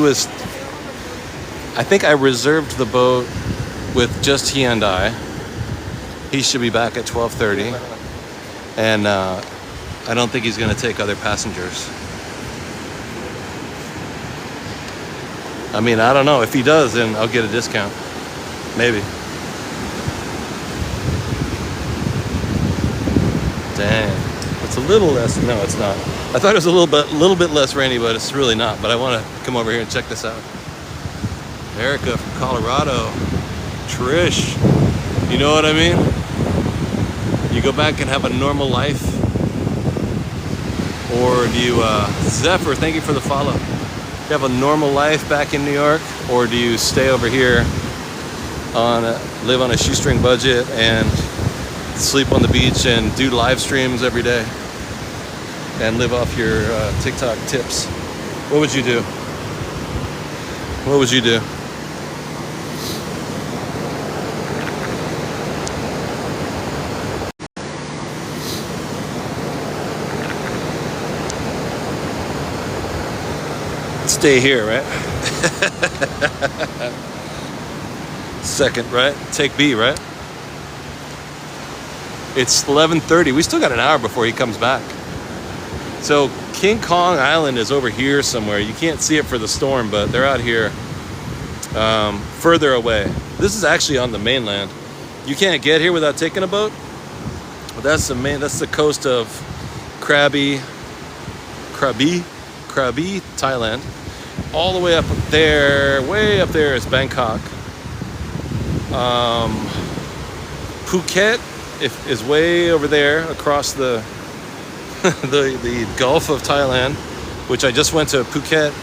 I reserved the boat with just he and I. He should be back at 12:30. And I don't think he's going to take other passengers. I mean, I don't know. If he does, then I'll get a discount. Maybe. Dang. It's a little less. No, it's not. I thought it was a little bit less rainy, but it's really not. But I want to come over here and check this out. Erica from Colorado. Trish. You know what I mean? You go back and have a normal life? Or do you, Zephyr, thank you for the follow. You have a normal life back in New York, or do you stay over here live on a shoestring budget and sleep on the beach and do live streams every day and live off your TikTok tips? What would you do? What would you do? Stay here, right? Second, right? Take B, right? It's 11:30. We still got an hour before he comes back. So King Kong Island is over here somewhere. You can't see it for the storm, but they're out here further away. This is actually on the mainland. You can't get here without taking a boat. But that's the coast of Krabi, Thailand. All the way up there, way up there is Bangkok. Phuket is way over there across the the Gulf of Thailand, which I just went to Phuket.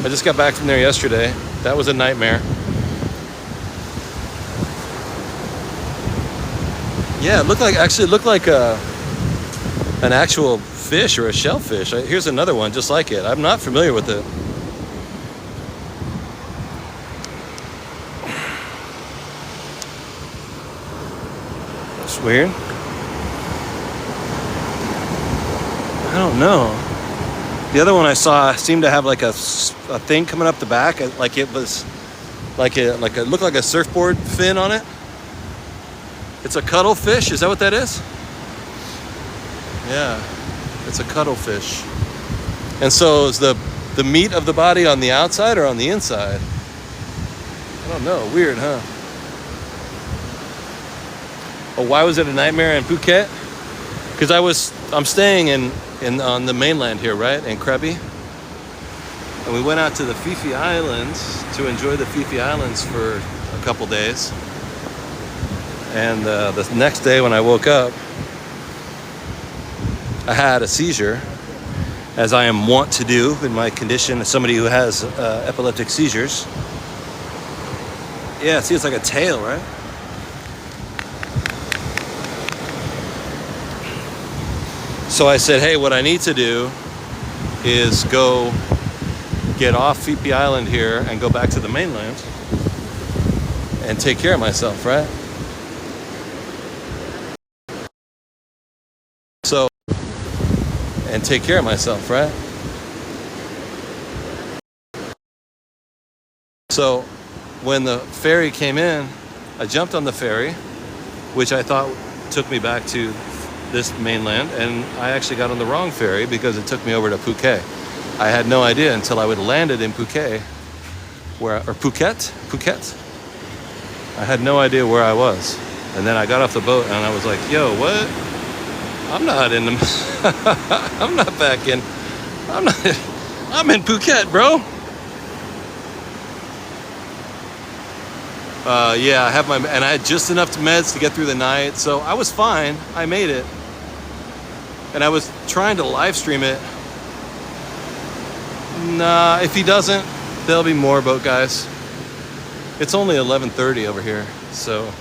I just got back from there yesterday. That was a nightmare. Yeah, it looked like an actual fish or a shellfish. Here's another one just like it. I'm not familiar with it. It's weird. I don't know. The other one I saw seemed to have like a thing coming up the back, like it was like it looked like a surfboard fin on it. It's a cuttlefish. Is that what that is? Yeah, it's a cuttlefish. And so is the meat of the body on the outside or on the inside? I don't know. Weird, huh? Oh, why was it a nightmare in Phuket? Because I'm staying on the mainland here, right, in Krabi. And we went out to the Phi Phi Islands to enjoy the Phi Phi Islands for a couple days. And the next day when I woke up, I had a seizure, as I am wont to do in my condition as somebody who has epileptic seizures. Yeah, see, it's like a tail, right? So I said, hey, what I need to do is go get off Phi Phi Island here and go back to the mainland and take care of myself, right? And take care of myself, right? So when the ferry came in, I jumped on the ferry, which I thought took me back to this mainland, and I actually got on the wrong ferry because it took me over to Phuket. I had no idea until I would landed in Phuket, Phuket. I had no idea where I was. And then I got off the boat and I was like, yo, what? I'm not in the I'm not back in. I'm in Phuket, bro. Yeah, I have and I had just enough meds to get through the night, so I was fine. I made it. And I was trying to live stream it. Nah, if he doesn't, there'll be more boat guys. It's only 11:30 over here, so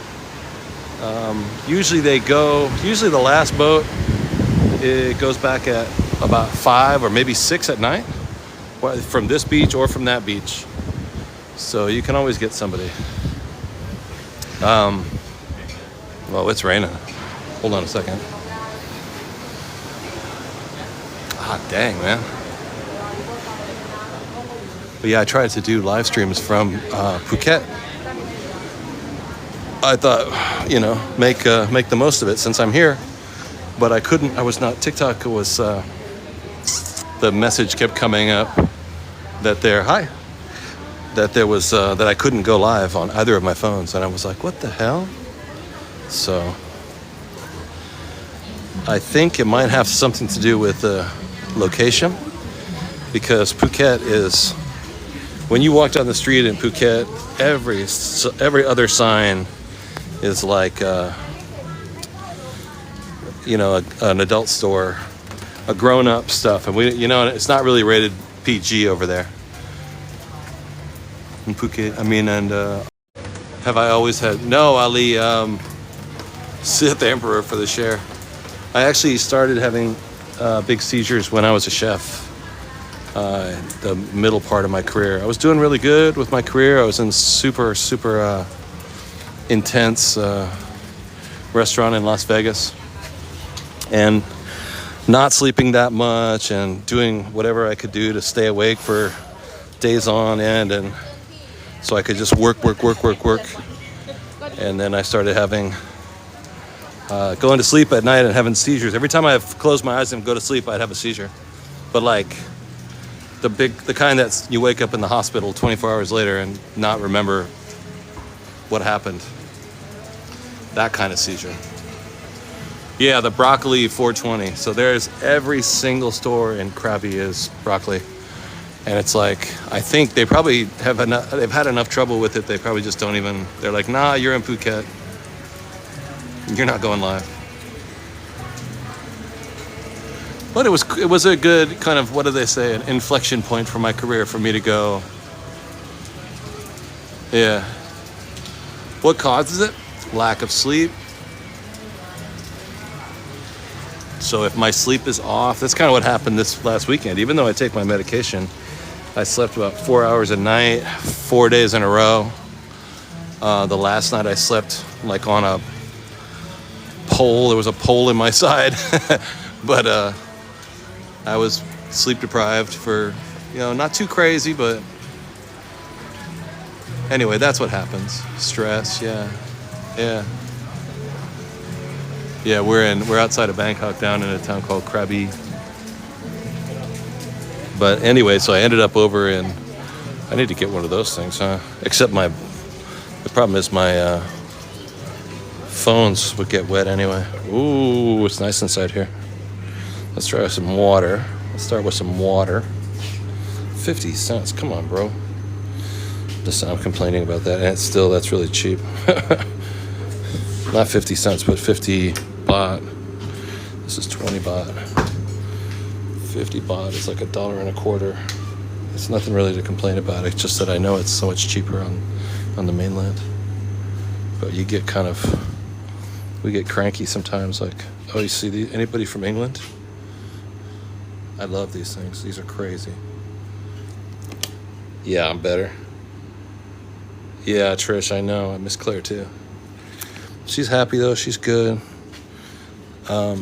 usually the last boat, it goes back at about 5 or maybe 6 at night from this beach or from that beach. So you can always get somebody. Well, it's raining. Hold on a second. Ah, dang, man. But yeah, I tried to do live streams from Phuket. I thought, make the most of it since I'm here, but I couldn't. TikTok was. The message kept coming up that that I couldn't go live on either of my phones, and I was like, what the hell? So I think it might have something to do with the location, because Phuket is. When you walk down the street in Phuket, every other sign is like, an adult store, a grown-up stuff, and it's not really rated PG over there in Phuket. Have I always had? No, Ali, Sith Emperor for the share. I actually started having big seizures when I was a chef. The middle part of my career, I was doing really good with my career. I was in super intense restaurant in Las Vegas, and not sleeping that much and doing whatever I could do to stay awake for days on end, and so I could just work. And then I started having going to sleep at night and having seizures. Every time I close my eyes and go to sleep, I'd have a seizure. But like the kind that you wake up in the hospital 24 hours later and not remember what happened. That kind of seizure. Yeah, the broccoli 420. So there's every single store in Krabi is broccoli. And it's like, I think they probably have enough, they've had enough trouble with it. They probably just don't even, they're like, nah, you're in Phuket. You're not going live. But it was a good kind of, what do they say, an inflection point for my career for me to go. Yeah. What causes it? Lack of sleep. So if my sleep is off, that's kind of what happened this last weekend. Even though I take my medication, I slept about 4 hours a night, 4 days in a row. The last night I slept like on a pole. There was a pole in my side. But I was sleep deprived for, not too crazy, but anyway, that's what happens. Stress, yeah. Yeah, we're outside of Bangkok, down in a town called Krabi. But anyway, so I ended up over in, I need to get one of those things, huh? Except the problem is my phones would get wet anyway. Ooh, it's nice inside here. Let's try some water. Let's start with some water. 50 cents, come on, bro. Listen, I'm complaining about that, and that's really cheap. Not 50 cents, but 50 baht. This is 20 baht. 50 baht is like $1.25. It's nothing really to complain about. It's just that I know it's so much cheaper on the mainland. But we get cranky sometimes. Like, oh, you see anybody from England? I love these things. These are crazy. Yeah, I'm better. Yeah, Trish, I know. I miss Claire too. She's happy though. She's good. What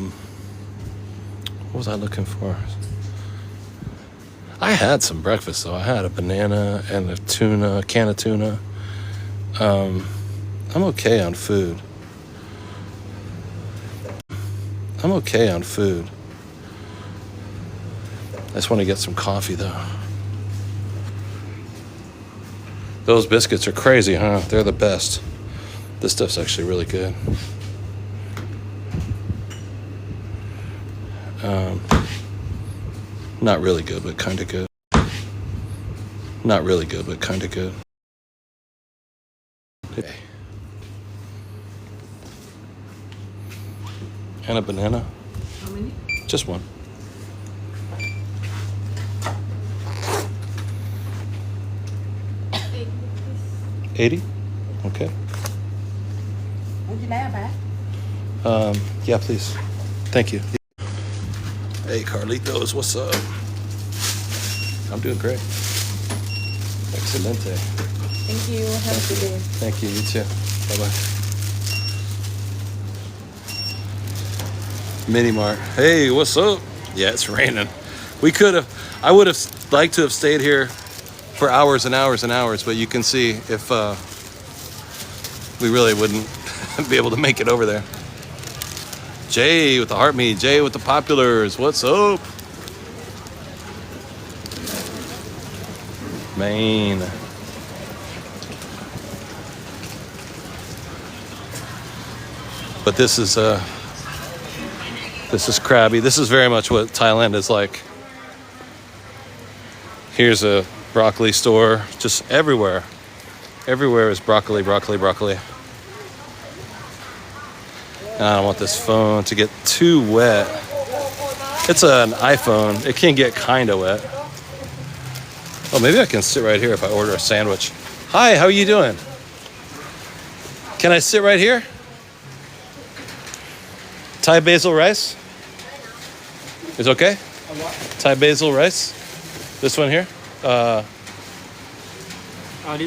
was I looking for? I had some breakfast though. I had a banana and a can of tuna. I'm okay on food. I just want to get some coffee though. Those biscuits are crazy, huh? They're the best. This stuff's actually really good. Not really good, but kind of good. Not really good, but kind of good. Okay. And a banana. How many? Just one. 80? Okay. Would you like a bag? Yeah, please. Thank you. Hey, Carlitos, what's up? I'm doing great. Excelente. Thank you. Have a good day. Thank you. You too. Bye-bye. Mini Mart. Hey, what's up? Yeah, it's raining. I would have liked to have stayed here for hours and hours and hours, but you can see if we really wouldn't be able to make it over there. Jay with the heart meat, Jay with the populars, what's up? Maine. But this is Krabi. This is very much what Thailand is like. Here's a broccoli store, just everywhere. Everywhere is broccoli, broccoli, broccoli. And I don't want this phone to get too wet. It's an iPhone. It can get kind of wet. Oh, maybe I can sit right here if I order a sandwich. Hi, how are you doing? Can I sit right here? Thai basil rice? Is okay? Thai basil rice? This one here? This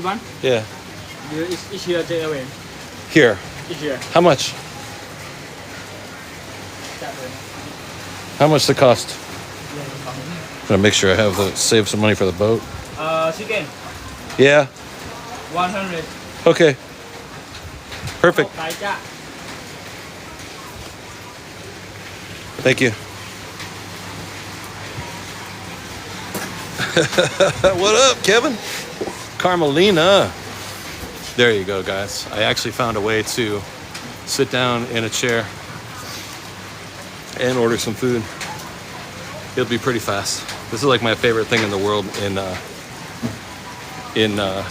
one? Yeah. Is here take away. Here. Is here. How much? That way. How much the cost? I'm gonna make sure I save some money for the boat. Chicken. Yeah. 100. Okay. Perfect. Thank you. What up, Kevin? Carmelina. There you go, guys. I actually found a way to sit down in a chair. and order some food. It'll be pretty fast. This is like my favorite thing in the world in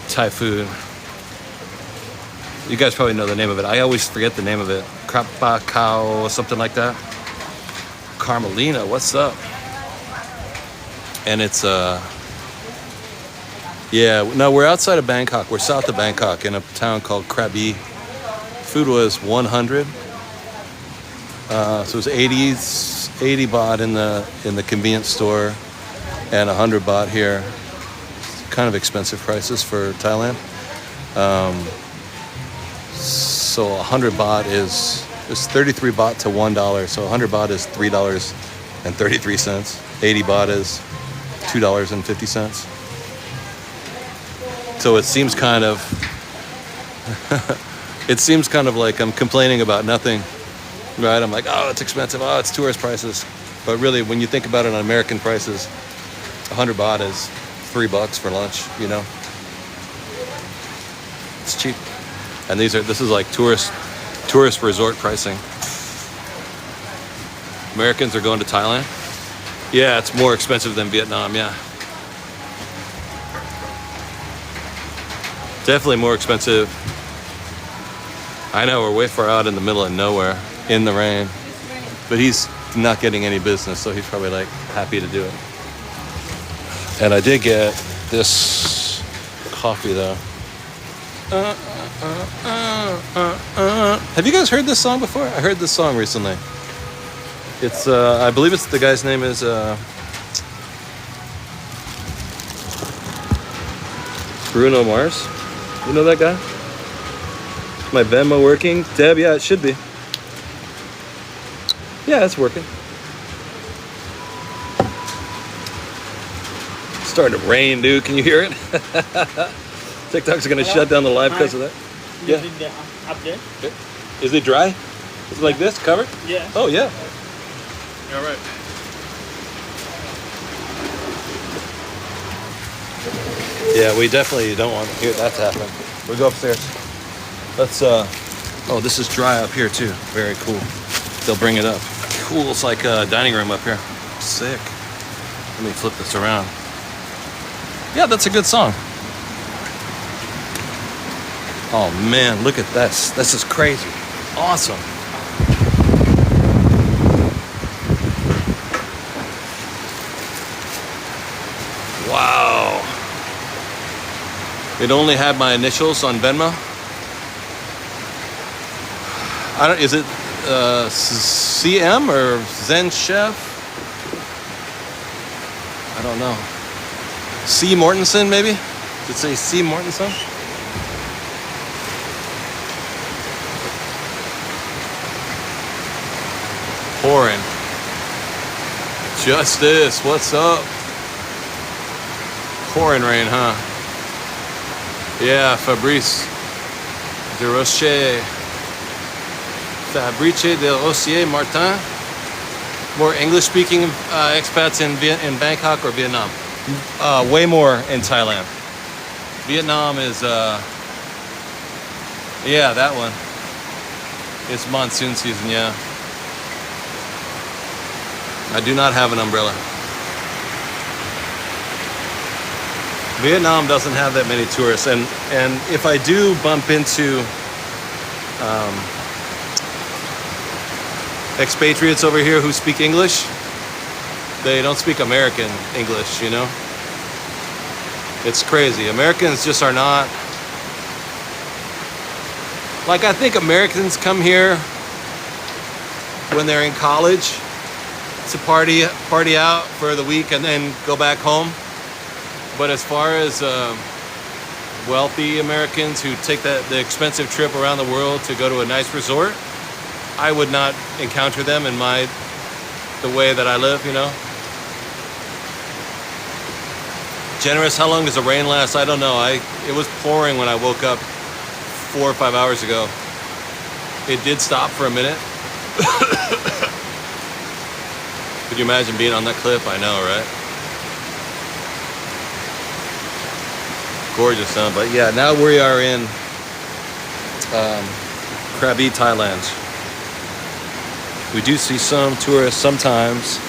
Thai food. You guys probably know the name of it. I always forget the name of it. Krapa cow, something like that. Carmelina, what's up? And it's yeah, no, we're outside of Bangkok. We're south of Bangkok in a town called Krabi. Food was 100. So it was 80 baht in the convenience store and 100 baht here. Kind of expensive prices for Thailand. So 100 baht is 33 baht to $1. So 100 baht is $3.33. 80 baht is $2.50. So it seems kind of like I'm complaining about nothing, right? I'm like, oh, it's expensive. Oh, it's tourist prices. But really, when you think about it on American prices, 100 baht is $3 for lunch, you know? It's cheap. And this is like tourist resort pricing. Americans are going to Thailand. Yeah, it's more expensive than Vietnam, yeah. Definitely more expensive. I know, we're way far out in the middle of nowhere, in the rain. But he's not getting any business, so he's probably like happy to do it. And I did get this coffee though. Have you guys heard this song before? I heard this song recently. It's I believe it's the guy's name is Bruno Mars. You know that guy? Is my Venmo working? Deb, yeah, it should be. Yeah, it's working. It's starting to rain, dude. Can you hear it? TikTok's gonna shut down the live because of that. Yeah. Update. Is it dry? Is it like this, covered? Yeah. Oh yeah. All right. Yeah, we definitely don't want that to happen. We'll go upstairs. Let's oh, this is dry up here too. Very cool. They'll bring it up. Cool, it's like a dining room up here. Sick. Let me flip this around. Yeah, that's a good song. Oh man, look at this. This is crazy. Awesome. Wow. It only had my initials on Venmo. Is it CM or Zenchef? I don't know. C. Mortensen, maybe? Did it say C. Mortensen? Pouring. Justice, what's up? Pouring rain, huh? Yeah, Fabrice de Rocher. Fabrice de Rocher Martin. More English-speaking expats in Bangkok or Vietnam? Way more in Thailand. Vietnam is, yeah, that one. It's monsoon season, yeah. I do not have an umbrella. Vietnam doesn't have that many tourists, and if I do bump into expatriates over here who speak English, they don't speak American English, you know? It's crazy. Americans just are not... Like, I think Americans come here when they're in college to party out for the week and then go back home. But as far as wealthy Americans who take the expensive trip around the world to go to a nice resort, I would not encounter them in the way that I live, you know. Generous, how long does the rain last? I don't know. It was pouring when I woke up 4 or 5 hours ago. It did stop for a minute. Could you imagine being on that cliff? I know, right? Gorgeous, huh? But yeah, now we are in Krabi, Thailand. We do see some tourists sometimes.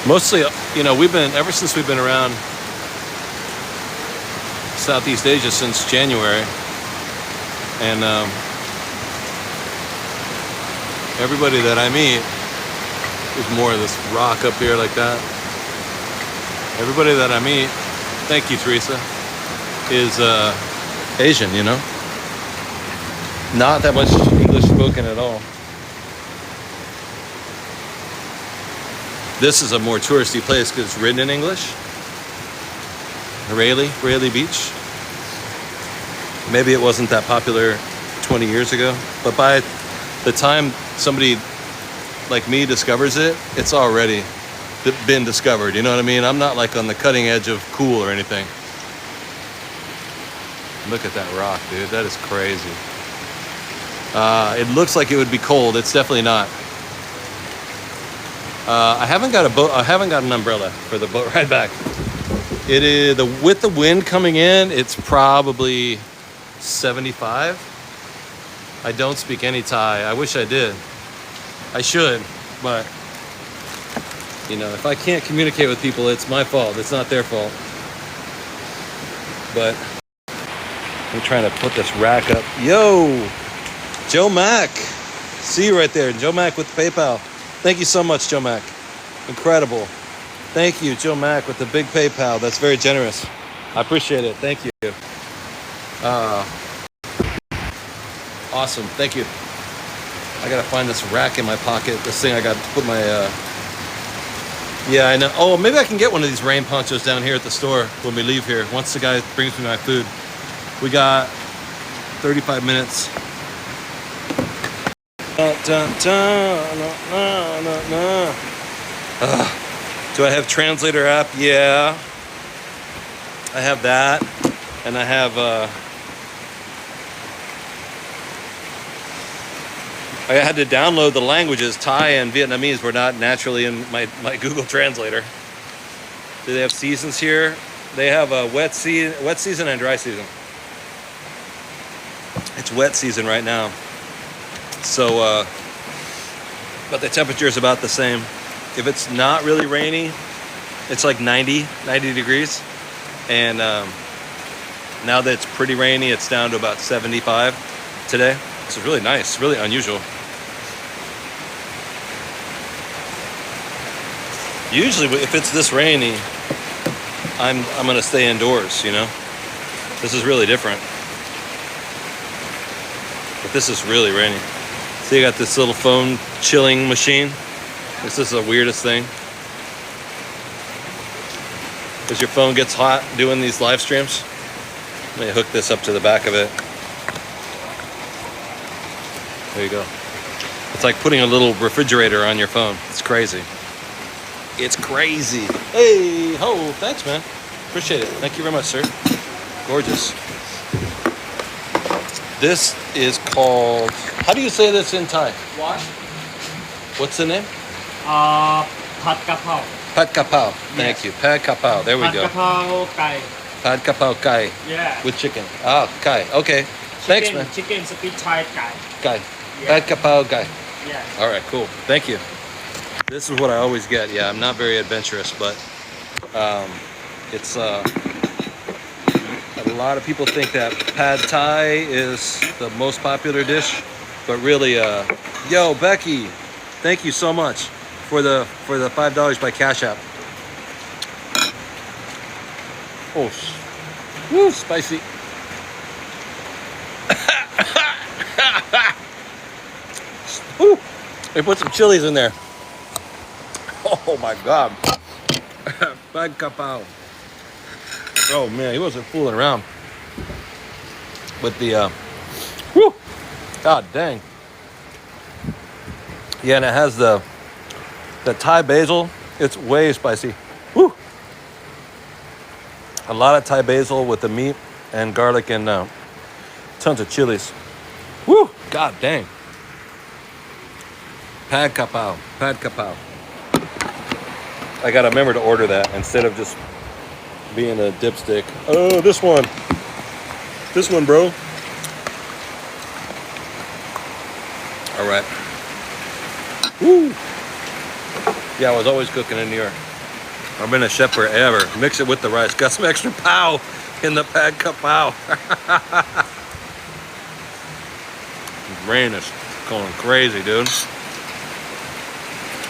Mostly, you know, ever since we've been around Southeast Asia since January, and everybody that I meet is more of this rock up here like that. Everybody that I meet, thank you, Teresa, is Asian, you know? Not that much English spoken at all. This is a more touristy place because it's written in English. Railey Beach. Maybe it wasn't that popular 20 years ago, but by the time somebody like me discovers it, it's already been discovered. You know what I mean? I'm not like on the cutting edge of cool or anything. Look at that rock, dude. That is crazy. It looks like it would be cold. It's definitely not. I haven't got a boat. I haven't got an umbrella for the boat ride back. It is with the wind coming in. It's probably 75. I don't speak any Thai. I wish I did. I should, but you know, if I can't communicate with people, it's my fault. It's not their fault. But I'm trying to put this rack up. Yo, Joe Mack. See you right there. Joe Mack with PayPal. Thank you so much, Joe Mack. Incredible. Thank you, Joe Mack, with the big PayPal. That's very generous. I appreciate it. Thank you. Awesome. Thank you. I gotta find this rack in my pocket. This thing I got to put my. Yeah, I know. Oh, maybe I can get one of these rain ponchos down here at the store when we leave here. Once the guy brings me my food. We got 35 minutes. Do I have translator app? Yeah. I have that. And I have I had to download the languages. Thai and Vietnamese were not naturally in my Google Translator. Do they have seasons here? They have a wet season and dry season. It's wet season right now. So, but the temperature is about the same. If it's not really rainy, it's like 90 degrees. And now that it's pretty rainy, it's down to about 75 today. It's really nice, really unusual. Usually, if it's this rainy, I'm gonna stay indoors. You know, this is really different. But this is really rainy. So you got this little phone chilling machine. This is the weirdest thing. As your phone gets hot doing these live streams. Let me hook this up to the back of it. There you go. It's like putting a little refrigerator on your phone. It's crazy. It's crazy. Hey, ho, thanks, man. Appreciate it. Thank you very much, sir. Gorgeous. This is called, how do you say this in Thai? What? What's the name? Pad Kapao. Pad Kapao. Thank Yes. you. Pad Kapao. There we Pad go. Kapao Kai. Pad Kapao Kai. Yeah. With chicken. Ah, Kai. Okay. Thanks, Chicken, man. chicken speak Thai Kai. Kai. Yeah. Pad Kapao Kai. Yeah. All right, cool. Thank you. This is what I always get. Yeah, I'm not very adventurous, but it's a lot of people think that pad Thai is the most popular dish, but really, yo, Becky, thank you so much for the $5 by Cash App. Oh, woo, spicy. Woo. They put some chilies in there. Oh my God. Bad kapao. Oh man, he wasn't fooling around with the whew. God dang. Yeah, and it has the Thai basil. It's way spicy. Woo. A lot of Thai basil with the meat and garlic and tons of chilies. Woo. God dang. Pad kapao. Pad kapao. I gotta remember to order that instead of just being a dipstick. Oh, this one, bro. All right. Woo! Yeah, I was always cooking in New York. I've been a chef forever. Mix it with the rice. Got some extra pow in the pad cup pow. Rain is going crazy, dude.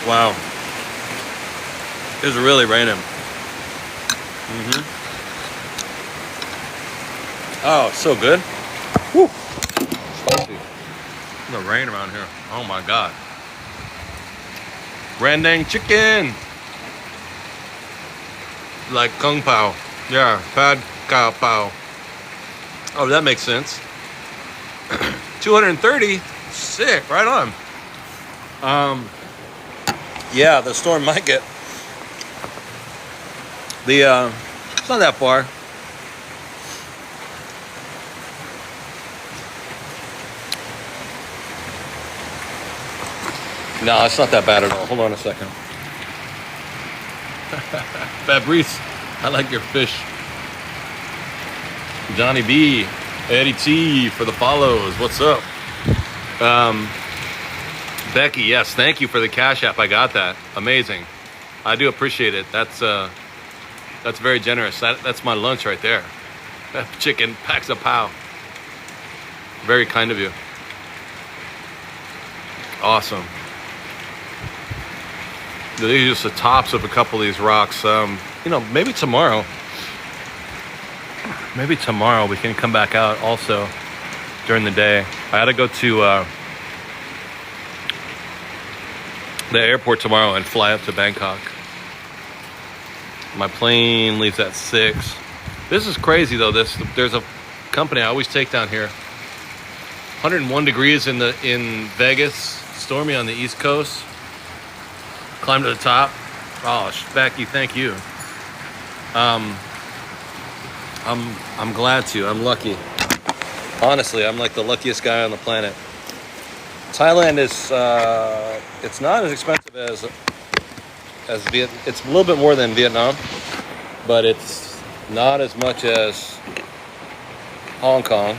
Wow. It's really raining. Oh, so good. Woo. Spicy. The rain around here. Oh my God. Rendang chicken. Like kung pao. Yeah, pad cow pao. Oh, that makes sense. 230. Sick. Right on. Yeah, the storm might get the it's not that far. No, it's not that bad at all. Hold on a second. Fabrice, I like your fish. Johnny B, Eddie T for the follows. What's up? Becky, yes, thank you for the Cash App. I got that. Amazing. I do appreciate it. That's very generous. That's my lunch right there. Chicken packs a pow. Very kind of you. Awesome. These are just the tops of a couple of these rocks. You know, maybe tomorrow we can come back out also during the day. I had to go to the airport tomorrow and fly up to Bangkok. My plane leaves at 6. This is crazy though. There's a company I always take down here. 101 degrees in Vegas, stormy on the East Coast. Climb to the top. Oh, Becky, thank you. I'm glad to. I'm lucky. Honestly, I'm like the luckiest guy on the planet. Thailand is it's not as expensive as it's a little bit more than Vietnam, but it's not as much as Hong Kong.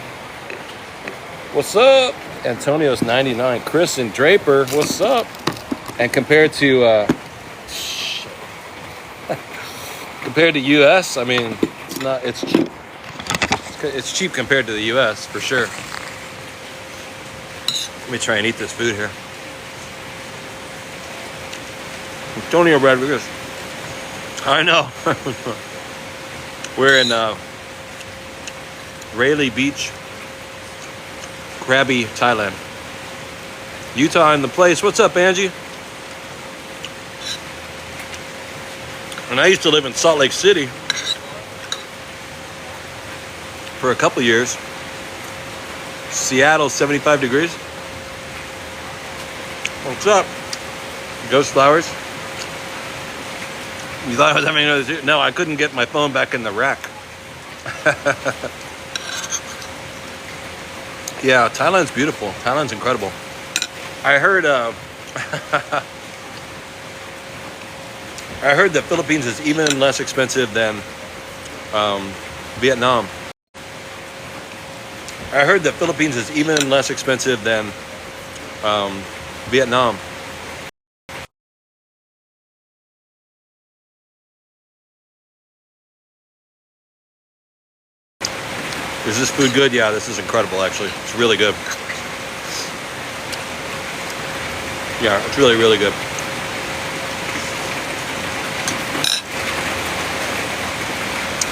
What's up? Antonio's 99. Chris and Draper, what's up? And compared to US, I mean, it's cheap. It's cheap compared to the US for sure. Let me try and eat this food here. Antonio Rodriguez. I know. We're in Railey Beach, Krabi, Thailand. Utah in the place. What's up, Angie? And I used to live in Salt Lake City for a couple years. Seattle, 75 degrees. What's up? Ghost flowers. You thought I was having another? No, I couldn't get my phone back in the rack. Yeah, Thailand's beautiful. Thailand's incredible. I heard I heard the Philippines is even less expensive than Vietnam. I heard the Philippines is even less expensive than Vietnam. Is this food good? Yeah, this is incredible actually. It's really good. Yeah, it's really, really good.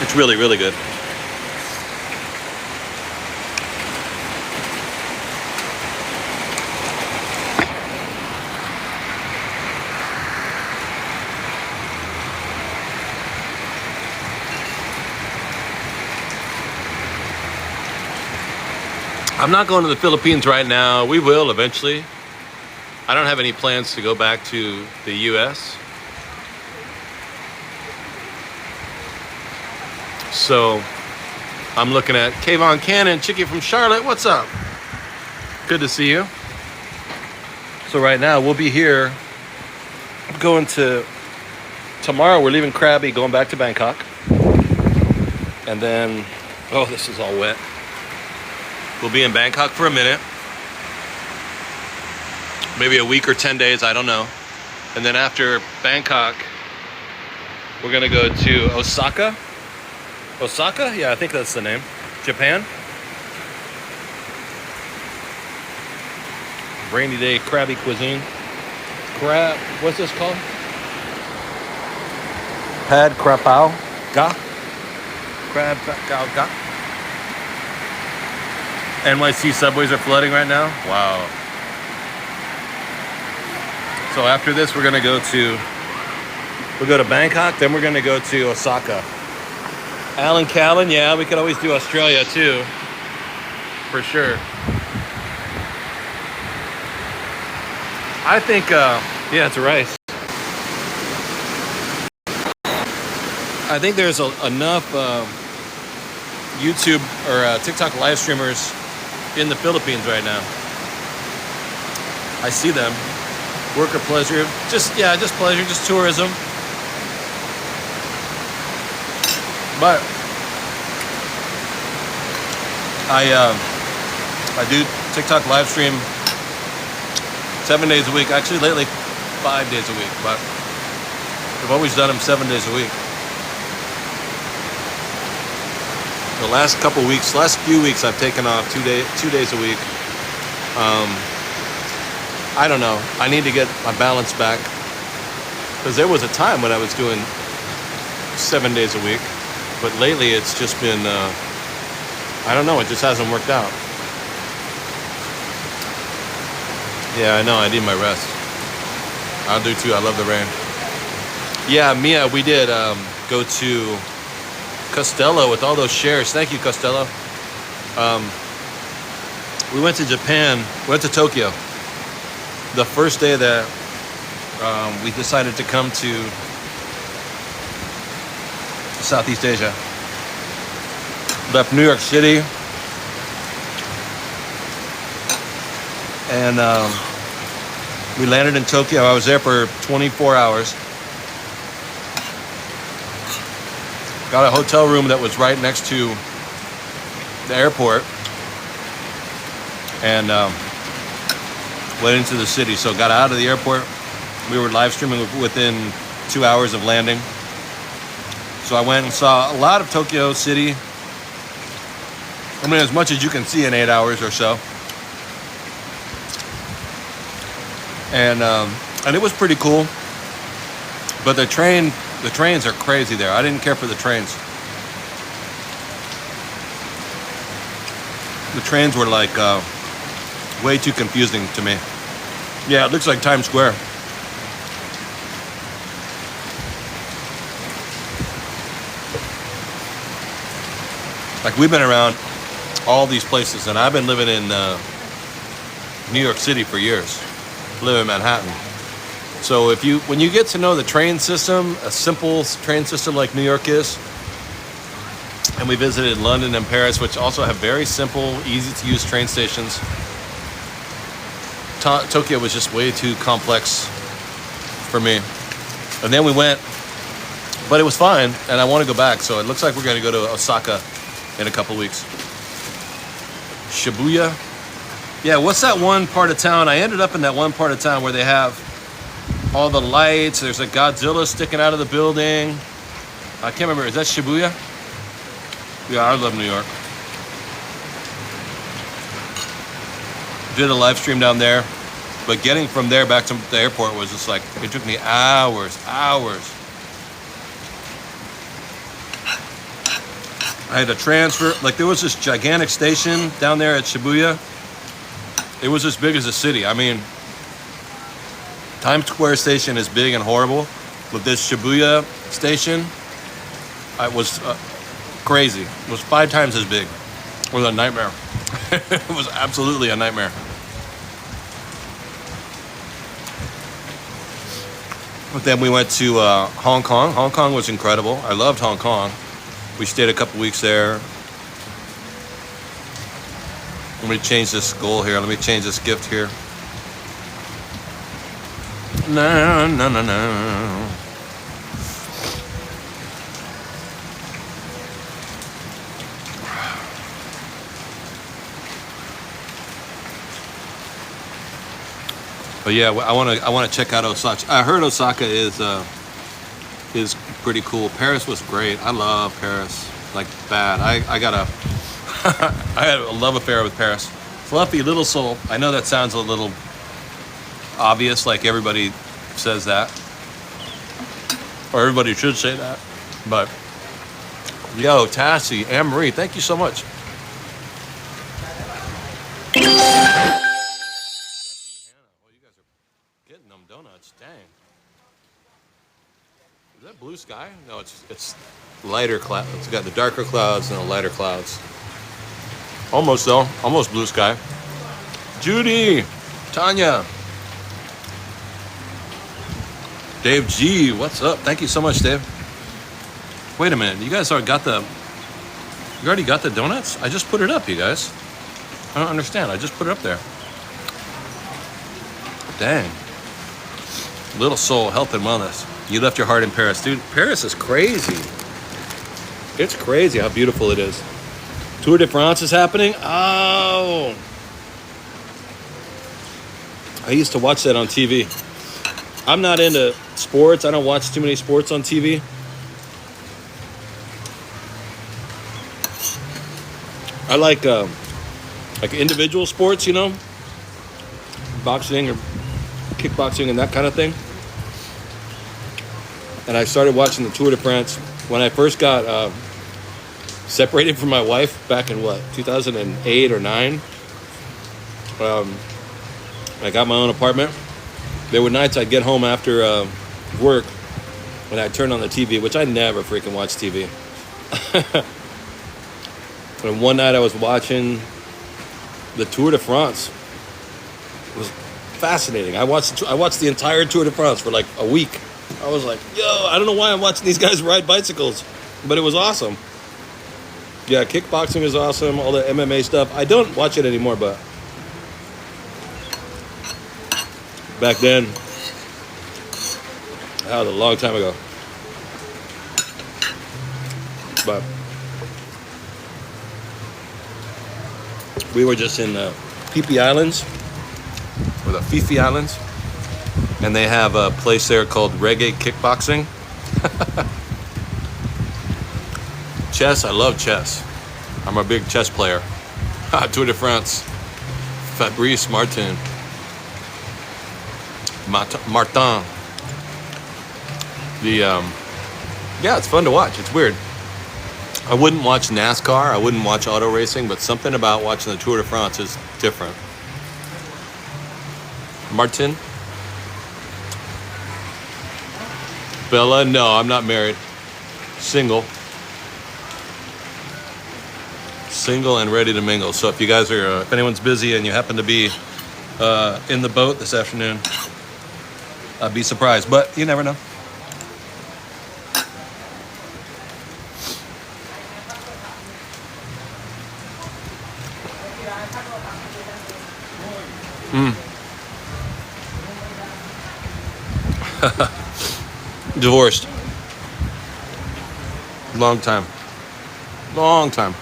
It's really, really good. I'm not going to the Philippines right now. We will eventually. I don't have any plans to go back to the US. So I'm looking at Kayvon Cannon, Chickie from Charlotte. What's up? Good to see you. So right now we'll be here going to, tomorrow we're leaving Krabi, going back to Bangkok. And then, oh, this is all wet. We'll be in Bangkok for a minute. maybe a week or 10 days, I don't know. And then after Bangkok, we're gonna go to Osaka. Osaka? Yeah, I think that's the name. Japan. Rainy day Krabi cuisine. Crab, what's this called? Pad Krapao Ga? Crab Gao Ga? NYC subways are flooding right now? Wow. So after this, we'll go to Bangkok, then we're gonna go to Osaka. Alan Callan, yeah, we could always do Australia too, for sure. I think, yeah, it's rice. I think there's enough YouTube or TikTok live streamers in the Philippines right now. I see them. Work or pleasure? Just pleasure, just tourism. But I do TikTok live stream 7 days a week. Actually, lately 5 days a week, but I've always done them 7 days a week. The last few weeks, I've taken off 2 days a week. I don't know. I need to get my balance back, because there was a time when I was doing 7 days a week, but lately it's just been, I don't know, it just hasn't worked out. Yeah, I know, I need my rest. I'll do too, I love the rain. Yeah, Mia, we did go to Costello with all those shares. Thank you, Costello. We went to Japan, went to Tokyo. The first day that we decided to come to Southeast Asia. Left New York City. And we landed in Tokyo. I was there for 24 hours. Got a hotel room that was right next to the airport. And went into the city. So got out of the airport. We were live streaming within 2 hours of landing. So I went and saw a lot of Tokyo City. I mean, as much as you can see in 8 hours or so. And it was pretty cool. But the trains are crazy there. I didn't care for the trains. The trains were like way too confusing to me. Yeah, it looks like Times Square. Like, we've been around all these places, and I've been living in New York City for years. Live in Manhattan. So when you get to know the train system, a simple train system like New York is, and we visited London and Paris, which also have very simple, easy to use train stations. Tokyo was just way too complex for me. And then we went, but it was fine, and I want to go back. So it looks like we're going to go to Osaka in a couple weeks. Shibuya. Yeah, what's that one part of town? I ended up in that one part of town where they have all the lights. There's a Godzilla sticking out of the building. I can't remember. Is that Shibuya? Yeah, I love New York. Did a live stream down there. But getting from there back to the airport was just like, it took me hours. I had to transfer. Like, there was this gigantic station down there at Shibuya. It was as big as a city. I mean, Times Square station is big and horrible, but this Shibuya station, it was crazy. It was 5 times as big. It was a nightmare. It was absolutely a nightmare. But then we went to Hong Kong. Hong Kong was incredible. I loved Hong Kong. We stayed a couple weeks there. Let me change this goal here. Let me change this gift here. No. But yeah, I want to check out Osaka. I heard Osaka is pretty cool. Paris was great. I love Paris, like bad. I got a I had a love affair with Paris. Fluffy little soul. I know that sounds a little obvious, like everybody says that, or everybody should say that. But yo, Tassie, Anne Marie, thank you so much. Oh, you guys are getting them donuts. Dang. Is that blue sky? No, it's lighter clouds. It's got the darker clouds and the lighter clouds. Almost though. Almost blue sky. Judy, Tanya, Dave G, what's up? Thank you so much, Dave. Wait a minute, you guys already got the donuts? I just put it up, you guys. I don't understand. I just put it up there. Dang. Little Soul, health and wellness. You left your heart in Paris. Dude, Paris is crazy. It's crazy how beautiful it is. Tour de France is happening? Oh. I used to watch that on TV. I'm not into sports. I don't watch too many sports on TV. I like individual sports, you know, boxing or kickboxing and that kind of thing. And I started watching the Tour de France when I first got separated from my wife back in 2008 or 9. I got my own apartment. There were nights I'd get home after work and I'd turn on the TV, which I never freaking watch TV. And one night I was watching the Tour de France. It was fascinating. I watched the entire Tour de France for like a week. I was like, yo, I don't know why I'm watching these guys ride bicycles, but it was awesome. Yeah, kickboxing is awesome. All the MMA stuff. I don't watch it anymore, but back then, that was a long time ago. But we were just in the Phi Islands, or the Fifi Islands, and they have a place there called Reggae Kickboxing. Chess, I love chess. I'm a big chess player. Tour de France. Fabrice Martin. Martin. Yeah, it's fun to watch. It's weird. I wouldn't watch NASCAR. I wouldn't watch auto racing, but something about watching the Tour de France is different. Martin? Bella? No, I'm not married. Single. Single and ready to mingle. So if you guys are, if anyone's busy and you happen to be in the boat this afternoon, I'd be surprised, but you never know. Divorced. Long time. Long time.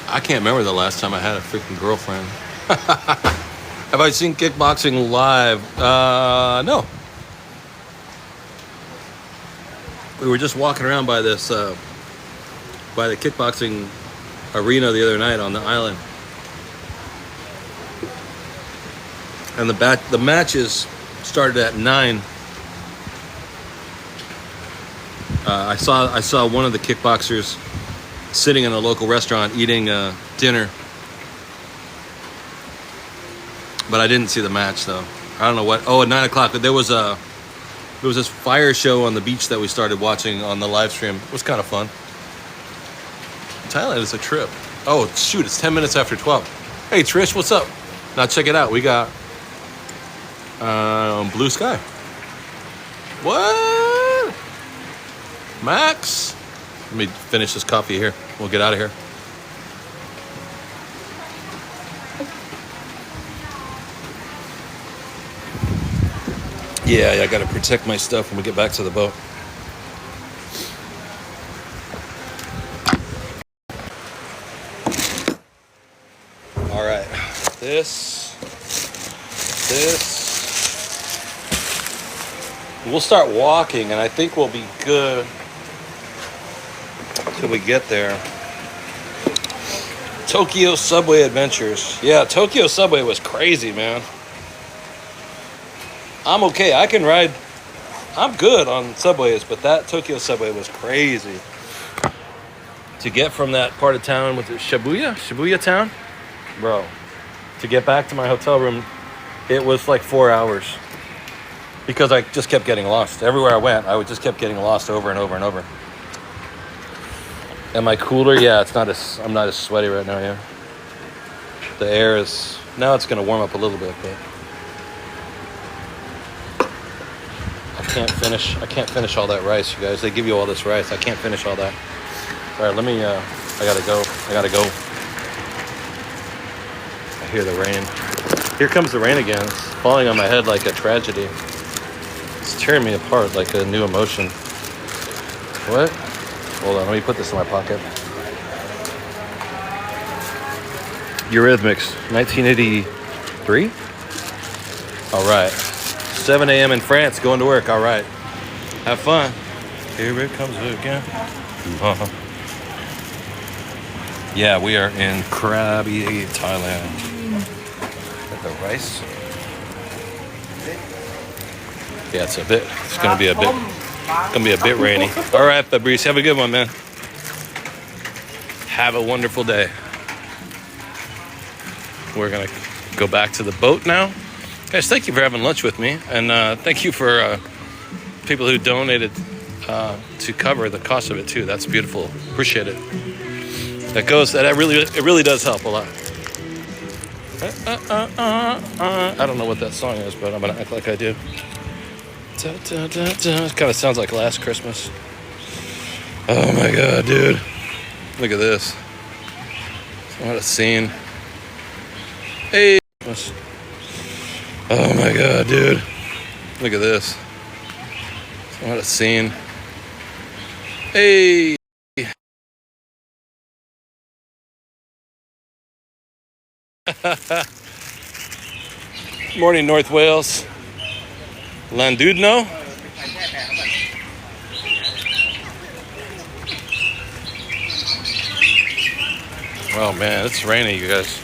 I can't remember the last time I had a freaking girlfriend. Have I seen kickboxing live? No. We were just walking around by this, by the kickboxing arena the other night on the island. And the matches started at 9. I saw one of the kickboxers sitting in a local restaurant eating dinner, but I didn't see the match though. I don't know what. Oh, at 9 o'clock, there was this fire show on the beach that we started watching on the live stream. It was kind of fun. Thailand is a trip. Oh shoot, it's 10 minutes after 12. Hey Trish, what's up? Now check it out. We got blue sky. What? Max? Let me finish this coffee here. We'll get out of here. Yeah, I gotta protect my stuff when we get back to the boat. All right, this. We'll start walking, and I think we'll be good till we get there. Tokyo Subway Adventures. Yeah, Tokyo Subway was crazy, man. I'm okay. I can ride. I'm good on subways, but that Tokyo Subway was crazy. To get from that part of town, was it Shibuya town? Bro, to get back to my hotel room, it was like 4 hours. Because I just kept getting lost. Everywhere I went, I just kept getting lost over and over and over. Am I cooler? Yeah, I'm not as sweaty right now, yeah. The air is, now it's gonna warm up a little bit, but I can't finish all that rice, you guys. They give you all this rice. I can't finish all that. All right, let me, I gotta go. I hear the rain. Here comes the rain again. It's falling on my head like a tragedy. It's tearing me apart like a new emotion. What? Hold on, let me put this in my pocket. Eurythmics, 1983? All right. 7 a.m. in France, going to work. All right. Have fun. Here it comes again. Yeah, we are in Krabi, Thailand. Got the rice. Yeah, it's gonna be a bit rainy. All right, Fabrice, have a good one, man. Have a wonderful day. We're gonna go back to the boat now. Guys, thank you for having lunch with me, and thank you for people who donated to cover the cost of it too. That's beautiful. Appreciate it. It really does help a lot. I don't know what that song is, but I'm gonna act like I do. It kind of sounds like Last Christmas. Oh my God, dude. Look at this. What a scene. Hey. Oh my God, dude. Look at this. What a scene. Hey. Morning, North Wales. Landudno. Oh man, it's raining, you guys.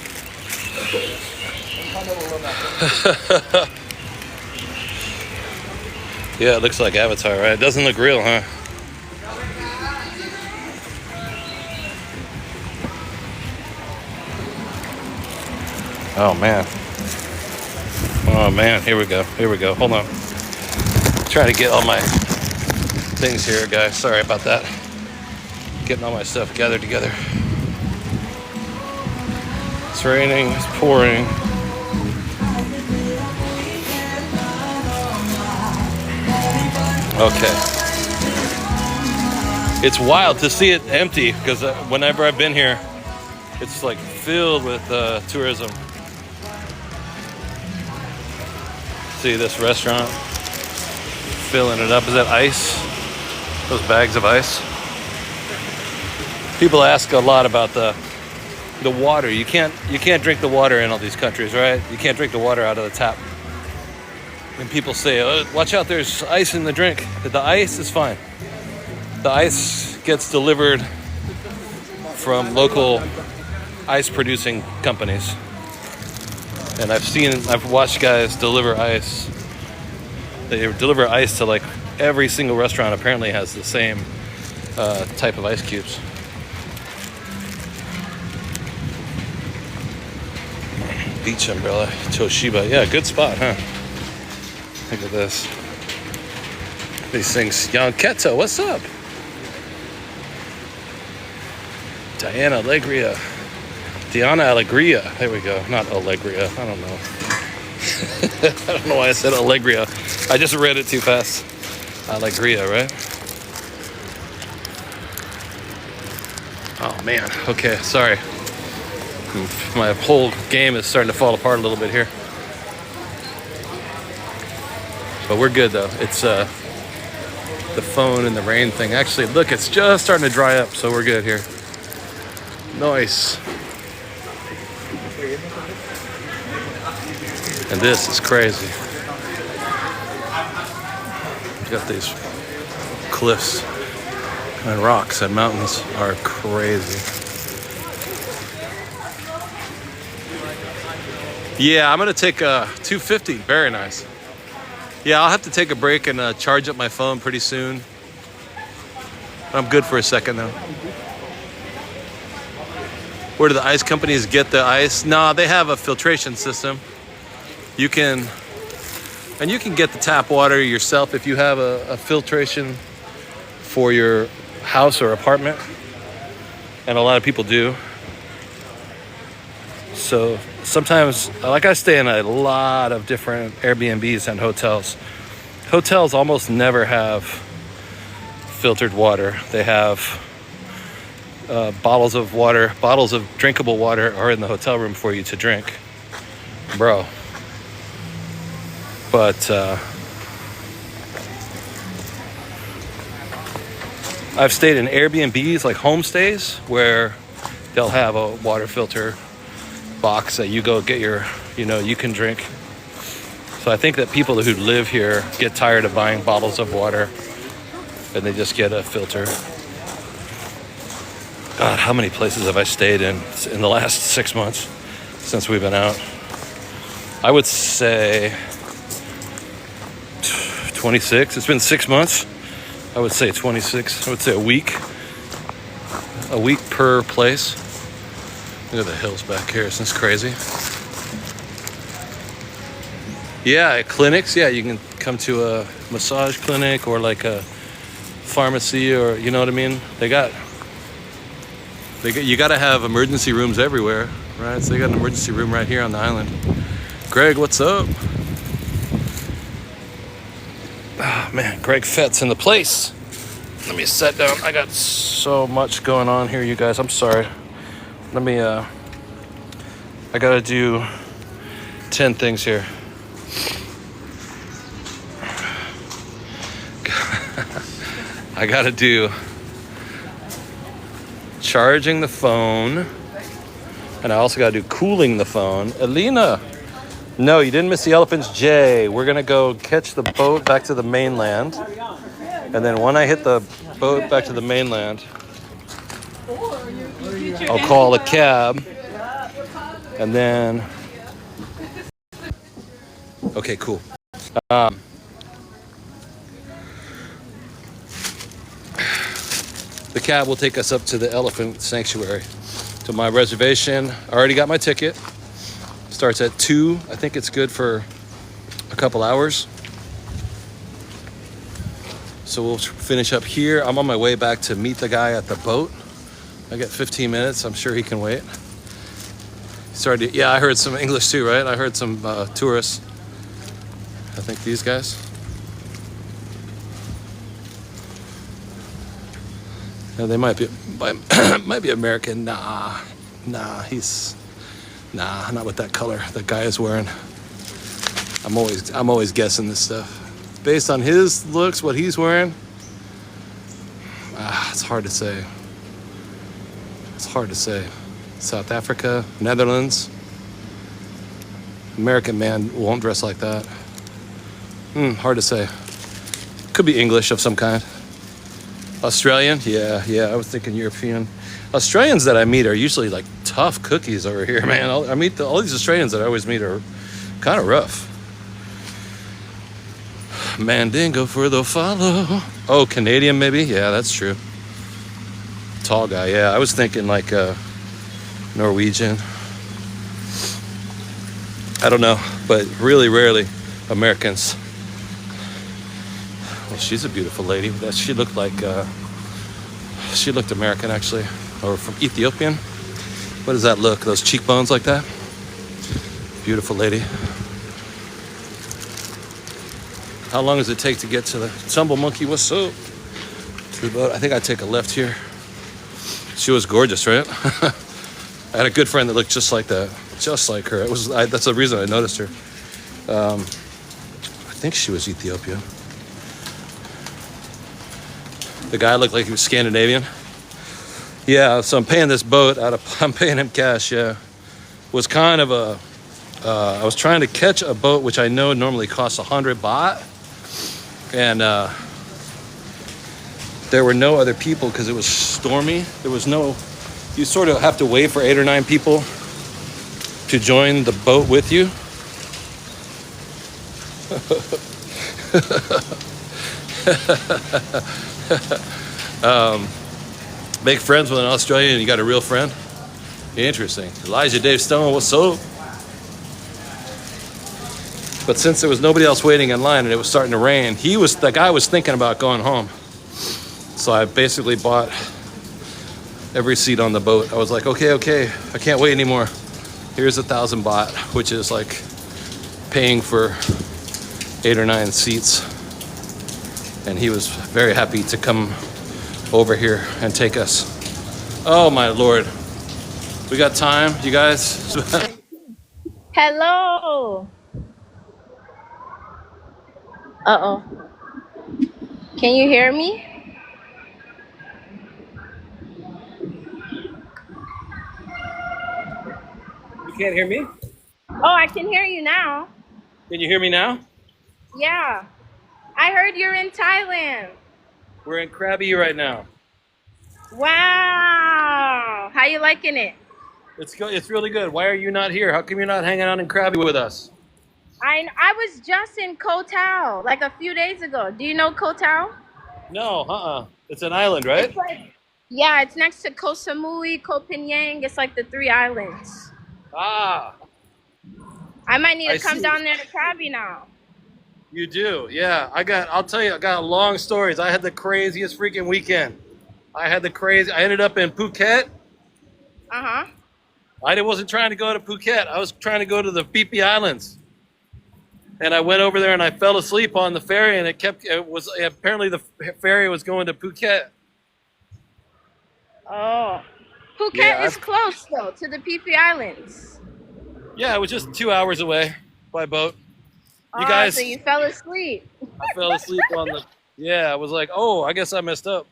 Yeah, it looks like Avatar, right? It doesn't look real, huh? Oh man. Oh man, here we go. Hold on. Trying to get all my things here, guys. Sorry about that. Getting all my stuff gathered together. It's raining, it's pouring. Okay. It's wild to see it empty because whenever I've been here, it's like filled with tourism. See this restaurant filling it up. Is that ice? Those bags of ice? People ask a lot about the water. You can't drink the water in all these countries, right? You can't drink the water out of the tap. And people say, oh, watch out, there's ice in the drink. The ice is fine. The ice gets delivered from local ice producing companies. And I've watched guys deliver ice. They deliver ice to like every single restaurant apparently has the same type of ice cubes. Beach umbrella, Toshiba. Yeah, good spot, huh? Look at this. These things. Young Keto, what's up? Diana Allegria. There we go. Not Allegria. I don't know. I don't know why I said Allegria. I just read it too fast. Allegria, right? Oh man. Okay, sorry. My whole game is starting to fall apart a little bit here. But we're good though. It's the phone and the rain thing. Actually, look, it's just starting to dry up, so we're good here. Nice. And this is crazy. You got these cliffs and rocks and mountains are crazy. Yeah, I'm gonna take a 250. Very nice. Yeah, I'll have to take a break and charge up my phone pretty soon. I'm good for a second though. Where do the ice companies get the ice? No, they have a filtration system. You can get the tap water yourself if you have a filtration for your house or apartment. And a lot of people do. So sometimes, like I stay in a lot of different Airbnbs and hotels. Hotels almost never have filtered water. They have bottles of water, bottles of drinkable water are in the hotel room for you to drink. Bro. But I've stayed in Airbnbs, like homestays, where they'll have a water filter box that you go get your, you can drink. So I think that people who live here get tired of buying bottles of water and they just get a filter. God, how many places have I stayed in the last 6 months since we've been out? I would say 26. It's been 6 months. I would say 26. I would say a week per place. Look at the hills back here. Isn't this crazy? Yeah, at clinics. Yeah, you can come to a massage clinic or like a pharmacy, or you know what I mean. You got to have emergency rooms everywhere, right? So they got an emergency room right here on the island. Greg, what's up? Oh, man, Greg Fett's in the place. Let me sit down. I got so much going on here, you guys. I'm sorry. Let me, I gotta do 10 things here. I gotta do charging the phone, and I also gotta do cooling the phone. Alina, no, you didn't miss the elephants, Jay. We're gonna go catch the boat back to the mainland, and then when I hit the boat back to the mainland, I'll call a cab, and then, okay, cool. The cab will take us up to the elephant sanctuary, to my reservation. I already got my ticket. Starts at 2. I think it's good for a couple hours. So we'll finish up here. I'm on my way back to meet the guy at the boat. I got 15 minutes. I'm sure he can wait. Yeah, I heard some English too, right? I heard some tourists. I think these guys. Yeah, they might be American. Nah, not with that color that guy is wearing. I'm always guessing this stuff based on his looks, what he's wearing. It's hard to say. South Africa, Netherlands. American man won't dress like that. Hard to say. Could be English of some kind. Australian? Yeah, I was thinking European. Australians that I meet are usually like tough cookies over here, man. I meet all these Australians that I always meet are kind of rough. Mandingo for the follow. Oh, Canadian maybe? Yeah, that's true. Tall guy, yeah. I was thinking like Norwegian. I don't know, but really rarely Americans. Well, she's a beautiful lady. She looked American actually, or from Ethiopian. What does that look? Those cheekbones like that? Beautiful lady. How long does it take to get to the Tumble Monkey? What's up? To the boat. I think I'd take a left here. She was gorgeous, right? I had a good friend that looked just like that, just like her. That's the reason I noticed her. I think she was Ethiopian. The guy looked like he was Scandinavian. Yeah, so I'm paying this boat I'm paying him cash, yeah. was kind of a, I was trying to catch a boat which I know normally costs 100 baht, and there were no other people because it was stormy. There was no, you sort of have to wait for 8 or 9 people to join the boat with you. Make friends with an Australian and you got a real friend. Interesting. Elijah Dave Stone, what's up? But since there was nobody else waiting in line and it was starting to rain, the guy was thinking about going home. So I basically bought every seat on the boat. I was like, okay, I can't wait anymore. Here's 1,000 baht, which is like paying for 8 or 9 seats. And he was very happy to come over here and take us. Oh my Lord. We got time, you guys? Hello. Uh-oh. Can you hear me? You can't hear me? Oh, I can hear you now. Can you hear me now? Yeah. I heard you're in Thailand. We're in Krabi right now. Wow. How you liking it? It's really good. Why are you not here? How come you're not hanging out in Krabi with us? I was just in Koh Tao like a few days ago. Do you know Koh Tao? No, It's an island, right? It's like, yeah, it's next to Koh Samui, Koh Phangan. It's like the 3 islands. Ah, I might need to I come see. down there to Krabi now. You do, yeah. I'll tell you, I got long stories. I had the craziest freaking weekend. I ended up in Phuket. Uh-huh. I wasn't trying to go to Phuket. I was trying to go to the Phi Phi Islands. And I went over there and I fell asleep on the ferry, and apparently the ferry was going to Phuket. Oh. Phuket Yeah, is close though to the Phi Phi Islands. Yeah, it was just 2 hours away by boat. You Oh, guys, so you fell asleep. I fell asleep on the, yeah, I was like, oh, I guess I messed up.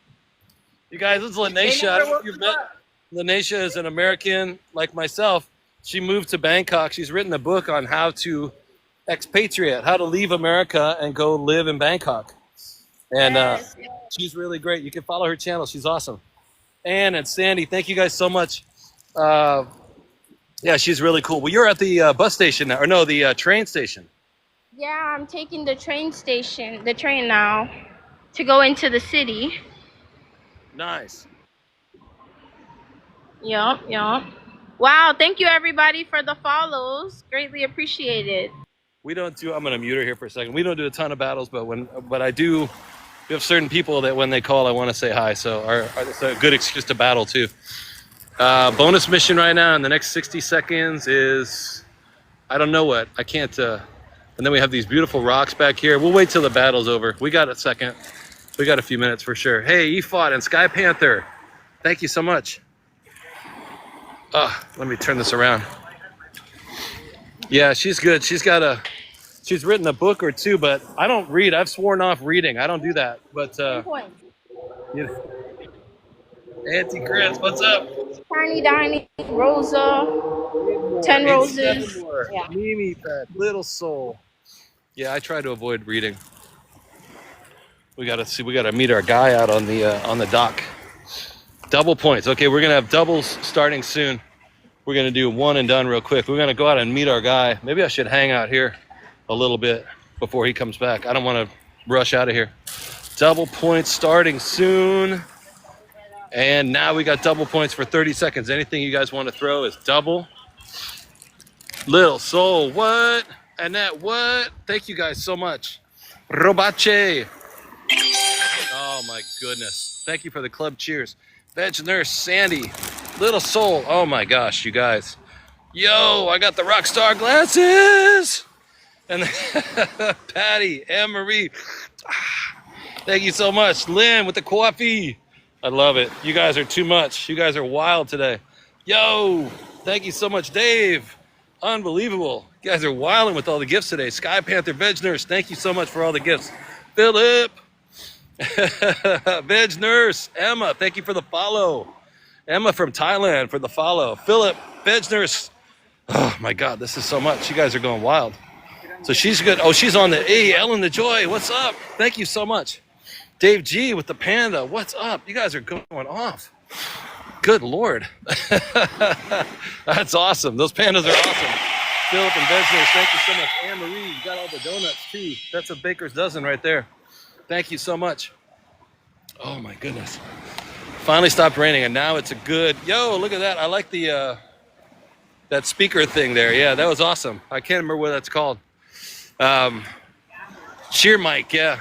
You guys, this is Lanesha. I don't know if you've met. Lanesha is an American like myself. She moved to Bangkok. She's written a book on how to expatriate, how to leave America and go live in Bangkok. And Yes. she's really great. You can follow her channel. She's awesome. Ann and Sandy, thank you guys so much. Yeah, she's really cool. Well, you're at the bus station now, or no, the train station. Yeah, I'm taking the train now to go into the city. Nice. Yup. Wow, thank you everybody for the follows. Greatly appreciated. We don't do, I'm going to mute her here for a second. We don't do a ton of battles, but I do, we have certain people that when they call, I want to say hi. So it's a good excuse to battle too. Bonus mission right now in the next 60 seconds is, I don't know what, I can't, and then we have these beautiful rocks back here. We'll wait till the battle's over. We got a second. We got a few minutes for sure. Hey, Efod and Sky Panther, thank you so much. Let me turn this around. Yeah, she's good. She's written a book or two, but I don't read. I've sworn off reading. I don't do that. But you know. Auntie Chris, what's up? Tiny Dining, Rosa, 10 Roses. Yeah. Mimi, Fat, Little Soul. Yeah, I try to avoid reading. We gotta meet our guy out on the dock. Double points. Okay, we're gonna have doubles starting soon. We're gonna do one and done real quick. We're gonna go out and meet our guy. Maybe I should hang out here a little bit before he comes back. I don't want to rush out of here. Double points starting soon. And now we got double points for 30 seconds. Anything you guys want to throw is double. Little Soul, what? Annette, what? Thank you guys so much. Robache. Oh my goodness. Thank you for the club cheers. Veg Nurse, Sandy. Little Soul. Oh my gosh, you guys. Yo, I got the rock star glasses. And Patty, Anne-Marie. Thank you so much. Lynn with the coffee. I love it. You guys are too much. You guys are wild today. Yo, thank you so much, Dave. Unbelievable. You guys are wilding with all the gifts today. Sky Panther, Veg Nurse, thank you so much for all the gifts. Philip, Veg Nurse, Emma, thank you for the follow. Emma from Thailand for the follow. Philip, Veg Nurse, Oh my God, this is so much. You guys are going wild. So she's good. Oh, she's on the Ellen the Joy. What's up? Thank you so much. Dave G with the panda. What's up? You guys are going off. Good Lord. That's awesome. Those pandas are awesome. Philip and Besner, thank you so much. Anne-Marie, you got all the donuts too. That's a baker's dozen right there. Thank you so much. Oh my goodness. Finally stopped raining and now it's a good, yo, look at that. I like the, that speaker thing there. Yeah, that was awesome. I can't remember what that's called. Cheer mic, yeah.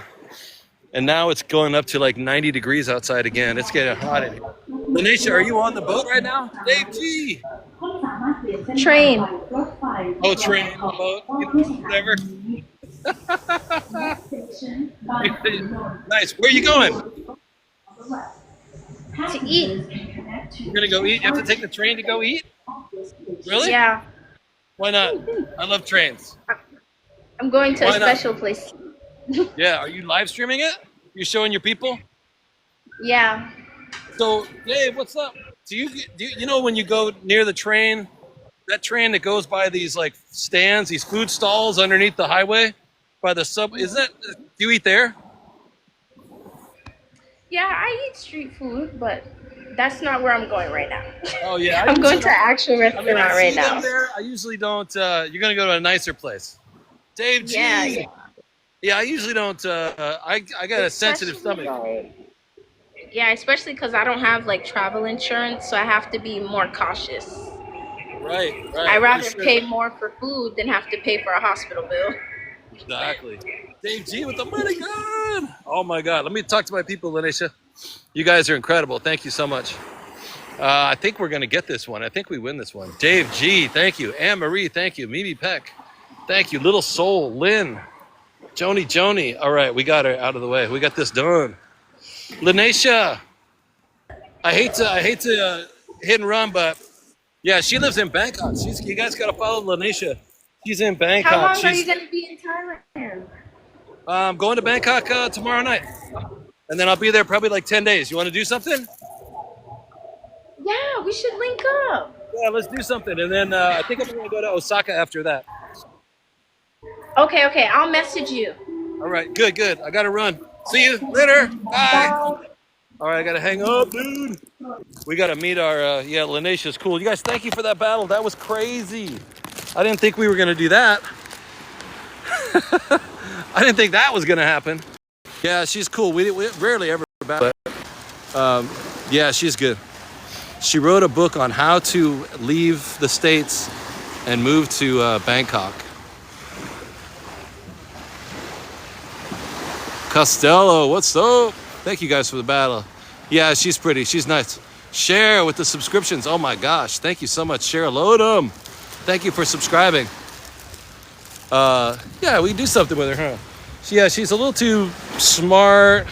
And now it's going up to like 90 degrees outside again. It's getting hot in here. Lanisha, are you on the boat right now? Dave G. Train. Oh, train, boat, whatever. Nice. Where are you going? To eat. You're gonna go eat? You have to take the train to go eat? Really? Yeah. Why not? I love trains. I'm going to Why a not? special place. Yeah, are you live streaming it? You showing your people? Yeah. So, Dave, what's up? Do you know when you go near the train, that train that goes by these like stands, these food stalls underneath the highway by the sub? Do you eat there? Yeah, I eat street food, but that's not where I'm going right now. Oh yeah, I'm going to an actual restaurant I right see them now. there. I usually don't. You're gonna go to a nicer place. Dave G. Yeah. Yeah, I usually don't. I got a sensitive stomach. Yeah, especially because I don't have like travel insurance, so I have to be more cautious. Right. I'd rather For sure. pay more for food than have to pay for a hospital bill. Exactly. Dave G with the money gun. Oh my God. Let me talk to my people, Lanisha. You guys are incredible. Thank you so much. I think we're going to get this one. I think we win this one. Dave G, thank you. Anne-Marie, thank you. Mimi Peck, thank you. Little Soul, Lynn, Joni. All right, we got her out of the way. We got this done. Lanisha, I hate to hit and run, but yeah, she lives in Bangkok. You guys got to follow Lanisha. She's in Bangkok. How long are you going to be in Thailand? I'm going to Bangkok tomorrow night. And then I'll be there probably like 10 days. You want to do something? Yeah, we should link up. Yeah, let's do something. And then I think I'm going to go to Osaka after that. Okay. I'll message you. All right, good. I got to run. See you later. Bye. All right, I got to hang up, dude. We got to meet our, Lanisha's cool. You guys, thank you for that battle. That was crazy. I didn't think we were going to do that. I didn't think that was going to happen. Yeah, she's cool. We rarely ever battle. But, yeah, she's good. She wrote a book on how to leave the States and move to Bangkok. Costello, what's up? Thank you guys for the battle. Yeah, she's pretty. She's nice. Share with the subscriptions. Oh my gosh. Thank you so much, Share Lodum. Thank you for subscribing. Yeah, we can do something with her, huh? Yeah, she's a little too smart,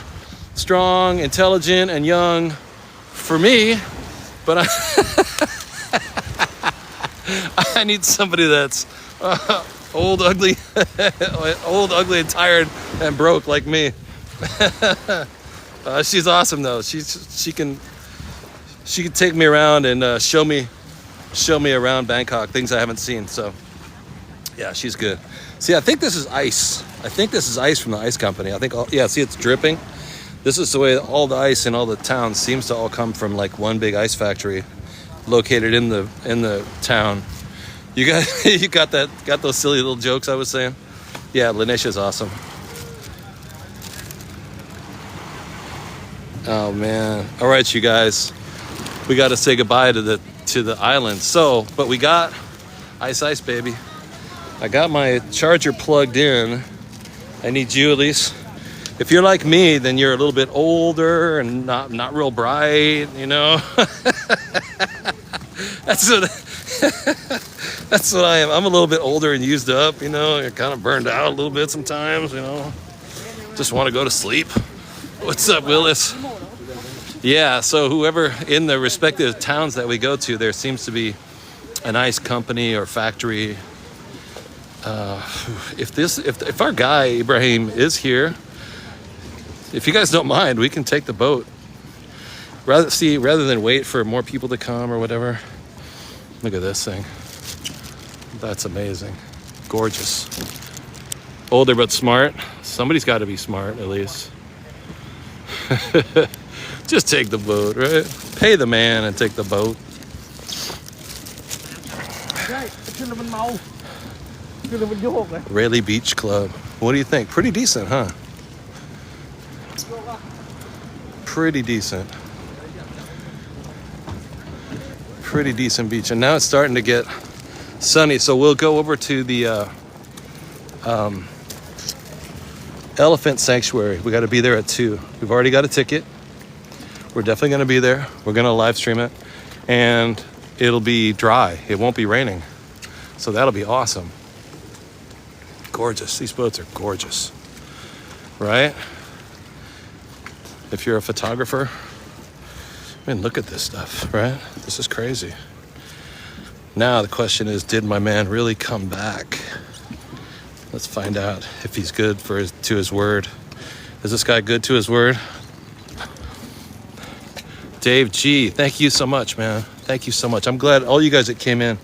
strong, intelligent, and young for me. But I need somebody that's old, ugly, and tired and broke like me. She's awesome though. She can take me around and show me around Bangkok, things I haven't seen. So yeah, she's good. See, I think this is ice. I think this is ice from the ice company. See, it's dripping. This is the way all the ice in all the towns seems to all come from like one big ice factory located in the town. You got those silly little jokes I was saying? Yeah, Lanisha's awesome. Oh man. All right, you guys. We got to say goodbye to the island. But we got ice baby. I got my charger plugged in. I need you at least. If you're like me, then you're a little bit older and not real bright, you know. That's what I am. I'm a little bit older and used up, you know. You're kind of burned out a little bit sometimes, you know. Just want to go to sleep. What's up, Willis? Yeah, so whoever in the respective towns that we go to, there seems to be an ice company or factory. If our guy Ibrahim is here, if you guys don't mind, we can take the boat. Rather than wait for more people to come or whatever. Look at this thing. That's amazing. Gorgeous. Older but smart. Somebody's got to be smart at least. Just take the boat, right? Pay the man and take the boat. Railey Beach Club. What do you think? Pretty decent, huh? Pretty decent. Pretty decent beach. And now it's starting to get sunny, so we'll go over to the elephant sanctuary. We got to be there at 2. We've already got a ticket. We're definitely going to be there. We're going to live stream it, and it'll be dry. It won't be raining, so that'll be awesome. Gorgeous. These boats are gorgeous, right? If you're a photographer, I mean, look at this stuff, right? This is crazy. Now the question is, did my man really come back? Let's find out if he's good to his word. Is this guy good to his word? Dave G, thank you so much, man. Thank you so much. I'm glad all you guys that came in.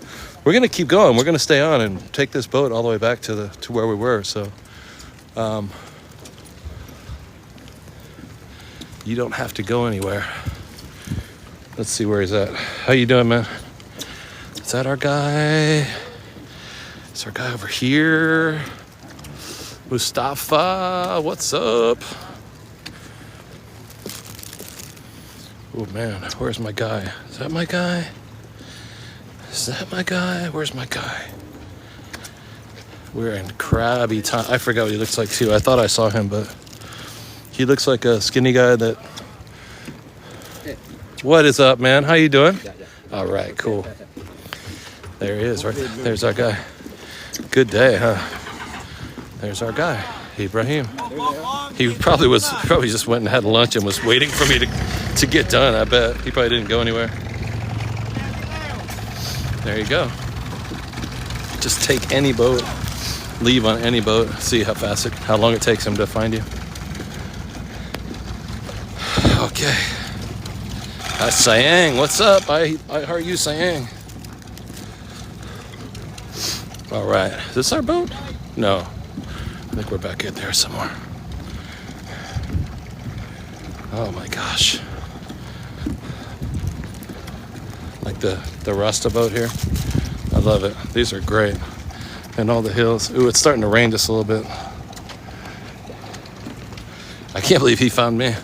We're gonna keep going. We're gonna stay on and take this boat all the way back to where we were. So, you don't have to go anywhere. Let's see where he's at. How you doing, man? Is that our guy? Is our guy over here? Mustafa, what's up? Oh man, where's my guy? Is that my guy? Is that my guy? Where's my guy? We're in Krabi time. I forgot what he looks like too. I thought I saw him, but he looks like a skinny guy that... What is up, man? How you doing? All right, cool. There he is, right? There's our guy. Good day, huh? There's our guy, Ibrahim. He probably just went and had lunch and was waiting for me to get done. I bet he probably didn't go anywhere. There you go. Just take any boat, leave on any boat, see how long it takes him to find you. Okay. Sayang, what's up? I heard you, Sayang. All right, is this our boat? No, I think we're back in there somewhere. Oh my gosh. Like the Rasta boat here. I love it. These are great. And all the hills. Ooh, it's starting to rain just a little bit. I can't believe he found me.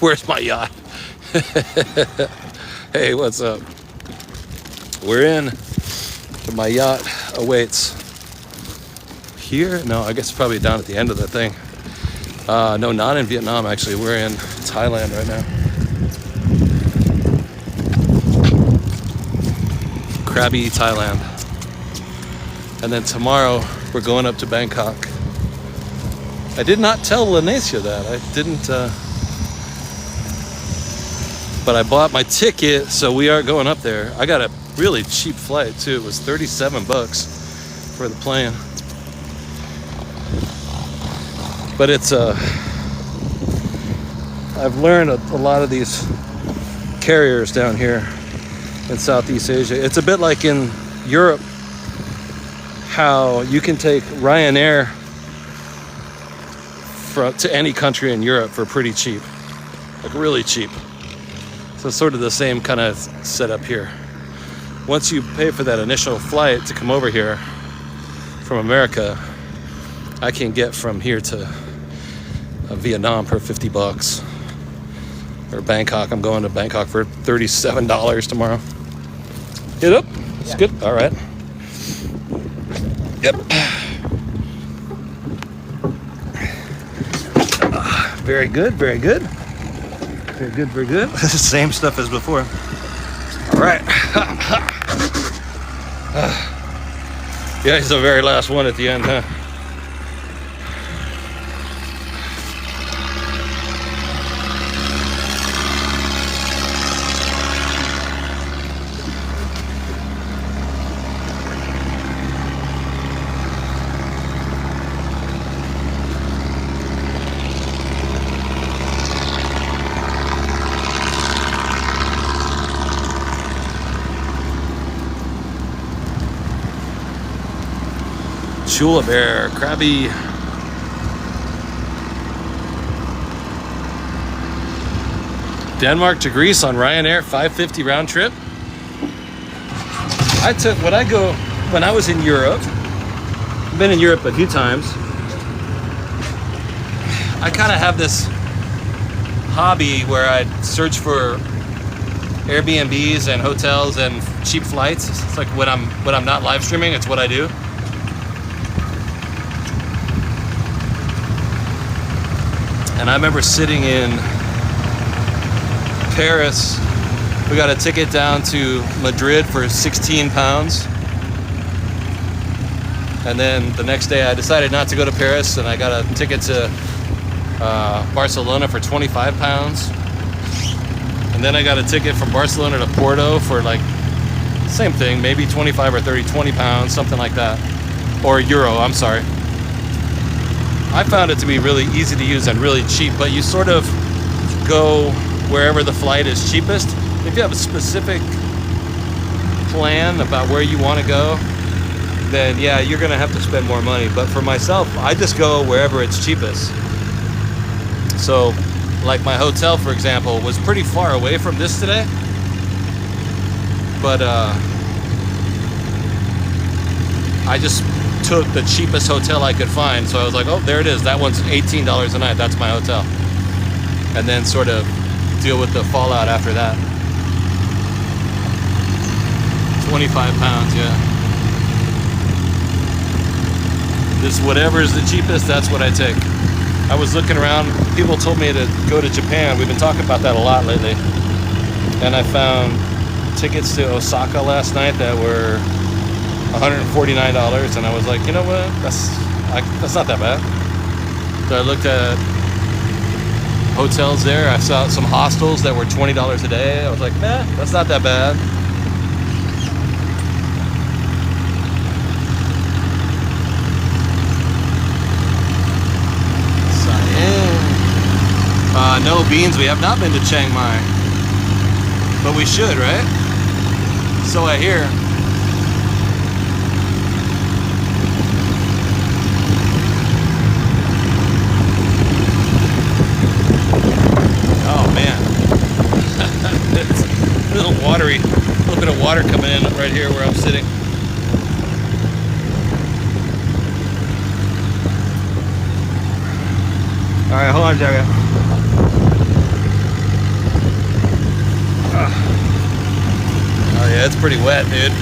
Where's my yacht? Hey, what's up? We're in. My yacht awaits. Here? No, I guess probably down at the end of the thing. No, not in Vietnam, actually. We're in Thailand right now. Krabi, Thailand. And then tomorrow, we're going up to Bangkok. I did not tell Lanesia that. I didn't... But I bought my ticket, so we are going up there. I got a really cheap flight, too. It was $37 for the plane. But it's I've learned a lot of these carriers down here in Southeast Asia. It's a bit like in Europe, how you can take Ryanair to any country in Europe for pretty cheap, like really cheap. So it's sort of the same kind of setup here. Once you pay for that initial flight to come over here from America, I can get from here to Vietnam for $50. Or Bangkok, I'm going to Bangkok for $37 tomorrow. Get up, it's good, all right. Yep. Very good, very good. Very good, very good. Same stuff as before. All right. Yeah, he's the very last one at the end, huh? Chula Bear, Krabi. Denmark to Greece on Ryanair, 550 round trip. I took, when I was in Europe, I've been in Europe a few times. I kind of have this hobby where I search for Airbnbs and hotels and cheap flights. It's like when I'm not live streaming, it's what I do. And I remember sitting in Paris. We got a ticket down to Madrid for 16 pounds. And then the next day I decided not to go to Paris, and I got a ticket to Barcelona for 25 pounds. And then I got a ticket from Barcelona to Porto for like, same thing, maybe 25 or 30, 20 pounds, something like that. Or euro, I'm sorry. I found it to be really easy to use and really cheap, but you sort of go wherever the flight is cheapest. If you have a specific plan about where you want to go, then yeah, you're gonna have to spend more money. But for myself, I just go wherever it's cheapest. So, like my hotel, for example, was pretty far away from this today. But I just took the cheapest hotel I could find. So I was like, oh, there it is. That one's $18 a night. That's my hotel. And then sort of deal with the fallout after that. 25 pounds, yeah. This whatever is the cheapest, that's what I take. I was looking around. People told me to go to Japan. We've been talking about that a lot lately. And I found tickets to Osaka last night that were $149, and I was like, you know what? That's not that bad. So I looked at hotels there. I saw some hostels that were $20 a day. I was like, nah, that's not that bad. No, Beans, we have not been to Chiang Mai. But we should, right? So I hear. Oh, man. It's a little watery. A little bit of water coming in right here where I'm sitting. All right, hold on, Jagga. Oh yeah, it's pretty wet, dude.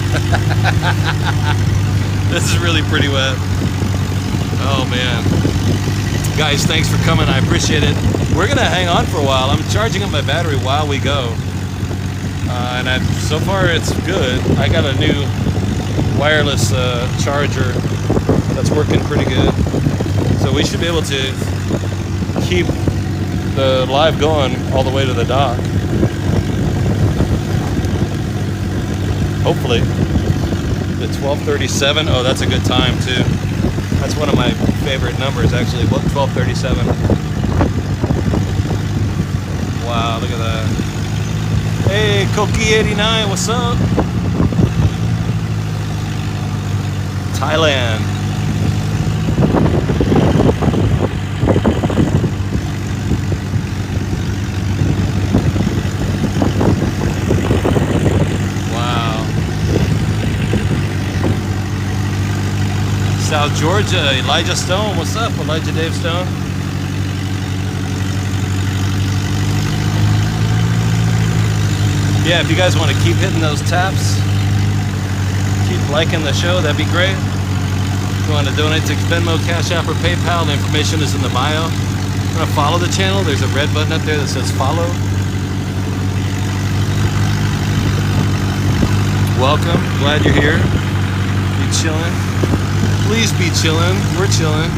This is really pretty wet. Oh man. Guys, thanks for coming. I appreciate it. We're gonna hang on for a while. I'm charging up my battery while we go. And so far it's good. I got a new wireless charger that's working pretty good. So we should be able to keep the live going all the way to the dock. Hopefully. The 12:37. Oh, that's a good time too. That's one of my favorite numbers actually. 12:37. Wow, look at that. Hey, Koki89, what's up? Thailand. South Georgia, Elijah Stone. What's up, Elijah Dave Stone? Yeah, if you guys want to keep hitting those taps, keep liking the show, that'd be great. If you want to donate to Venmo, Cash App, or PayPal, the information is in the bio. If you want to follow the channel, there's a red button up there that says follow. Welcome, glad you're here. You chilling? Please be chilling. We're chilling.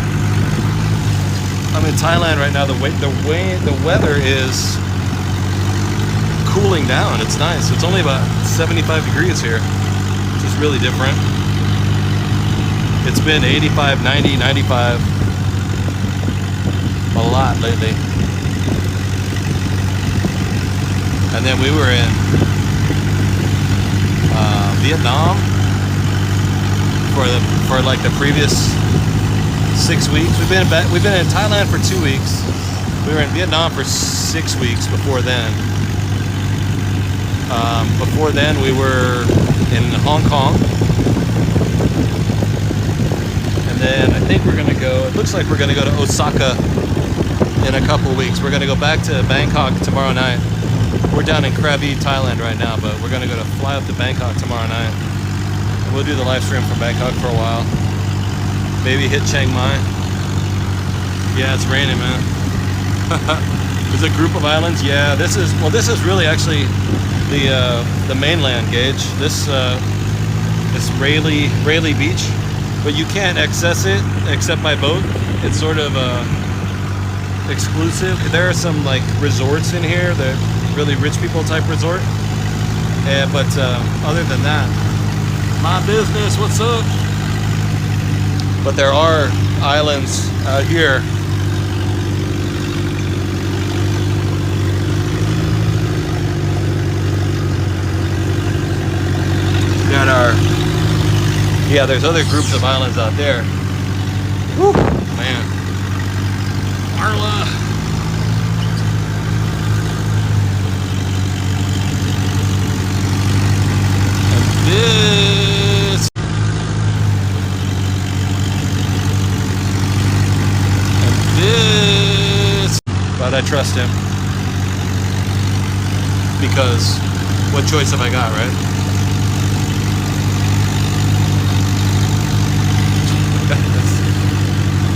I'm in Thailand right now. The weather is cooling down. It's nice. It's only about 75 degrees here, which is really different. It's been 85, 90, 95 a lot lately. And then we were in Vietnam for like the previous 6 weeks. We've been in Thailand for 2 weeks. We were in Vietnam for 6 weeks before then. Before then, we were in Hong Kong. And then I think we're gonna go, it looks like we're gonna go to Osaka in a couple weeks. We're gonna go back to Bangkok tomorrow night. We're down in Krabi, Thailand right now, but we're gonna fly up to Bangkok tomorrow night. And we'll do the live stream from Bangkok for a while. Maybe hit Chiang Mai. Yeah, it's raining, man. There's a group of islands. Yeah, this is really actually the mainland, Gage. This Railey Beach, but you can't access it except by boat. It's sort of exclusive. There are some like resorts in here, the really rich people type resort. But other than that, my business. What's up? But there are islands out here. Got our, yeah, there's other groups of islands out there. Woo, man. Arla. And this. And this. But I trust him. Because what choice have I got, right?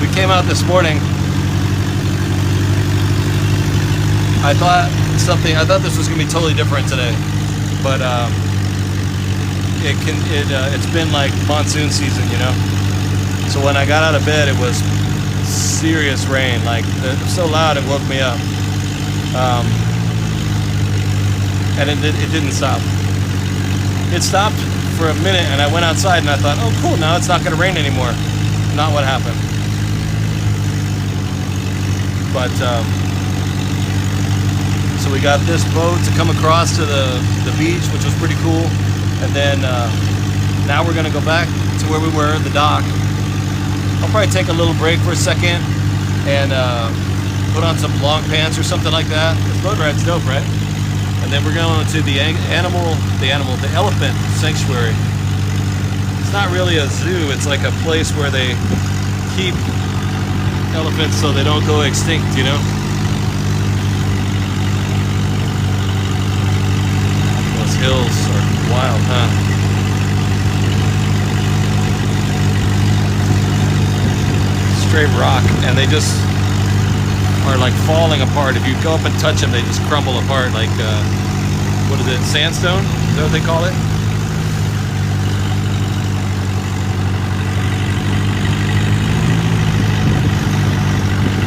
We came out this morning. I thought this was gonna be totally different today, but it's been like monsoon season, you know. So when I got out of bed, it was serious rain, like it was so loud it woke me up, and it didn't stop. It stopped for a minute, and I went outside and I thought, oh cool, now it's not gonna rain anymore. Not what happened. But so we got this boat to come across to the beach, which was pretty cool. And then now we're gonna go back to where we were, the dock. I'll probably take a little break for a second and put on some long pants or something like that. This boat ride's dope, right? And then we're going to the elephant sanctuary. It's not really a zoo, it's like a place where they keep elephants so they don't go extinct, you know? Those hills are wild, huh? Straight rock, and they just are like falling apart. If you go up and touch them, they just crumble apart like, what is it, sandstone? Is that what they call it?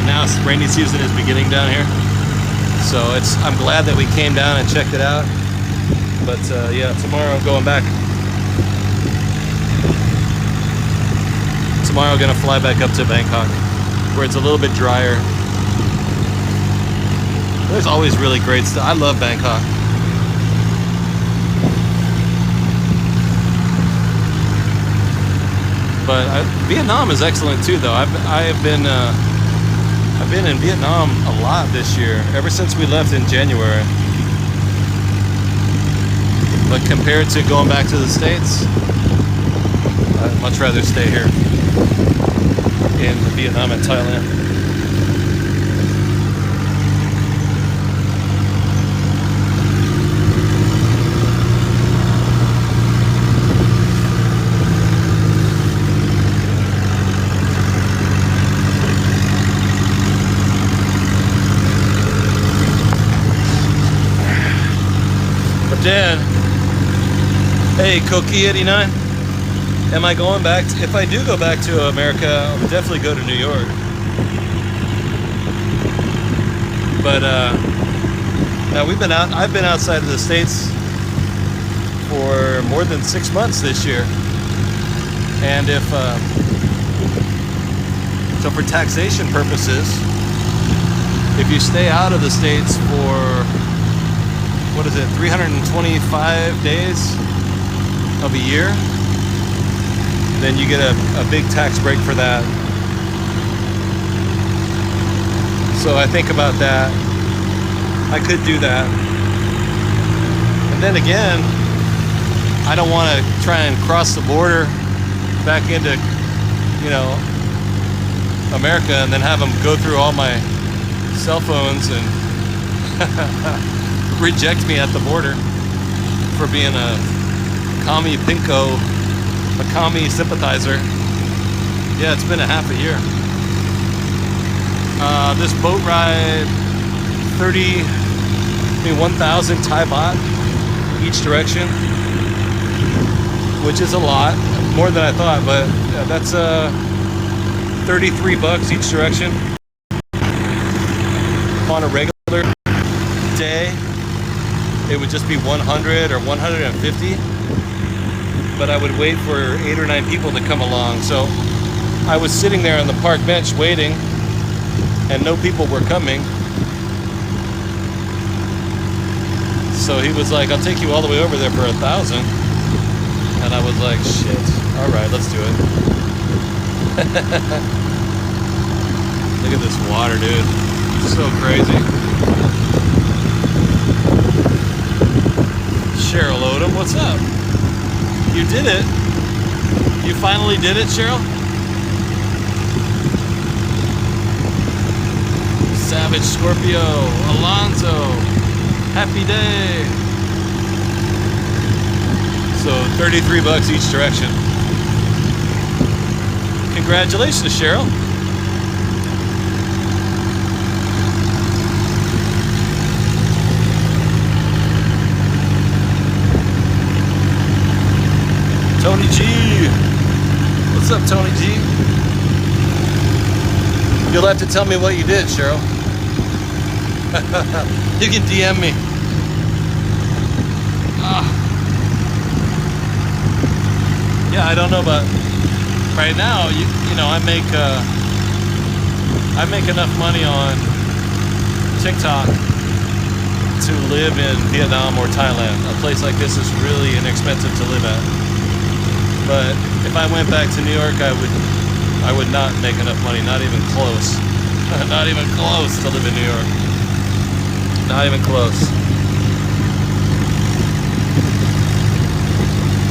Now rainy season is beginning down here, so I'm glad that we came down and checked it out. But yeah, tomorrow I'm going back. Tomorrow I'm gonna fly back up to Bangkok, where it's a little bit drier. There's always really great stuff. I love Bangkok. But Vietnam is excellent too, though. I've been in Vietnam a lot this year, ever since we left in January. But compared to going back to the States, I'd much rather stay here in Vietnam and Thailand. Dan, hey, Cokie89, am I going back? If I do go back to America, I'll definitely go to New York. But now I've been outside of the States for more than 6 months this year. And so for taxation purposes, if you stay out of the States for, what is it, 325 days of a year, then you get a big tax break for that. So I think about that. I could do that. And then again, I don't want to try and cross the border back into, you know, America and then have them go through all my cell phones and reject me at the border for being a commie pinko, a commie sympathizer. Yeah, it's been a half a year. This boat ride, 1,000 Thai baht each direction, which is a lot, more than I thought, but that's 33 bucks each direction. On a regular day, it would just be 100 or 150, but I would wait for 8 or 9 people to come along. So I was sitting there on the park bench waiting, and no people were coming. So he was like, I'll take you all the way over there for 1,000. And I was like, shit, all right, let's do it. Look at this water, dude. So crazy. Cheryl Odom, what's up? You did it. You finally did it, Cheryl? Savage Scorpio, Alonzo, happy day. So 33 bucks each direction. Congratulations, Cheryl. Tony G. What's up, Tony G? You'll have to tell me what you did, Cheryl. You can DM me. Yeah, I don't know, but right now, you know, I make enough money on TikTok to live in Vietnam or Thailand. A place like this is really inexpensive to live at. But if I went back to New York, I would not make enough money, not even close. Not even close to live in New York. Not even close.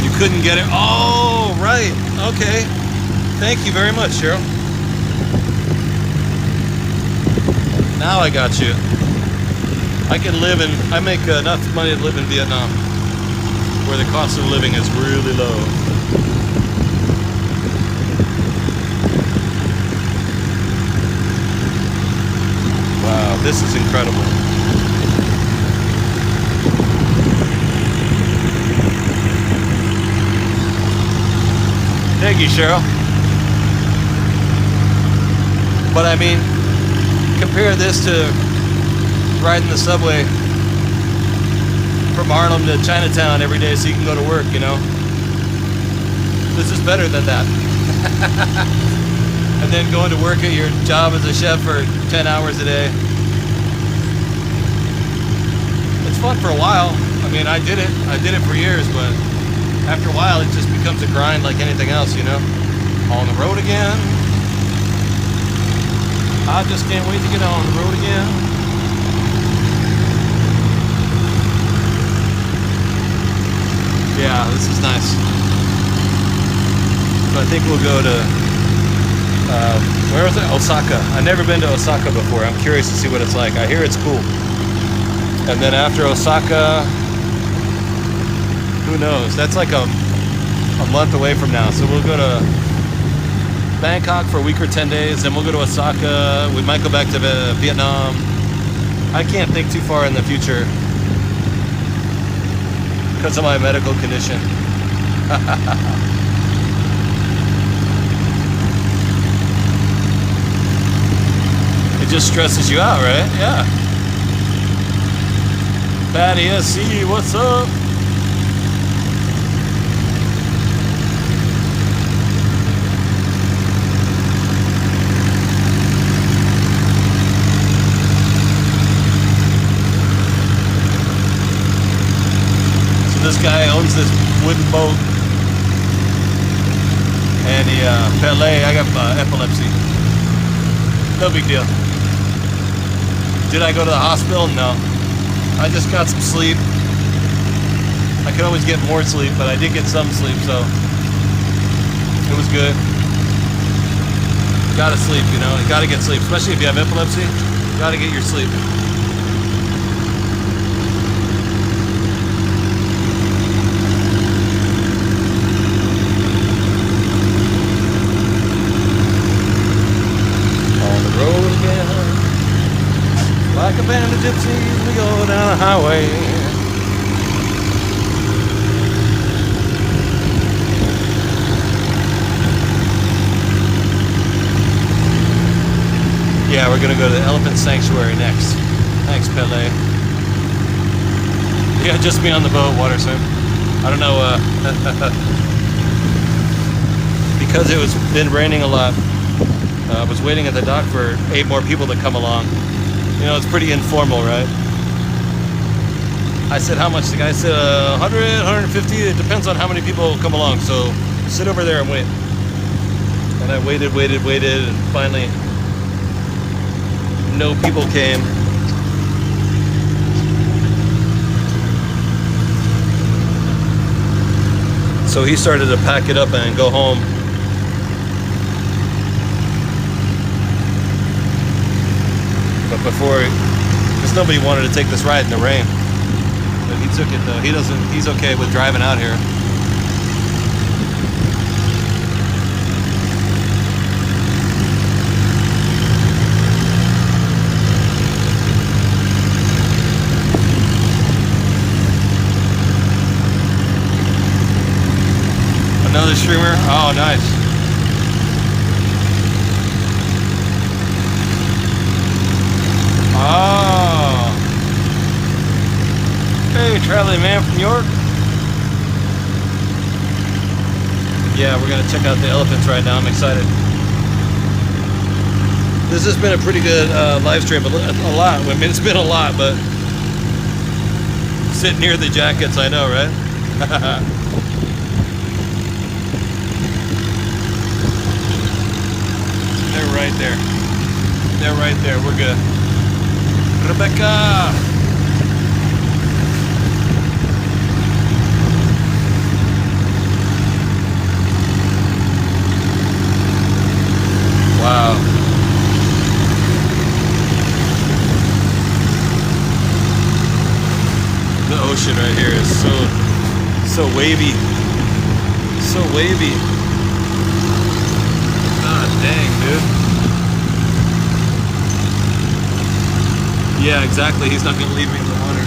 You couldn't get it. Oh, right. Okay. Thank you very much, Cheryl. Now I got you. I make enough money to live in Vietnam, where the cost of living is really low. Wow, this is incredible. Thank you, Cheryl. But I mean, compare this to riding the subway from Harlem to Chinatown every day so you can go to work, you know? This is better than that. And then going to work at your job as a chef for 10 hours a day. It's fun for a while. I mean, I did it for years, but after a while it just becomes a grind like anything else, you know? On the road again. I just can't wait to get on the road again. Yeah, this is nice. So I think we'll go to where was it? Osaka. I've never been to Osaka before. I'm curious to see what it's like. I hear it's cool. And then after Osaka, who knows? That's like a month away from now. So we'll go to Bangkok for a week or 10 days. Then we'll go to Osaka. We might go back to Vietnam. I can't think too far in the future because of my medical condition. It just stresses you out, right? Yeah. Batty SC, what's up? So this guy owns this wooden boat, the Pele. I got epilepsy. No big deal. Did I go to the hospital? No. I just got some sleep. I could always get more sleep, but I did get some sleep, so it was good. Gotta sleep, you know. You gotta get sleep, especially if you have epilepsy. You gotta get your sleep. On the road again, like a band of gypsies, we go down the highway. Yeah, we're gonna go to the elephant sanctuary next. Thanks, Pele. Yeah, just me on the boat, water swim. I don't know, because it was been raining a lot. I was waiting at the dock for 8 more people to come along. You know, it's pretty informal, right? I said, how much? The guy said 100, 150. It depends on how many people come along. So sit over there and wait. And I waited, and finally, no people came. So he started to pack it up and go home. But before, because nobody wanted to take this ride in the rain. But he took it though. He's okay with driving out here. Another streamer? Oh, nice. Oh. Hey, traveling man from York. Yeah, we're gonna check out the elephants right now. I'm excited. This has been a pretty good live stream. A lot. I mean, it's been a lot, but sitting near the jackets, I know, right? They're right there. They're right there. We're good. Rebecca! Wow. The ocean right here is so wavy. So wavy. God dang, dude. Yeah, exactly. He's not gonna leave me in the water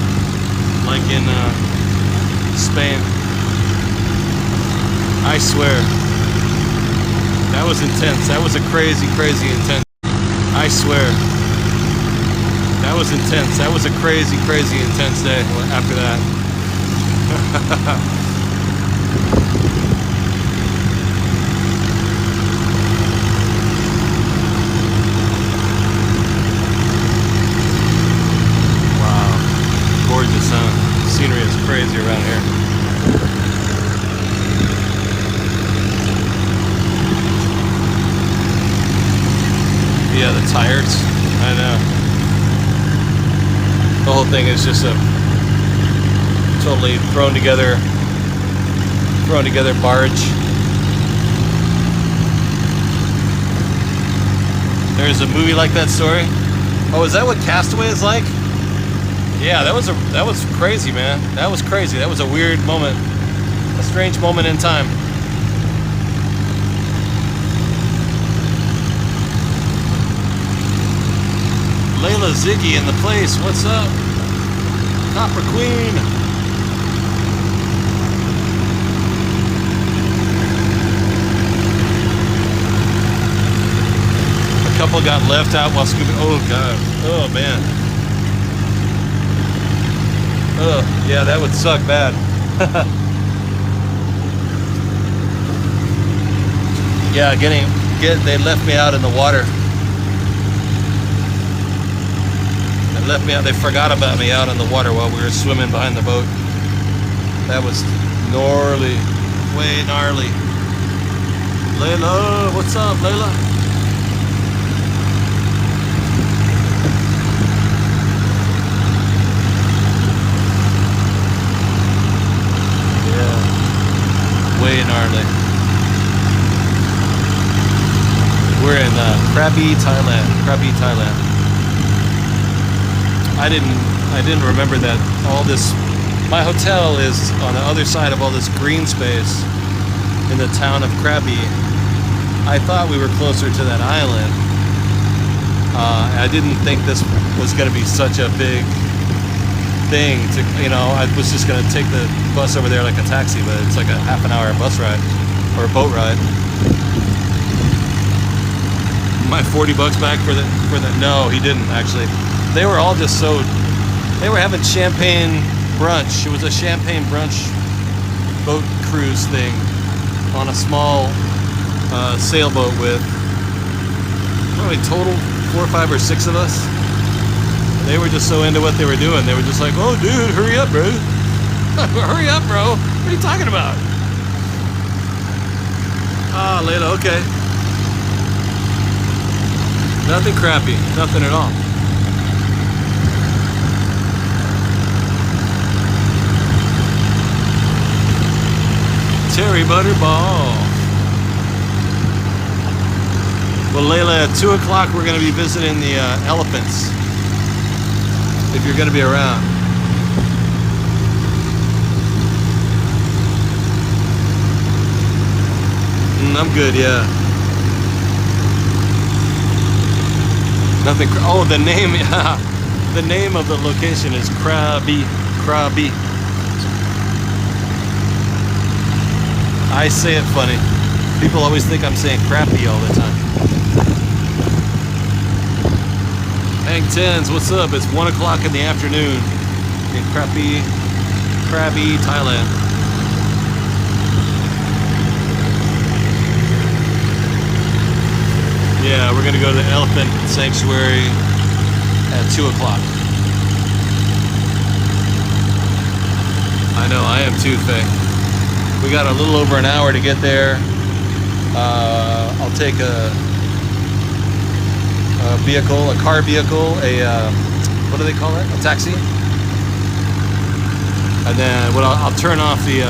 like in Spain. I swear. That was intense. That was a crazy intense. I swear. That was intense. That was a crazy intense day after that. Gorgeous, huh? Scenery is crazy around here. Yeah, the tires. I know. The whole thing is just a totally thrown together barge. There's a movie like that story. Oh, is that what Castaway is like? Yeah, that was crazy, man. That was crazy. That was a weird moment. A strange moment in time. Layla Ziggy in the place. What's up? Copper Queen. A couple got left out while scooping. Oh, God. Oh, man. Oh, yeah, that would suck bad. Yeah, they left me out in the water. They left me out. They forgot about me out in the water while we were swimming behind the boat. That was gnarly, way gnarly. Layla, what's up, Layla? Yeah, way gnarly. We're in Krabi, Thailand. Krabi, Thailand. I didn't remember that all this. My hotel is on the other side of all this green space in the town of Krabi. I thought we were closer to that island. I didn't think this was going to be such a big thing to, you know, I was just going to take the bus over there like a taxi, but it's like a half an hour bus ride or a boat ride. My 40 bucks back for the, no, he didn't actually. They were all just so, they were having champagne brunch. It was a champagne brunch boat cruise thing on a small sailboat with probably total 4 or 5 or 6 of us. They were just so into what they were doing. They were just like, oh dude, hurry up, bro. Hurry up, bro. What are you talking about? Ah, Layla, okay. Nothing crappy. Nothing at all. Cherry butter ball. Well, Layla, at 2 o'clock we're going to be visiting the elephants. If you're going to be around. I'm good, yeah. Nothing. Oh, the name. The name of the location is Krabi. Krabi. I say it funny. People always think I'm saying crappy all the time. Hang Tens, what's up? It's 1 o'clock in the afternoon in Krabi, Thailand. Yeah, we're gonna go to the elephant sanctuary at 2 o'clock. I know, I am too, Faye. We got a little over an hour to get there. I'll take a vehicle, a car vehicle, what do they call it? A taxi. And then I'll turn off the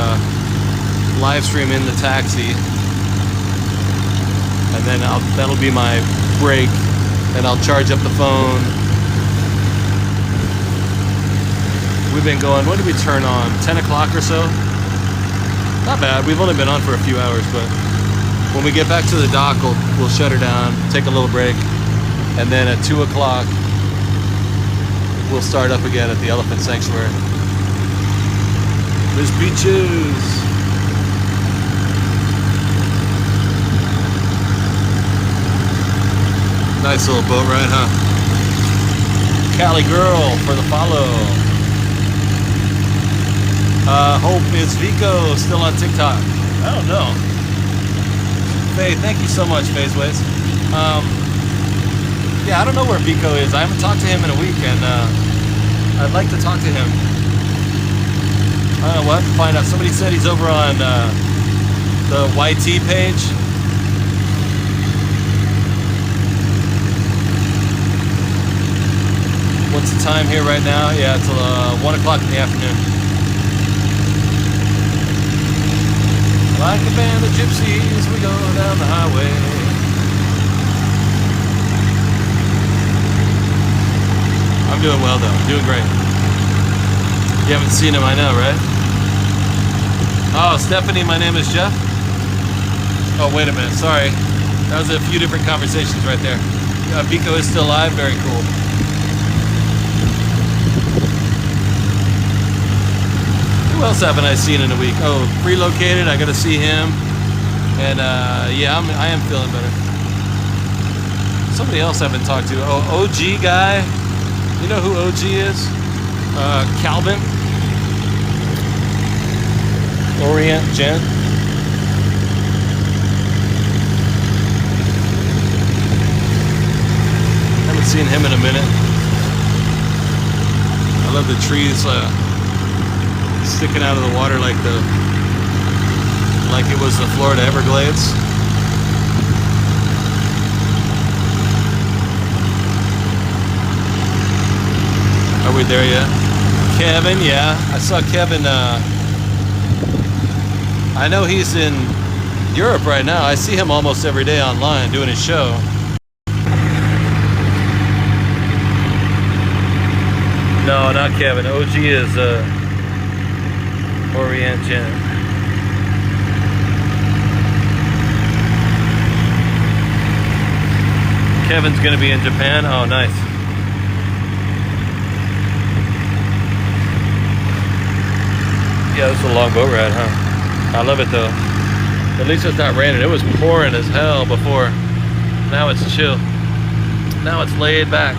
live stream in the taxi. And then that'll be my break. And I'll charge up the phone. We've been going, when did we turn on? 10 o'clock or so? Not bad. We've only been on for a few hours, but when we get back to the dock, we'll shut her down, take a little break, and then at 2 o'clock, we'll start up again at the elephant sanctuary. There's beaches. Nice little boat ride, huh? Cali girl for the follow. Hope, is Vico still on TikTok? I don't know. Faye, thank you so much, Faye's. Yeah, I don't know where Vico is. I haven't talked to him in a week, and I'd like to talk to him. I don't know, we'll have to find out. Somebody said he's over on the YT page. What's the time here right now? Yeah, it's 1 o'clock in the afternoon. Like a band of gypsies, we go down the highway. I'm doing well though, I'm doing great. You haven't seen him, I know, right? Oh, Stephanie, my name is Jeff. Oh, wait a minute, sorry. That was a few different conversations right there. Vico is still alive, very cool. Who else haven't I seen in a week? Oh, Relocated, I gotta see him. And yeah, I am feeling better. Somebody else I haven't talked to. Oh, OG guy. You know who OG is? Calvin. Orient Gent. Haven't seen him in a minute. I love the trees sticking out of the water like it was the Florida Everglades. we there yet? Kevin, yeah. I saw Kevin, I know he's in Europe right now. I see him almost every day online doing his show. No, not Kevin. OG is Oriental. Kevin's gonna be in Japan. Oh, nice. Yeah, this is a long boat ride, huh? I love it though. At least it's not raining. It was pouring as hell before. Now it's chill. Now it's laid back.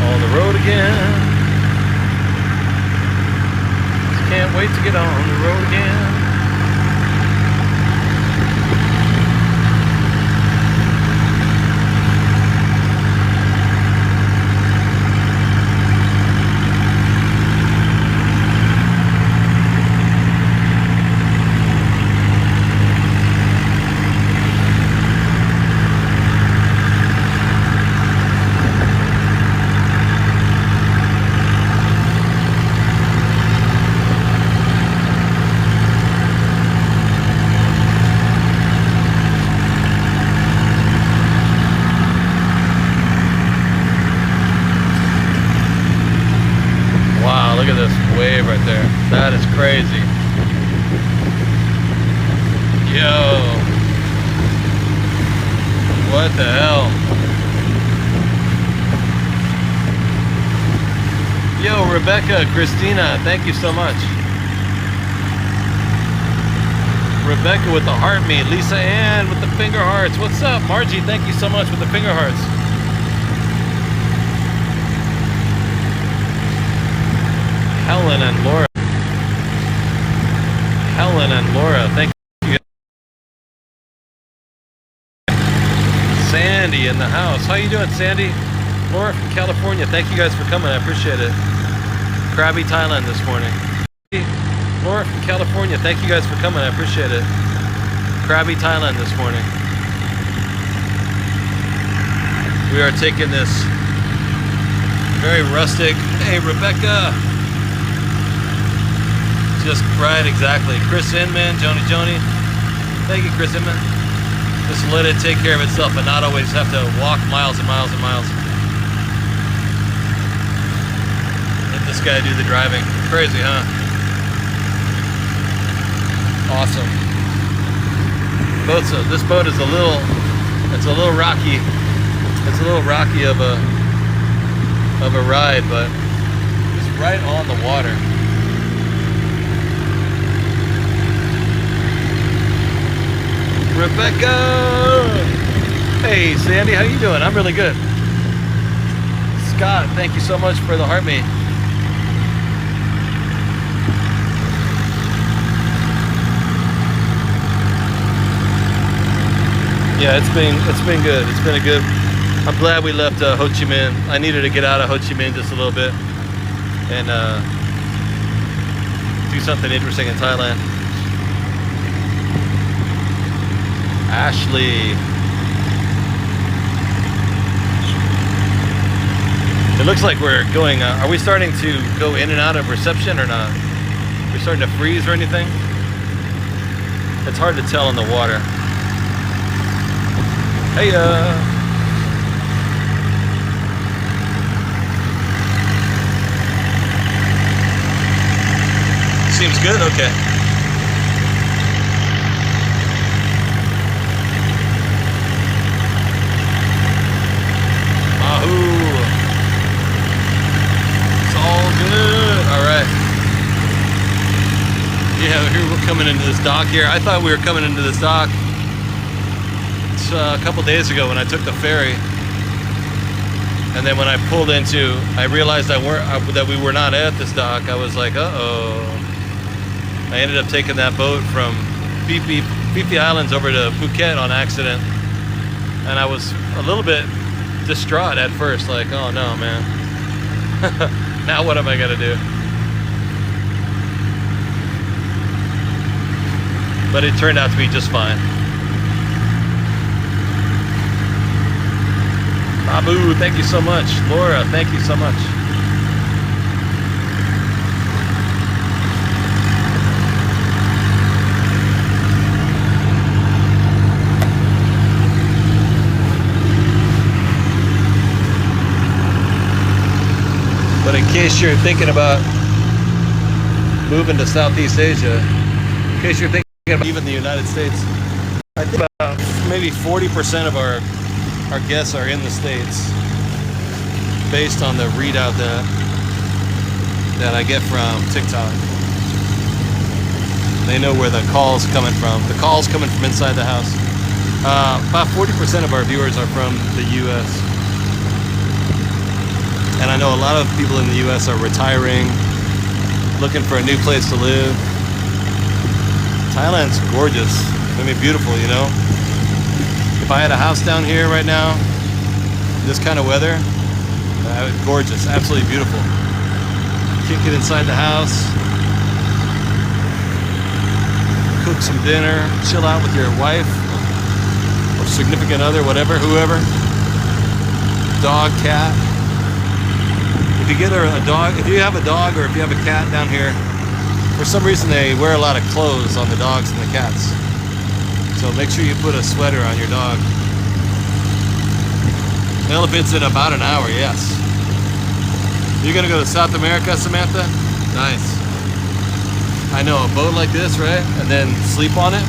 On the road again. Can't wait to get on the road again. Look at this wave right there. That is crazy. Yo. What the hell? Yo, Rebecca, Christina, thank you so much. Rebecca with the heart me. Lisa Ann with the finger hearts. What's up? Margie, thank you so much with the finger hearts. Helen and Laura. Helen and Laura, thank you. Sandy in the house. How you doing, Sandy? Laura from California. Thank you guys for coming. I appreciate it. Krabi, Thailand this morning. Laura from California. Thank you guys for coming. I appreciate it. Krabi, Thailand this morning. We are taking this very rustic. Hey, Rebecca. Just right, exactly. Chris Inman, Joni. Thank you, Chris Inman. Just let it take care of itself and not always have to walk miles and miles and miles. Let this guy do the driving. Crazy, huh? Awesome. This boat is a little rocky. It's a little rocky of a ride, but it's right on the water. Rebecca! Hey, Sandy, how you doing? I'm really good. Scott, thank you so much for the heart me. Yeah, it's been good. It's been a good. I'm glad we left Ho Chi Minh. I needed to get out of Ho Chi Minh just a little bit and do something interesting in Thailand. Ashley. It looks like we're going, are we starting to go in and out of reception or not? Are we starting to freeze or anything? It's hard to tell in the water. Hey, seems good, okay. Yeah, here we're coming into this dock here. I thought we were coming into this dock a couple days ago when I took the ferry, and then when I pulled into, I realized that we were not at this dock. I was like, uh-oh. I ended up taking that boat from Phi Phi Islands over to Phuket on accident, and I was a little bit distraught at first, like, oh no, man. Now what am I gonna do? But it turned out to be just fine. Abu, thank you so much. Laura, thank you so much. But in case you're thinking about moving to Southeast Asia, in case you're thinking about even the United States, I think about maybe 40% of our guests are in the States, based on the readout that I get from TikTok. They know where the call's coming from. The call's coming from inside the house. About 40% of our viewers are from the U.S. And I know a lot of people in the U.S. are retiring, looking for a new place to live. Thailand's gorgeous. I mean, beautiful, you know? If I had a house down here right now, this kind of weather, gorgeous, absolutely beautiful. Kick it inside the house, cook some dinner, chill out with your wife or significant other, whatever, whoever. Dog, cat. If you get a dog, if you have a dog or if you have a cat down here, for some reason they wear a lot of clothes on the dogs and the cats. So make sure you put a sweater on your dog. Elephants in about an hour, yes. You're gonna go to South America, Samantha? Nice. I know, a boat like this, right? And then sleep on it?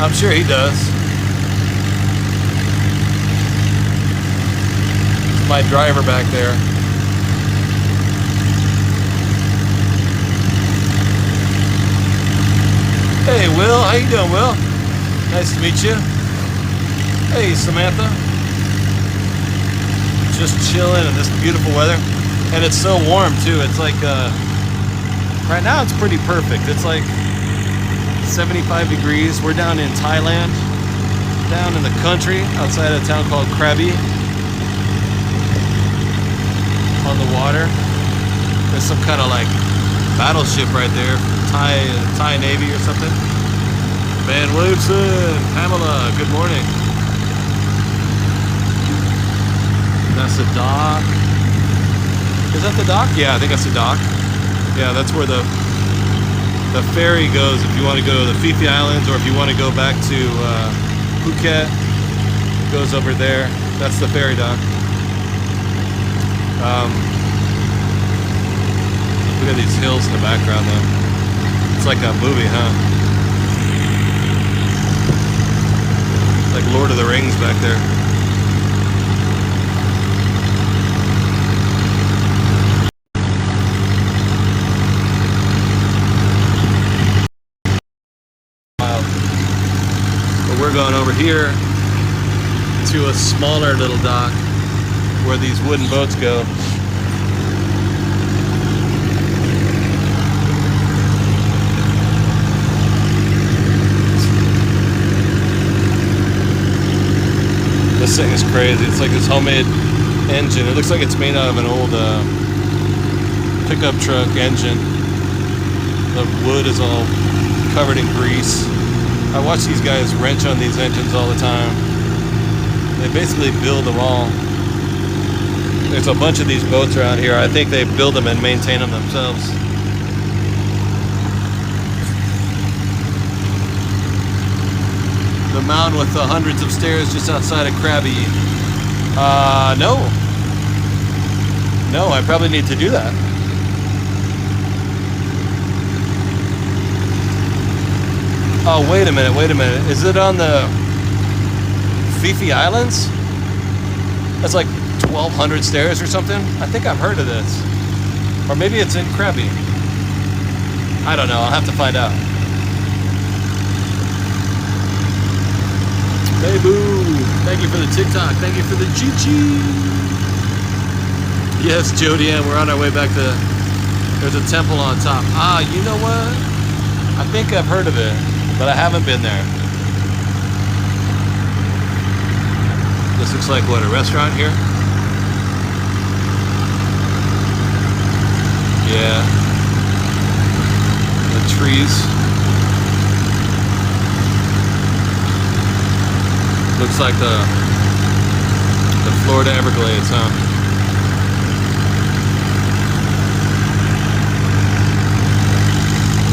I'm sure he does. It's my driver back there. Hey, Will, how you doing, Will? Nice to meet you. Hey, Samantha. Just chilling in this beautiful weather. And it's so warm, too. It's like, right now it's pretty perfect. It's like 75 degrees. We're down in Thailand, down in the country, outside a town called Krabi. On the water. There's some kind of like battleship right there. Thai Navy or something. Van Williamson, Pamela, good morning. That's the dock. Is that the dock? Yeah, I think that's the dock. Yeah, that's where the ferry goes if you want to go to the Phi Phi Islands, or if you want to go back to Phuket. It goes over there. That's the ferry dock. Look at these hills in the background though. It's like a movie, huh? Like Lord of the Rings back there. But we're going over here to a smaller little dock where these wooden boats go. This thing is crazy. It's like this homemade engine. It looks like it's made out of an old pickup truck engine. The wood is all covered in grease. I watch these guys wrench on these engines all the time. They basically build them all. There's a bunch of these boats around here. I think they build them and maintain them themselves. The mountain with the hundreds of stairs just outside of Krabi. No. No, I probably need to do that. Oh, wait a minute. Is it on the Phi Phi Islands? That's like 1,200 stairs or something? I think I've heard of this. Or maybe it's in Krabi. I don't know, I'll have to find out. Hey boo! Thank you for the TikTok. Thank you for the Chi-Chi. Yes, Jody Ann, we're on our way back to... There's a temple on top. Ah, you know what? I think I've heard of it, but I haven't been there. This looks like, what, a restaurant here? Yeah. The trees. Looks like the Florida Everglades, huh?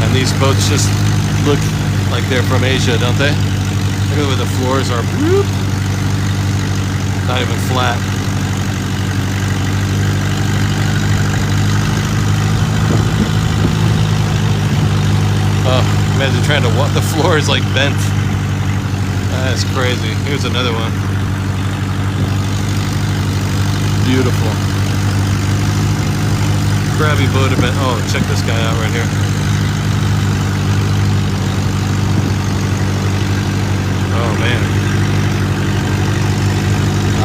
And these boats just look like they're from Asia, don't they? Look at where the floors are. Whoop. Not even flat. Oh, imagine trying to walk. The floor is like bent. That's crazy. Here's another one. Beautiful. Krabi boat event. Oh, check this guy out right here. Oh man.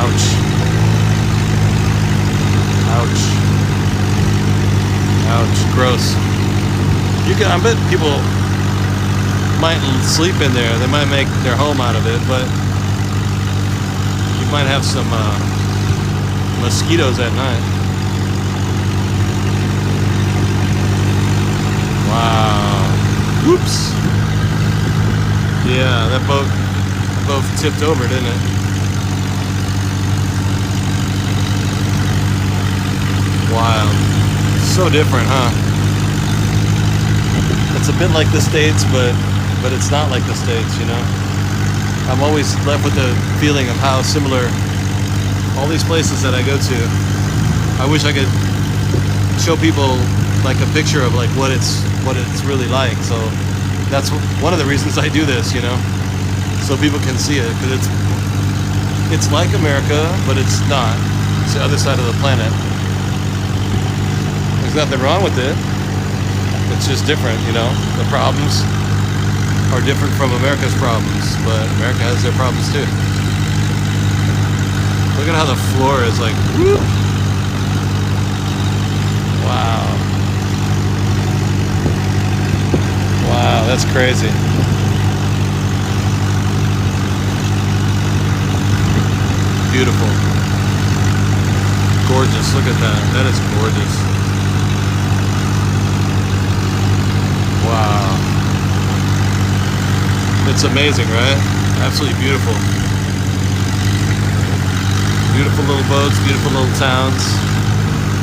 Ouch. Ouch. Ouch. Gross. You can, I bet people might sleep in there. They might make their home out of it, but you might have some mosquitoes at night. Wow. Whoops. Yeah, that boat tipped over, didn't it? Wild. So different, huh? It's a bit like the States, but it's not like the States, you know? I'm always left with the feeling of how similar all these places that I go to. I wish I could show people like a picture of like what it's really like. So that's one of the reasons I do this, you know? So people can see it, because it's like America, but it's not. It's the other side of the planet. There's nothing wrong with it. It's just different, you know? The problems are different from America's problems, but America has their problems too. Look at how the floor is like, whoop. Wow. Wow, that's crazy. Beautiful. Gorgeous, look at that. That is gorgeous. Wow. It's amazing, right? Absolutely beautiful. Beautiful little boats, beautiful little towns.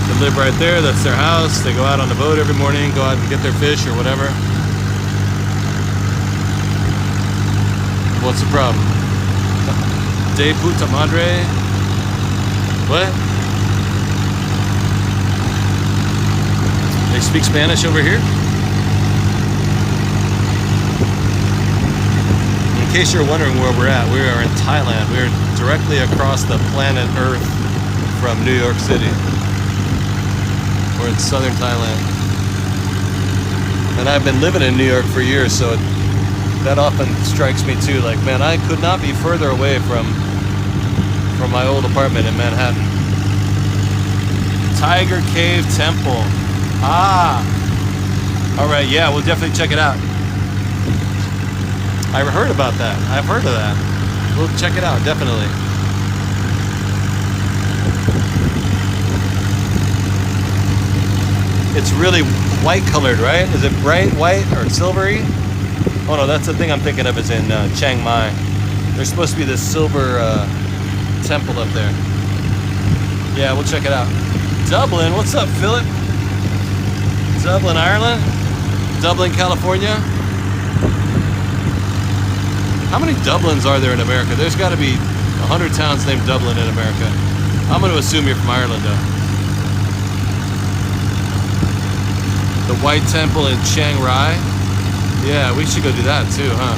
They live right there, that's their house. They go out on the boat every morning, go out and get their fish or whatever. What's the problem? De puta madre? What? They speak Spanish over here? In case you're wondering where we're at, we are in Thailand. We are directly across the planet Earth from New York City. We're in southern Thailand. And I've been living in New York for years, so that often strikes me too. Like, man, I could not be further away from my old apartment in Manhattan. Tiger Cave Temple. Ah! Alright, yeah, we'll definitely check it out. I heard about that. I've heard of that. We'll check it out, definitely. It's really white colored, right? Is it bright white or silvery? Oh no, that's the thing I'm thinking of is in Chiang Mai. There's supposed to be this silver temple up there. Yeah, we'll check it out. Dublin, what's up, Philip? Dublin, Ireland? Dublin, California? How many Dublins are there in America? There's got to be 100 towns named Dublin in America. I'm going to assume you're from Ireland, though. The White Temple in Chiang Rai? Yeah, we should go do that too, huh?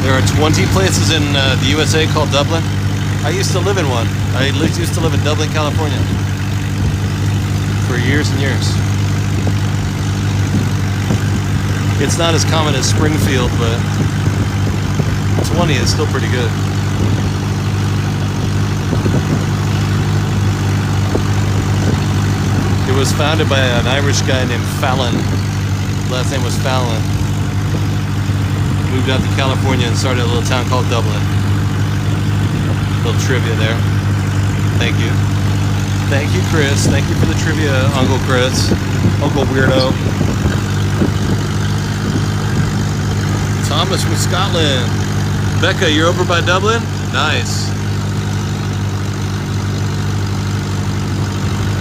There are 20 places in the USA called Dublin. I used to live in one. I used to live in Dublin, California for years and years. It's not as common as Springfield, but 20 is still pretty good. It was founded by an Irish guy named Fallon. Last name was Fallon. moved out to California and started a little town called Dublin. Little trivia there. Thank you. Thank you, Chris. Thank you for the trivia, Uncle Chris. Uncle Weirdo. Thomas from Scotland. Becca, you're over by Dublin? Nice.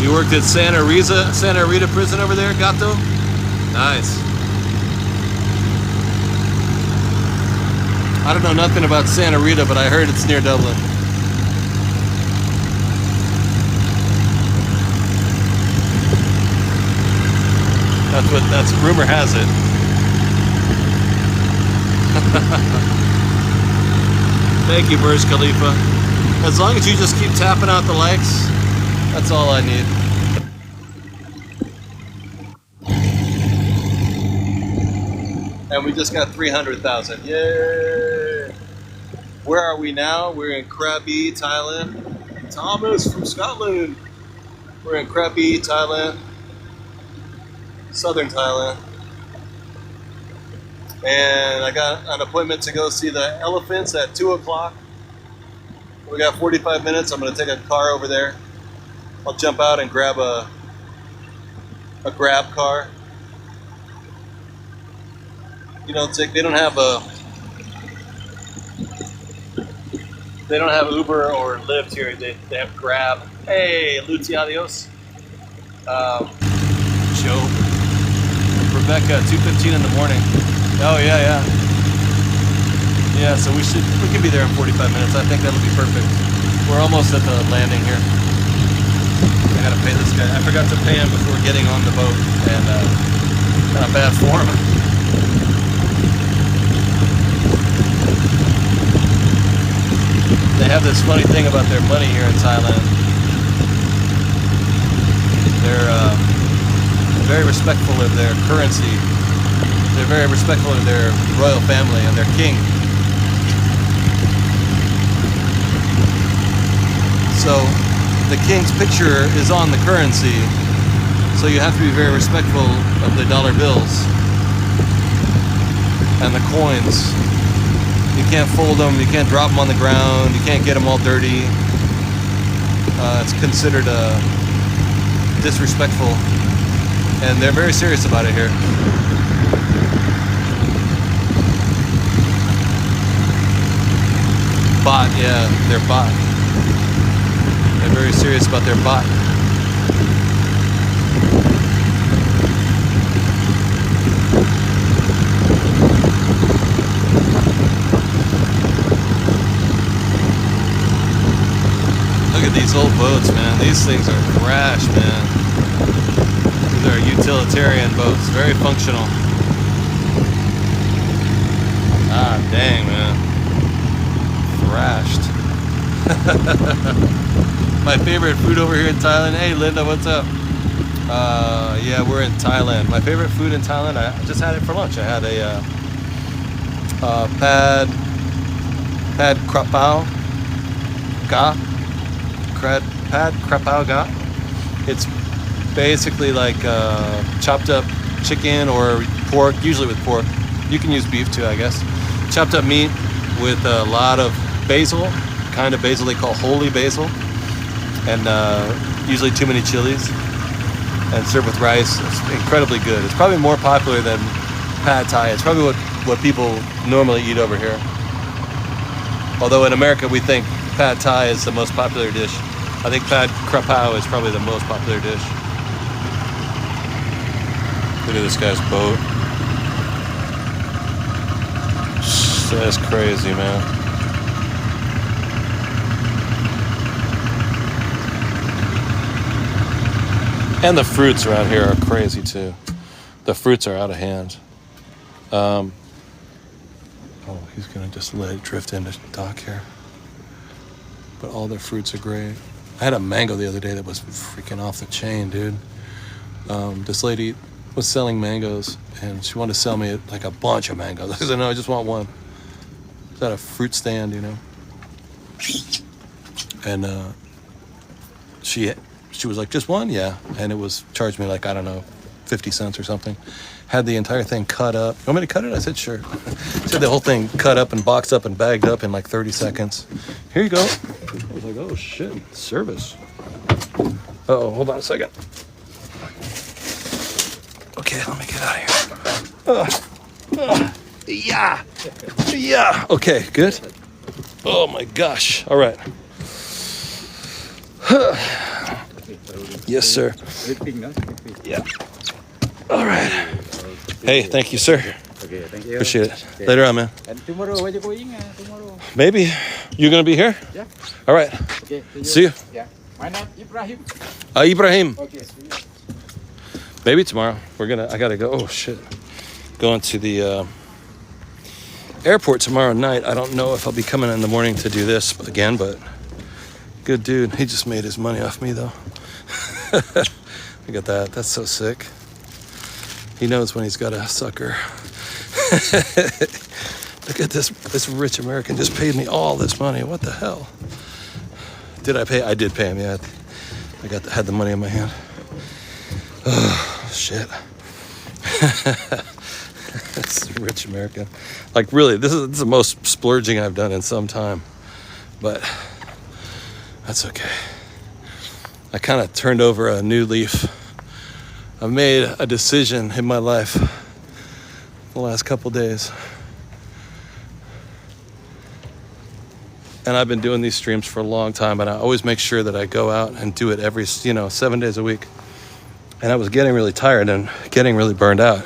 You worked at Santa Rita prison over there, Gato? Nice. I don't know nothing about Santa Rita, but I heard it's near Dublin. That's rumor has it. Thank you, Burj Khalifa. As long as you just keep tapping out the likes, that's all I need. And we just got 300,000. Yay! Where are we now? We're in Krabi, Thailand. Thomas from Scotland. We're in Krabi, Thailand. Southern Thailand. And I got an appointment to go see the elephants at 2 o'clock. We got 45 minutes. I'm going to take a car over there. I'll jump out and grab a grab car. You know, they don't have Uber or Lyft here. They have Grab. Hey, Luti adios. Joe. Rebecca, 2:15 in the morning. Oh yeah. Yeah, so we can be there in 45 minutes. I think that'll be perfect. We're almost at the landing here. I gotta pay this guy. I forgot to pay him before getting on the boat, and kind of bad form. They have this funny thing about their money here in Thailand. They're very respectful of their currency. They're very respectful of their royal family and their king. So the king's picture is on the currency, so you have to be very respectful of the dollar bills and the coins. You can't fold them, you can't drop them on the ground, you can't get them all dirty. It's considered disrespectful, and they're very serious about it here. Baht, yeah, they're baht. They're very serious about their baht. Look at these old boats, man. These things are trash, man. These are utilitarian boats, very functional. Ah, dang, man. Thrashed. My favorite food over here in Thailand. Hey, Linda, what's up? Yeah, we're in Thailand. My favorite food in Thailand, I just had it for lunch. I had a pad krapao ga. Pad krapao ga. It's basically like chopped up chicken or pork, usually with pork. You can use beef too, I guess. Chopped up meat with a lot of basil, kind of basil they call holy basil, and usually too many chilies, and served with rice. It's incredibly good. It's probably more popular than pad thai. It's probably what people normally eat over here. Although in America we think pad thai is the most popular dish. I think pad krapao is probably the most popular dish. Look at this guy's boat. That's crazy, man. And the fruits around here are crazy too. The fruits are out of hand. Oh, he's gonna just let it drift into dock here. But all their fruits are great. I had a mango the other day that was freaking off the chain, dude. This lady was selling mangoes, and she wanted to sell me like a bunch of mangoes. I said, no, I just want one. It's at a fruit stand, you know. And she was like, just one? Yeah. And it was charged me like, I don't know, 50 cents or something. Had the entire thing cut up. You want me to cut it? I said, sure. Said the whole thing cut up and boxed up and bagged up in like 30 seconds. Here you go. I was like, oh shit, service. Uh-oh, hold on a second. Okay, let me get out of here. Yeah. Yeah. Okay, good. Oh my gosh. All right. Yes, sir. Yeah. All right. Hey, thank you, sir. Okay, thank you. Appreciate it. Okay. Later on, man. And tomorrow, where you going? Tomorrow. Maybe. You gonna be here? Yeah. All right. Okay. See you. Yeah. My name Ibrahim. Ibrahim. Okay. See you. Maybe tomorrow. I gotta go. Oh shit. Going to the airport tomorrow night. I don't know if I'll be coming in the morning to do this again, but good dude. He just made his money off me though. Look at that. That's so sick. He knows when he's got a sucker. Look at this. This rich American just paid me all this money. What the hell? Did I pay? I did pay him. Yeah. I had the money in my hand. Oh, shit. That's rich American. Like really, this is the most splurging I've done in some time. But that's okay. I kind of turned over a new leaf. I've made a decision in my life the last couple days. And I've been doing these streams for a long time, and I always make sure that I go out and do it every, 7 days a week. And I was getting really tired and getting really burned out.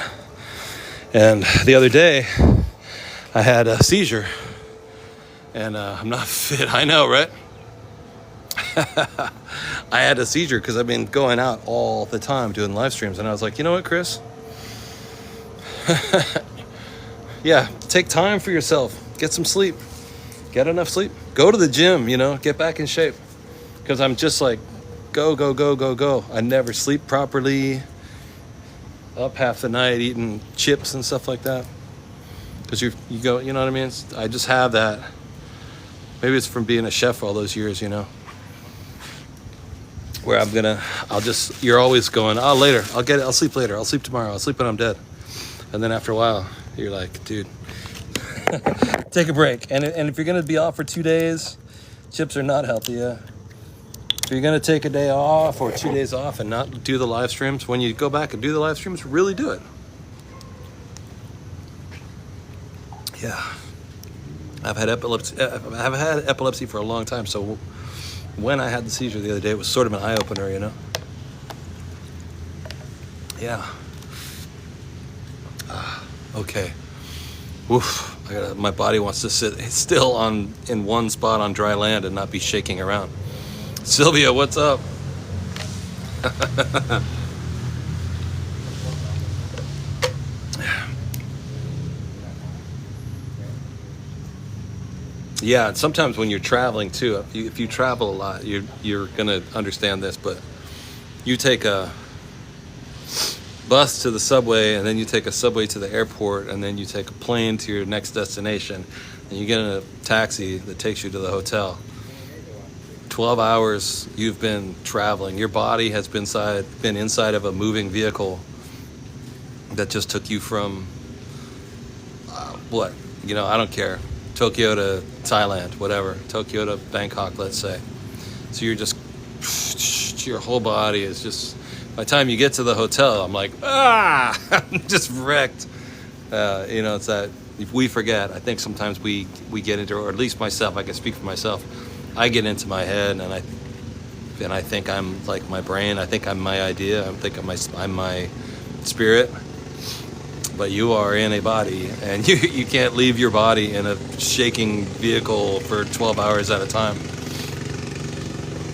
And the other day, I had a seizure. And I'm not fit, I know, right? I had a seizure because I've been going out all the time doing live streams. And I was like, you know what, Chris? Yeah, take time for yourself. Get some sleep. Get enough sleep. Go to the gym, get back in shape. Because I'm just like, go, go, go, go, go. I never sleep properly. Up half the night eating chips and stuff like that. Because you go, you know what I mean? I just have that. Maybe it's from being a chef all those years, Where you're always going, oh, later. I'll sleep later. I'll sleep tomorrow. I'll sleep when I'm dead. And then after a while, you're like, dude, take a break. And if you're going to be off for 2 days, chips are not healthy. Yeah. If you're going to take a day off or 2 days off and not do the live streams, when you go back and do the live streams, really do it. Yeah. I've had epilepsy for a long time, so when I had the seizure the other day, it was sort of an eye-opener, Yeah. Okay. Oof. My body wants to sit still in one spot on dry land and not be shaking around. Sylvia, what's up? Yeah, and sometimes when you're traveling too, if you travel a lot, you're gonna understand this, but you take a bus to the subway, and then you take a subway to the airport, and then you take a plane to your next destination, and you get in a taxi that takes you to the hotel. 12 hours you've been traveling. Your body has been inside of a moving vehicle that just took you from I don't care, Tokyo to Thailand, whatever, Tokyo to Bangkok, let's say. So you're just, your whole body is just, by the time you get to the hotel, I'm like, I'm just wrecked. It's that we forget. I think sometimes we get into, or at least myself, I can speak for myself, I get into my head and I think I'm like my brain. I think I'm my idea. I think I'm my spirit. But you are in a body, and you can't leave your body in a shaking vehicle for 12 hours at a time.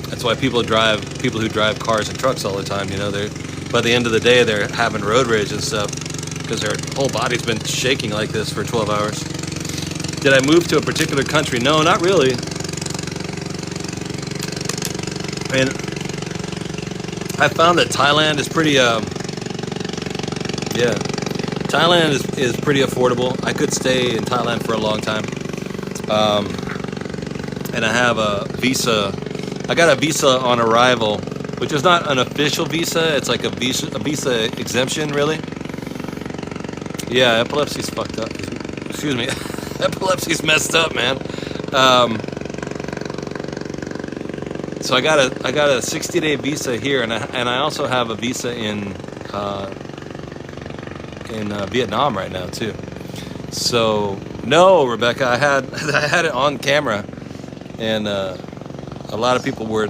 That's why people who drive cars and trucks all the time, they're, by the end of the day, they're having road rage and stuff because their whole body's been shaking like this for 12 hours. Did I move to a particular country? No, not really. I mean, I found that Thailand is pretty, Thailand is pretty affordable. I could stay in Thailand for a long time. And I have a visa. I got a visa on arrival, which is not an official visa. It's like a visa exemption, really. Yeah, epilepsy's fucked up. Excuse me. Epilepsy's messed up, man. So I got a 60-day visa here, and I also have a visa in Vietnam right now too. So no, Rebecca, I had it on camera, and a lot of people were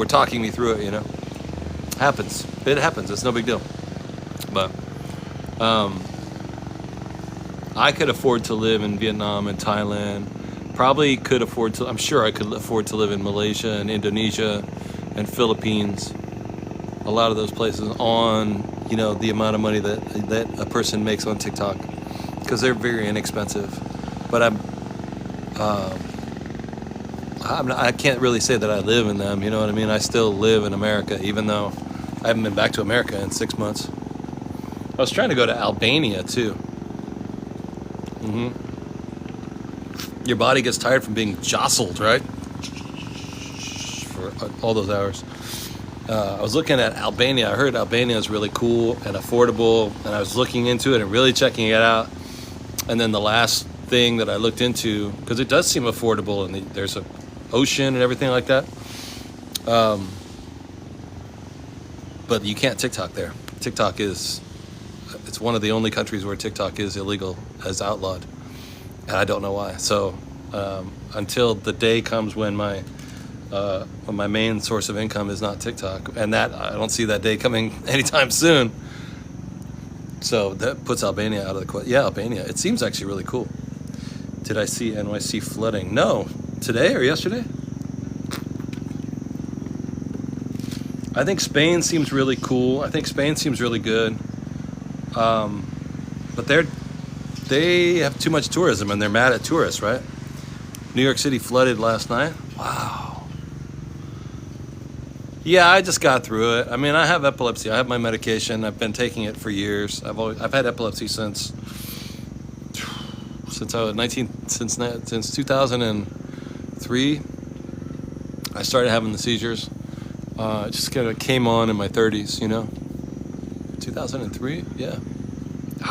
talking me through it. You know, it happens. It's no big deal. But I could afford to live in Vietnam and Thailand. Probably could afford to. I'm sure I could afford to live in Malaysia and Indonesia and Philippines. A lot of those places on, you know, the amount of money that a person makes on TikTok, because they're very inexpensive. But I can't really say that I live in them. You know what I mean? I still live in America, even though I haven't been back to America in 6 months. I was trying to go to Albania too. Your body gets tired from being jostled, right? For all those hours. I was looking at Albania. I heard Albania is really cool and affordable, and I was looking into it and really checking it out. And then the last thing that I looked into, because it does seem affordable, and there's an ocean and everything like that. But you can't TikTok there. TikTok it's one of the only countries where TikTok is illegal, as outlawed. And I don't know why. So until the day comes when my main source of income is not TikTok, and that I don't see that day coming anytime soon. So that puts Albania out of the question. Yeah, Albania. It seems actually really cool. Did I see NYC flooding? No. Today or yesterday? I think Spain seems really cool. I think Spain seems really good. But they have too much tourism, and they're mad at tourists, right? New York City flooded last night. Wow. Yeah, I just got through it. I mean, I have epilepsy. I have my medication. I've been taking it for years. I've had epilepsy since I was 19, since 2003. I started having the seizures. It just kind of came on in my 30s, you know. 2003, yeah.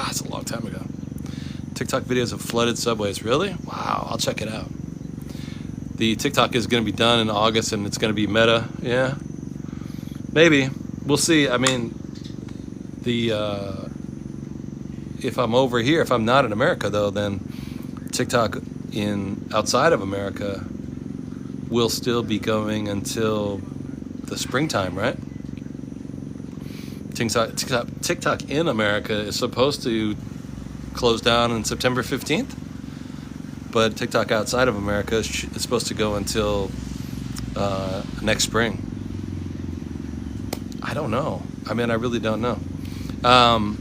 It's a long time ago. TikTok videos of flooded subways. Really? Wow, I'll check it out. The TikTok is going to be done in August, and it's going to be Meta. Yeah, maybe. We'll see. I mean, if I'm over here, if I'm not in America, though, then TikTok outside of America will still be going until the springtime, right? TikTok in America is supposed to close down on September 15th, but TikTok outside of America is supposed to go until next spring. I don't know. I mean, I really don't know. I've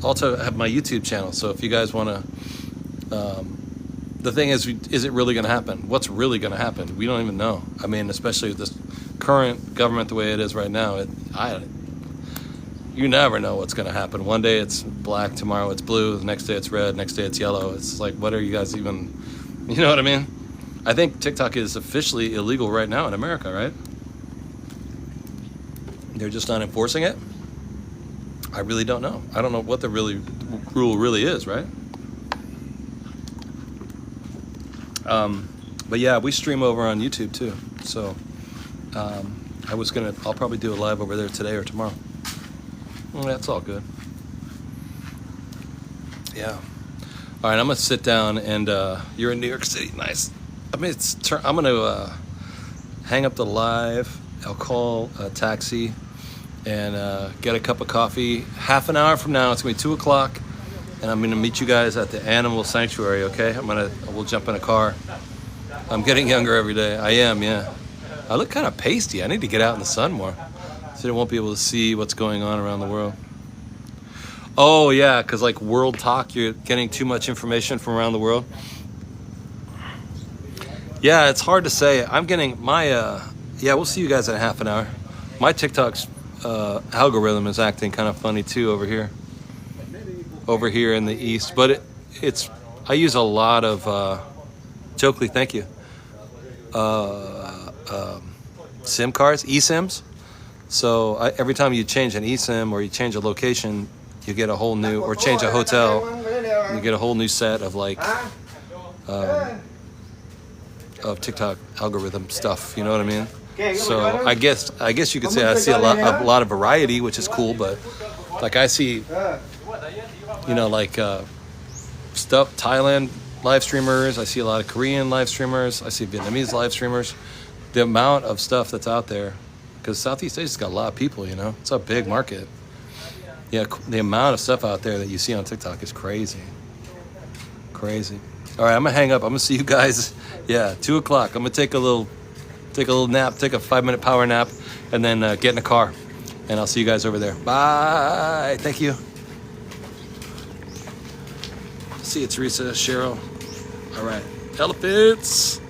also have my YouTube channel, so if you guys want to, the thing is it really going to happen? What's really going to happen? We don't even know. I mean, especially with this current government the way it is right now, you never know what's going to happen. One day it's black, tomorrow it's blue, the next day it's red, next day it's yellow. It's like, what are you guys even, you know what I mean? I think TikTok is officially illegal right now in America, right? They're just not enforcing it? I really don't know. I don't know what the rule really is, right? But yeah, we stream over on YouTube too. So I'll probably do a live over there today or tomorrow. Well, that's all good. Yeah. All right, I'm gonna sit down, and you're in New York City. Nice. I'm gonna hang up the live. I'll call a taxi and get a cup of coffee. Half an hour from now, it's gonna be 2 o'clock, and I'm gonna meet you guys at the animal sanctuary. Okay? We'll jump in a car. I'm getting younger every day. I am, yeah. I look kind of pasty. I need to get out in the sun more, so I won't be able to see what's going on around the world. Oh yeah, because like World Talk, you're getting too much information from around the world. Yeah, it's hard to say. I'm getting my we'll see you guys in a half an hour. My TikTok's algorithm is acting kind of funny too over here in the east, but I use a lot of Jokely, thank you, SIM cards, eSIMs. So every time you change an eSIM or you change a location, you get a whole new, or change a hotel, you get a whole new set of like of TikTok algorithm stuff. You know what I mean? So I guess you could say I see a lot of variety, which is cool. But like I see, you know, like stuff Thailand live streamers. I see a lot of Korean live streamers. I see Vietnamese live streamers. The amount of stuff that's out there, because Southeast Asia's got a lot of people. You know, it's a big market. Yeah, the amount of stuff out there that you see on TikTok is crazy. Crazy. All right, I'm gonna hang up. I'm gonna see you guys. Yeah, 2 o'clock. I'm gonna take a little nap, take a 5-minute power nap, and then get in the car. And I'll see you guys over there. Bye. Thank you. See you, Teresa, Cheryl. All right, elephants.